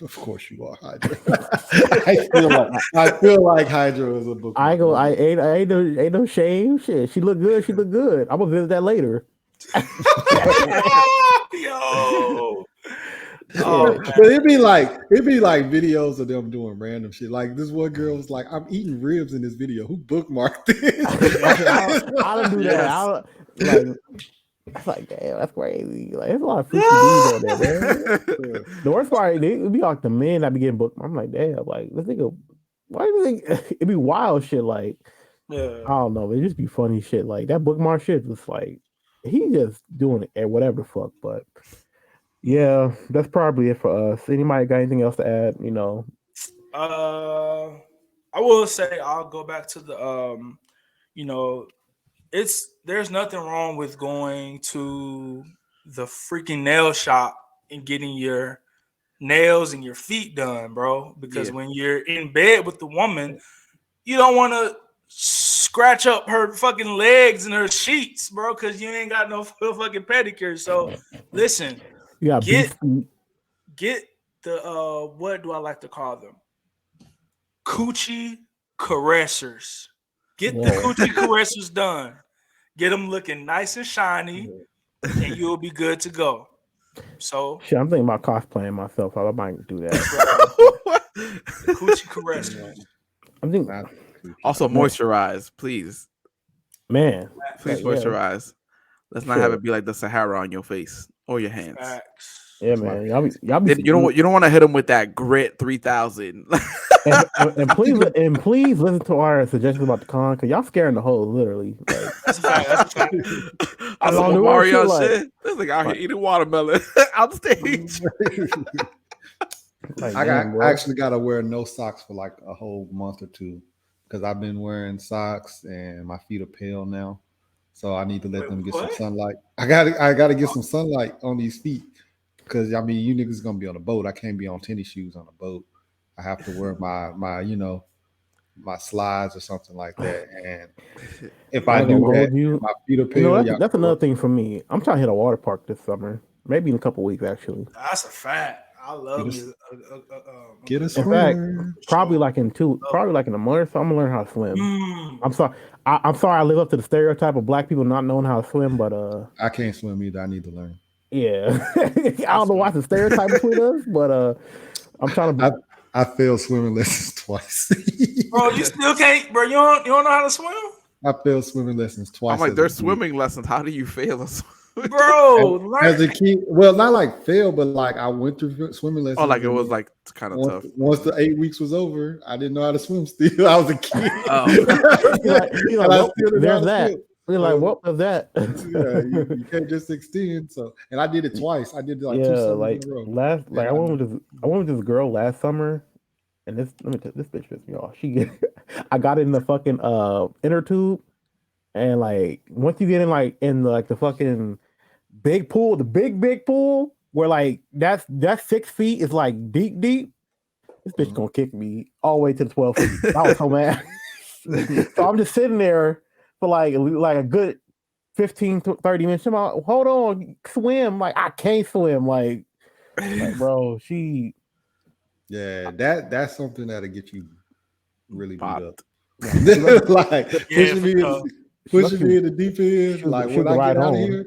Of course you are, Hydra. I feel like Hydra is a bookmarker. I ain't go. I ain't no shame. Shit, she look good. She look good. I'm gonna visit that later. Yo. Shit. Oh, But it'd be like videos of them doing random shit. Like this one girl was like, "I'm eating ribs in this video. Who bookmarked this?" I don't do that. Yes. I don't, it's like, damn, that's crazy. Like, there's a lot of freaky dudes on there, man. The worst part, it'd be like the men that be getting booked. I'm like, damn, like this nigga, why do you think it'd be wild shit? Like, I yeah. don't know, it just be funny shit. Like that bookmark shit was like, he just doing it at whatever the fuck. But yeah, that's probably it for us. Anybody got anything else to add? You know, I will say I'll go back to the you know, there's nothing wrong with going to the freaking nail shop and getting your nails and your feet done, bro. Because when you're in bed with the woman, you don't want to scratch up her fucking legs and her sheets, bro, because you ain't got no fucking pedicure. So listen, you got get beef. get the what do I like to call them? Coochie caressers. Get the coochie caressers done. Get them looking nice and shiny, and you'll be good to go. So Shit, I'm thinking about cosplaying myself. I might do that. the coochie caressers. I'm thinking, Also, moisturize, please. man. Please Yeah. moisturize. Let's not have it be like the Sahara on your face or your hands. Facts. Yeah, man. Y'all be You don't want to hit them with that grit 3000. and please listen to our suggestions about the con because y'all scaring the hoes literally. Like, That's a fact. That's a fact. I on saw the real Mario shit, shit. This nigga out here eating watermelon on stage. like, I damn, bro. actually got to wear no socks for like a whole month or two because I've been wearing socks and my feet are pale now. So I need to let them get some sunlight. I got to get some sunlight on these feet because I mean you niggas gonna be on a boat. I can't be on tennis shoes on a boat. I have to wear my my slides or something like that. And if I do that, my feet are pale. That's another thing for me. I'm trying to hit a water park this summer, maybe in a couple weeks actually. That's a fact. I love me. Get a In fact, probably like in a month or so, I'm gonna learn how to swim. I'm sorry. I'm sorry I live up to the stereotype of black people not knowing how to swim, but I can't swim either. I need to learn. Yeah. I don't know why it's a stereotype between us, but I'm trying to I failed swimming lessons twice. Bro, you still can't, bro. You don't know how to swim? I failed swimming lessons twice. I'm like, there's swimming lessons. How do you fail a Bro, as a kid, well, not like fail, but like I went through swimming lessons. Oh, like it was like kind of tough. Once the 8 weeks was over, I didn't know how to swim. Still, I was a kid. There's that. We're like, what was that? Yeah, you can't just extend. So, and I did it twice. I did like 2 summers in a row. I went with this girl last summer, and this bitch pissed me off. I got in the fucking inner tube, and like once you get in the fucking big pool, the big pool, where like that 6 feet is like deep. This bitch gonna kick me all the way to the 12 feet. I was so mad. So I'm just sitting there for like a good 15 to 30 minutes. I'm like, hold on, swim. Like I can't swim. Like bro, yeah, that's something that'll get you really beat up. Like pushing me in the deep end. Like when I get out of here.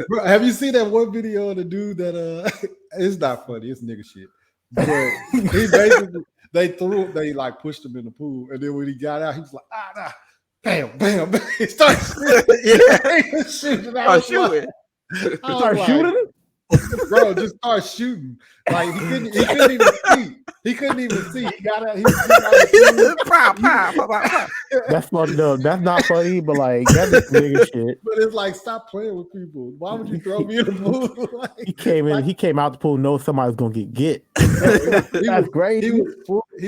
Bro, have you seen that one video of the dude that it's not funny, it's nigga shit. But he basically they like pushed him in the pool, and then when he got out, he was like, nah. Bam, bam, bam. He started shooting. Start shooting. Start shooting? Bro, just start shooting. Like he couldn't even see. He couldn't even see. He got out. He was getting out of the pool. Pow, pow, pow, pow, pow. That's fucked up. That's not funny, but like that's just nigga shit. But it's like, stop playing with people. Why would you throw me in the pool? Like, He came in. like, He came out the pool. Know somebody's gonna get. he That's was, great. he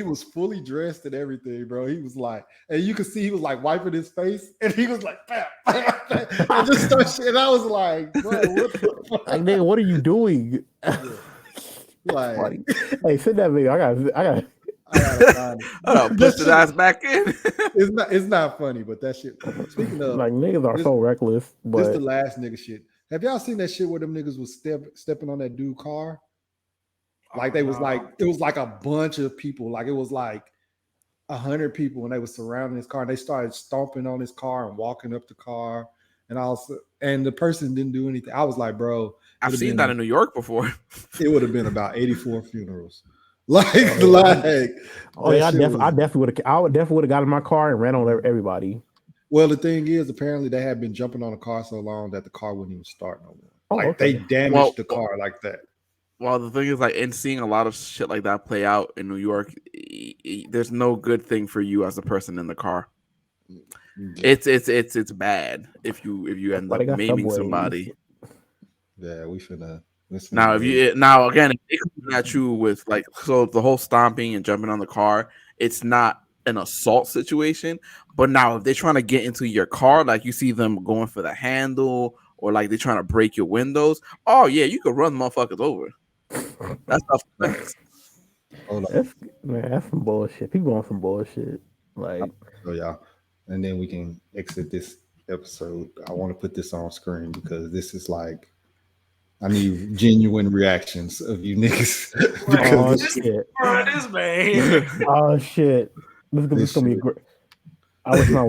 was fully dressed and everything, bro. He was like, and you could see he was like wiping his face, and he was like, bam, bam, bam, and just start shit. And I was like, bro, what the fuck? Like, nigga, what are you doing? Like, Hey, send that video. I got. I gotta find it. Push his ass back in. It's not funny, but that shit. Speaking of, Like niggas are so reckless. this the But last nigga shit. Have y'all seen that shit where them niggas was stepping on that dude car? Like they was like, it was like a bunch of people. Like it was like 100 people, and they was surrounding his car. And they started stomping on his car and walking up the car. And the person didn't do anything. I was like, bro, I've seen that in New York before. it would have been about 84 funerals. Like, oh yeah, I definitely would have got in my car and ran on everybody. Well, the thing is, apparently they had been jumping on the car so long that the car wouldn't even start no more. Oh, Like okay. they damaged the car like that. Well, the thing is, like, in seeing a lot of shit like that play out in New York, there's no good thing for you as a person in the car. It's bad if you end up maiming somebody. Yeah, we finna. Now, again, if they come at you with like, so the whole stomping and jumping on the car, it's not an assault situation. But now, if they're trying to get into your car, like you see them going for the handle, or like they're trying to break your windows, oh yeah, you could run motherfuckers over. That's tough. That's some bullshit. People on some bullshit. Like, so y'all, and then we can exit this episode. I want to put this on screen because this is like, I need genuine reactions of you niggas. oh shit! This man. Oh shit! This is gonna be great. I wish my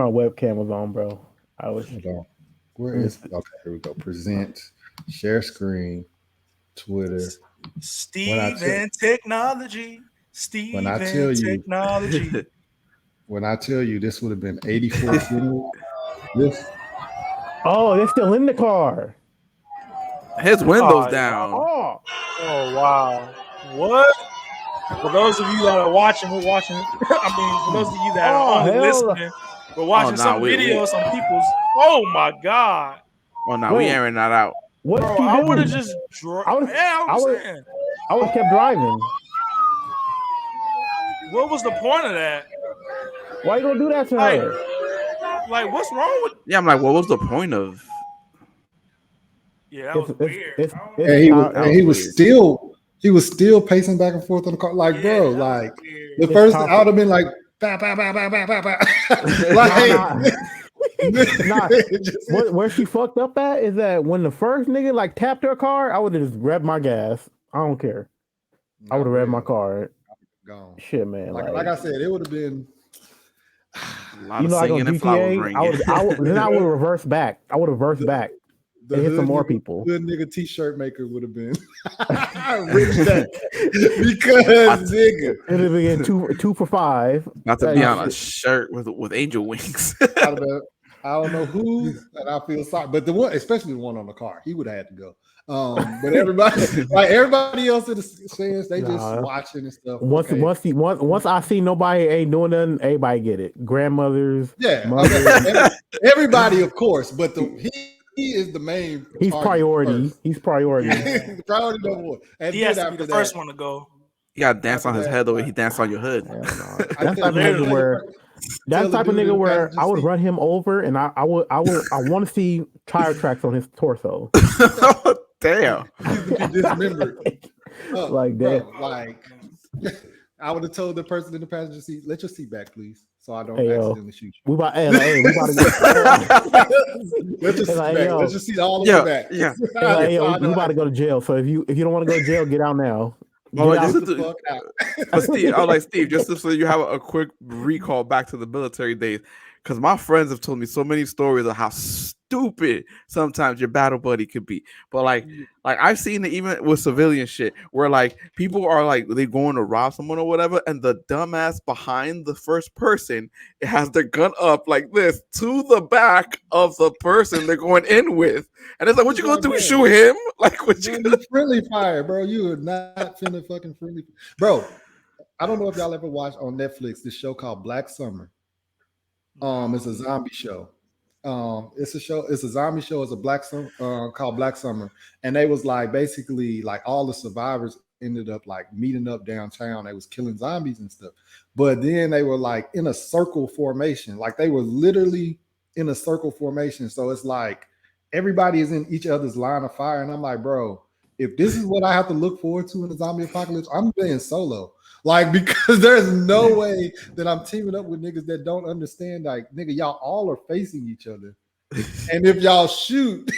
webcam was on, bro. Hold on. Where is? Okay, here we go. Present, share screen, Twitter. Steve and technology. Steve When I and tell you- technology. When I tell you this would have been 84 funerals, this. Oh, they're still in the car. His windows down. Oh, wow. What? For those of you that are watching, we're watching. I mean, for those of you that are only listening, we're watching some videos on people's. Oh my god! Oh no, we airing that out. What? Bro, I would have just. I would have kept driving. What was the point of that? Why you gonna do that to her? Like, what's wrong with? Yeah, I'm like, what was the point of? Yeah, that was weird. And he was still pacing back and forth on the car. Like, bro, like the first I would have been like, bah, bah, bah, bah, bah, bah, bah. Like, where she fucked up at is that when the first nigga like tapped her car, I would have just grabbed my gas. I don't care. I would have revved my car. Gone. Shit, man. Like I said, it would have been. A lot of singing and flowers ringing. Then I would reverse back. I would reverse back. And hit some more people. Good nigga t-shirt maker would have been rich that because nigga. It would have been 2 for $5. Not to be on a shirt with angel wings. I don't know who, and I feel sorry, but the one, especially the one on the car, he would have had to go. But everybody else in the stands, they just watching and stuff. Once I see nobody ain't doing nothing, everybody get it. Grandmothers, mothers. Everybody, of course, but he is the main. He's priority. First. He's priority. Priority number one. And he has to be the first one to go. You got to dance on his head the way he danced on your hood. That's type of nigga where. That's the type of nigga where I would run him over, and I want to see tire tracks on his torso. Damn. Dismembered. Like that. Bro, like I would have told the person in the passenger seat, "Let your seat back, please, so I don't accidentally shoot you." We about to Let your seat back. Let your seat all the way back. Yeah. We about to go to jail. So if you don't want to go to jail, get out now. But Steve, I was like, Steve, just so you have a quick recall back to the military days, because my friends have told me so many stories of how stupid sometimes your battle buddy could be. But like I've seen it even with civilian shit where like people are like they going to rob someone or whatever, and the dumbass behind the first person has their gun up like this to the back of the person they're going in with, and it's like, what you gonna do? Shoot him? Like, what you gonna friendly fire, bro? You are not finna fucking friendly, bro. I don't know if y'all ever watched on Netflix this show called Black Summer. It's a zombie show. It's a show. It's a zombie show. It's a called Black Summer, and they was like basically like all the survivors ended up like meeting up downtown. They was killing zombies and stuff, but then they were like in a circle formation. Like they were literally in a circle formation. So it's like everybody is in each other's line of fire, and I'm like, bro, if this is what I have to look forward to in the zombie apocalypse, I'm being solo. Like, because there's no way that I'm teaming up with niggas that don't understand. Like, nigga, y'all all are facing each other. And if y'all shoot,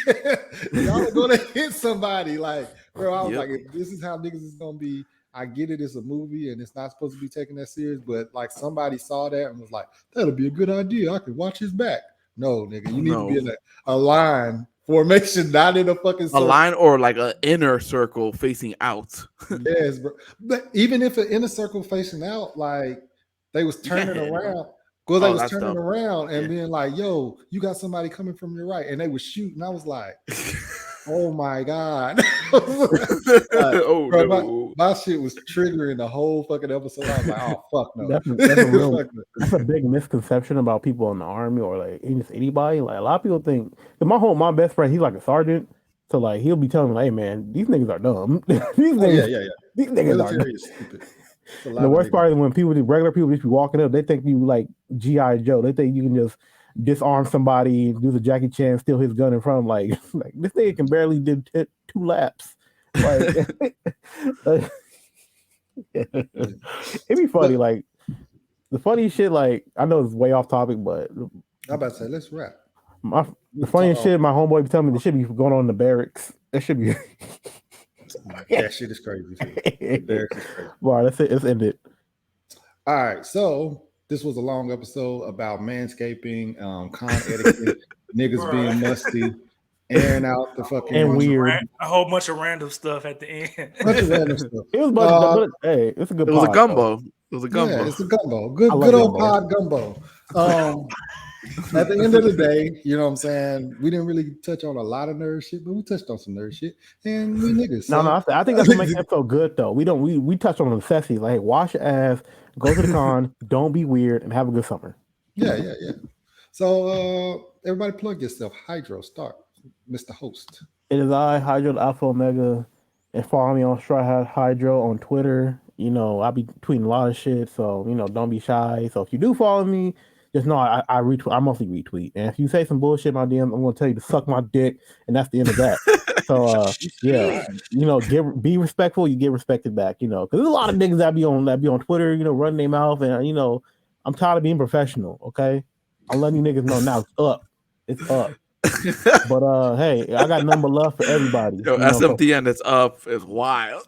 y'all are gonna hit somebody. Like, bro, I was like, if this is how niggas is gonna be, I get it, it's a movie and it's not supposed to be taken that serious, but like somebody saw that and was like, that'll be a good idea. I could watch his back. No, nigga, you need to be in a line formation, not in a fucking circle. A line or like an inner circle facing out. Yes, bro. But even if an inner circle facing out, like they was turning around, because they was turning around and being like, yo, you got somebody coming from your right, and they was shooting. I was like, oh my God. Oh bro, no. My shit was triggering the whole fucking episode. I was like, oh fuck no. That's a big misconception about people in the army or like just anybody. Like a lot of people think my best friend, he's like a sergeant. So like he'll be telling me, like, hey man, these niggas are dumb. These niggas are dumb. Stupid. The worst part is when regular people just be walking up, they think you like G.I. Joe. They think you can just disarm somebody, do the Jackie Chan, steal his gun in front of them. Like this nigga can barely do 2 laps. Like it'd be funny. Like the funny shit. Like I know it's way off topic, but I'm about to say let's wrap. The funniest shit, my homeboy be telling me the shit be going on in the barracks. That should be. That shit is crazy. The barracks is crazy. Wow, that's it. Let's end it. All right, so this was a long episode about manscaping, con etiquette, niggas being musty, airing out the fucking and weird, a whole bunch of random stuff at the end. Bunch of random stuff. It was, but hey, it's a good. It was a gumbo. It was a gumbo. Yeah, it's a gumbo. Good old pod gumbo. At the end of the day, you know what I'm saying? We didn't really touch on a lot of nerd shit, but we touched on some nerd shit. And we niggas. No, I think that's what makes the episode good though. We touched on the necessities, like wash your ass, go to the con, don't be weird, and have a good summer. Yeah. So everybody plug yourself. Hydro, start. Mr. Host. It is I, Hydro Alpha Omega, and follow me on Straw Hat Hydro on Twitter. You know, I'll be tweeting a lot of shit, so you know, don't be shy. So if you do follow me, just know I retweet. I mostly retweet, and if you say some bullshit in my DM, I'm gonna tell you to suck my dick, and that's the end of that. So yeah, you know, be respectful. You get respected back. You know, because there's a lot of niggas that be on Twitter. You know, running their mouth, and you know, I'm tired of being professional. Okay, I'm letting you niggas know now. It's up. It's up. But hey, I got number love for everybody. Yo, SMTN is up. It's wild.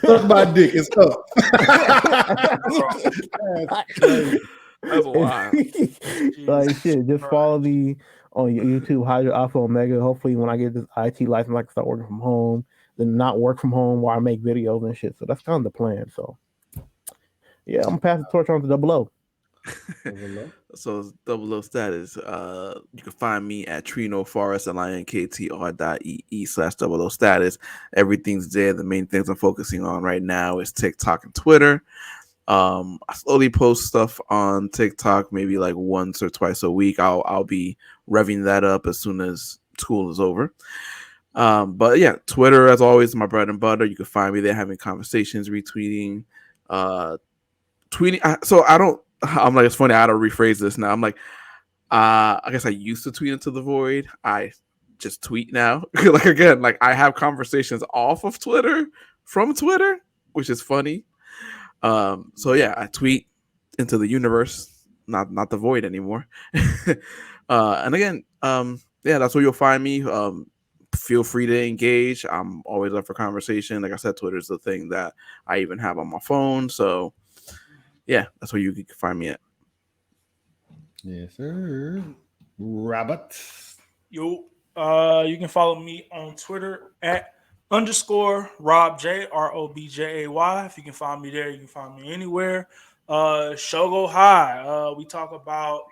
Suck my dick. It's up. That's wild. Like shit, just follow me on YouTube, Hydro Alpha Omega. Hopefully, when I get this IT license, I can start working from home. Then not work from home while I make videos and shit. So that's kind of the plan. So yeah, I'm gonna pass the torch on to Double O. So Double O status. You can find me at Trino Forest linktr.ee/Double O status. Everything's there. The main things I'm focusing on right now is TikTok and Twitter. I slowly post stuff on TikTok, maybe like once or twice a week. I'll be revving that up as soon as school is over. But yeah, Twitter as always, my bread and butter. You can find me there having conversations, retweeting, tweeting. So I don't. I'm like, it's funny. I don't rephrase this now. I'm like, I guess I used to tweet into the void. I just tweet now. Like again, like I have conversations off of Twitter from Twitter, which is funny. So yeah, I tweet into the universe, not the void anymore. And again, yeah, that's where you'll find me. Feel free to engage. I'm always up for conversation. Like I said, Twitter is the thing that I even have on my phone. So yeah, that's where you can find me at. Yes, sir. Robert. Yo, you can follow me on Twitter at _RobJ, ROBJAY. If you can find me there, you can find me anywhere. Show go high. We talk about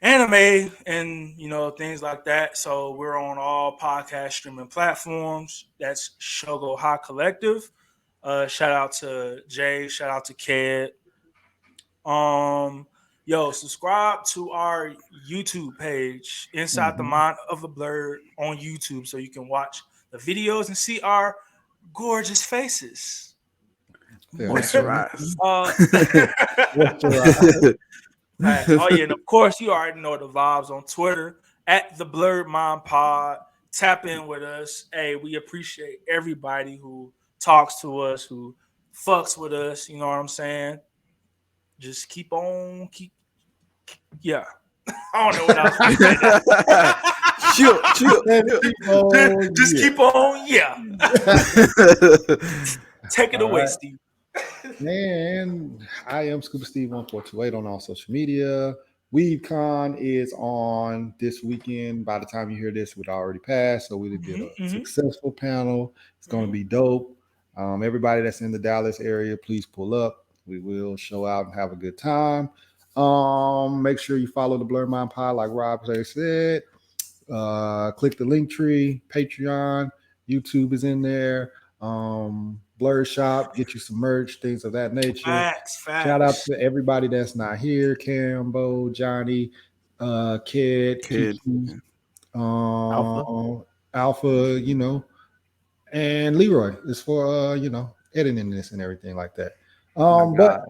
anime and things like that. So we're on all podcast streaming platforms. That's Shogo High Collective. Shout out to Jay. Shout out to Ked. Subscribe to our YouTube page, Inside the Mind of the Blerd, on YouTube, so you can watch the videos and see our gorgeous faces. Moisturize. Oh yeah, and of course you already know the vibes on Twitter at the Blerd Mind Pod. Tap in with us. Hey, we appreciate everybody who talks to us, who fucks with us. You know what I'm saying? Just keep on, yeah. I don't know what else to say. Just keep on, yeah. Take it away, Steve. And I am Scuba Steve 1428 on all social media. WeaveCon is on this weekend. By the time you hear this, it would already pass. So we did a successful panel. It's going to be dope. Everybody that's in the Dallas area, please pull up. We will show out and have a good time. Make sure you follow the Blerd Mind Pod, like Rob said. Click the link tree, Patreon, YouTube is in there. Blerd Shop, get you some merch, things of that nature. Facts. Shout out to everybody that's not here: Cambo, Johnny, Kid, Kiki, Alpha, and Leroy is for editing this and everything like that. But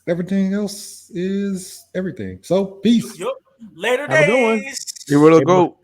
everything else is everything. So peace. Later Have a good one. days. Here we go.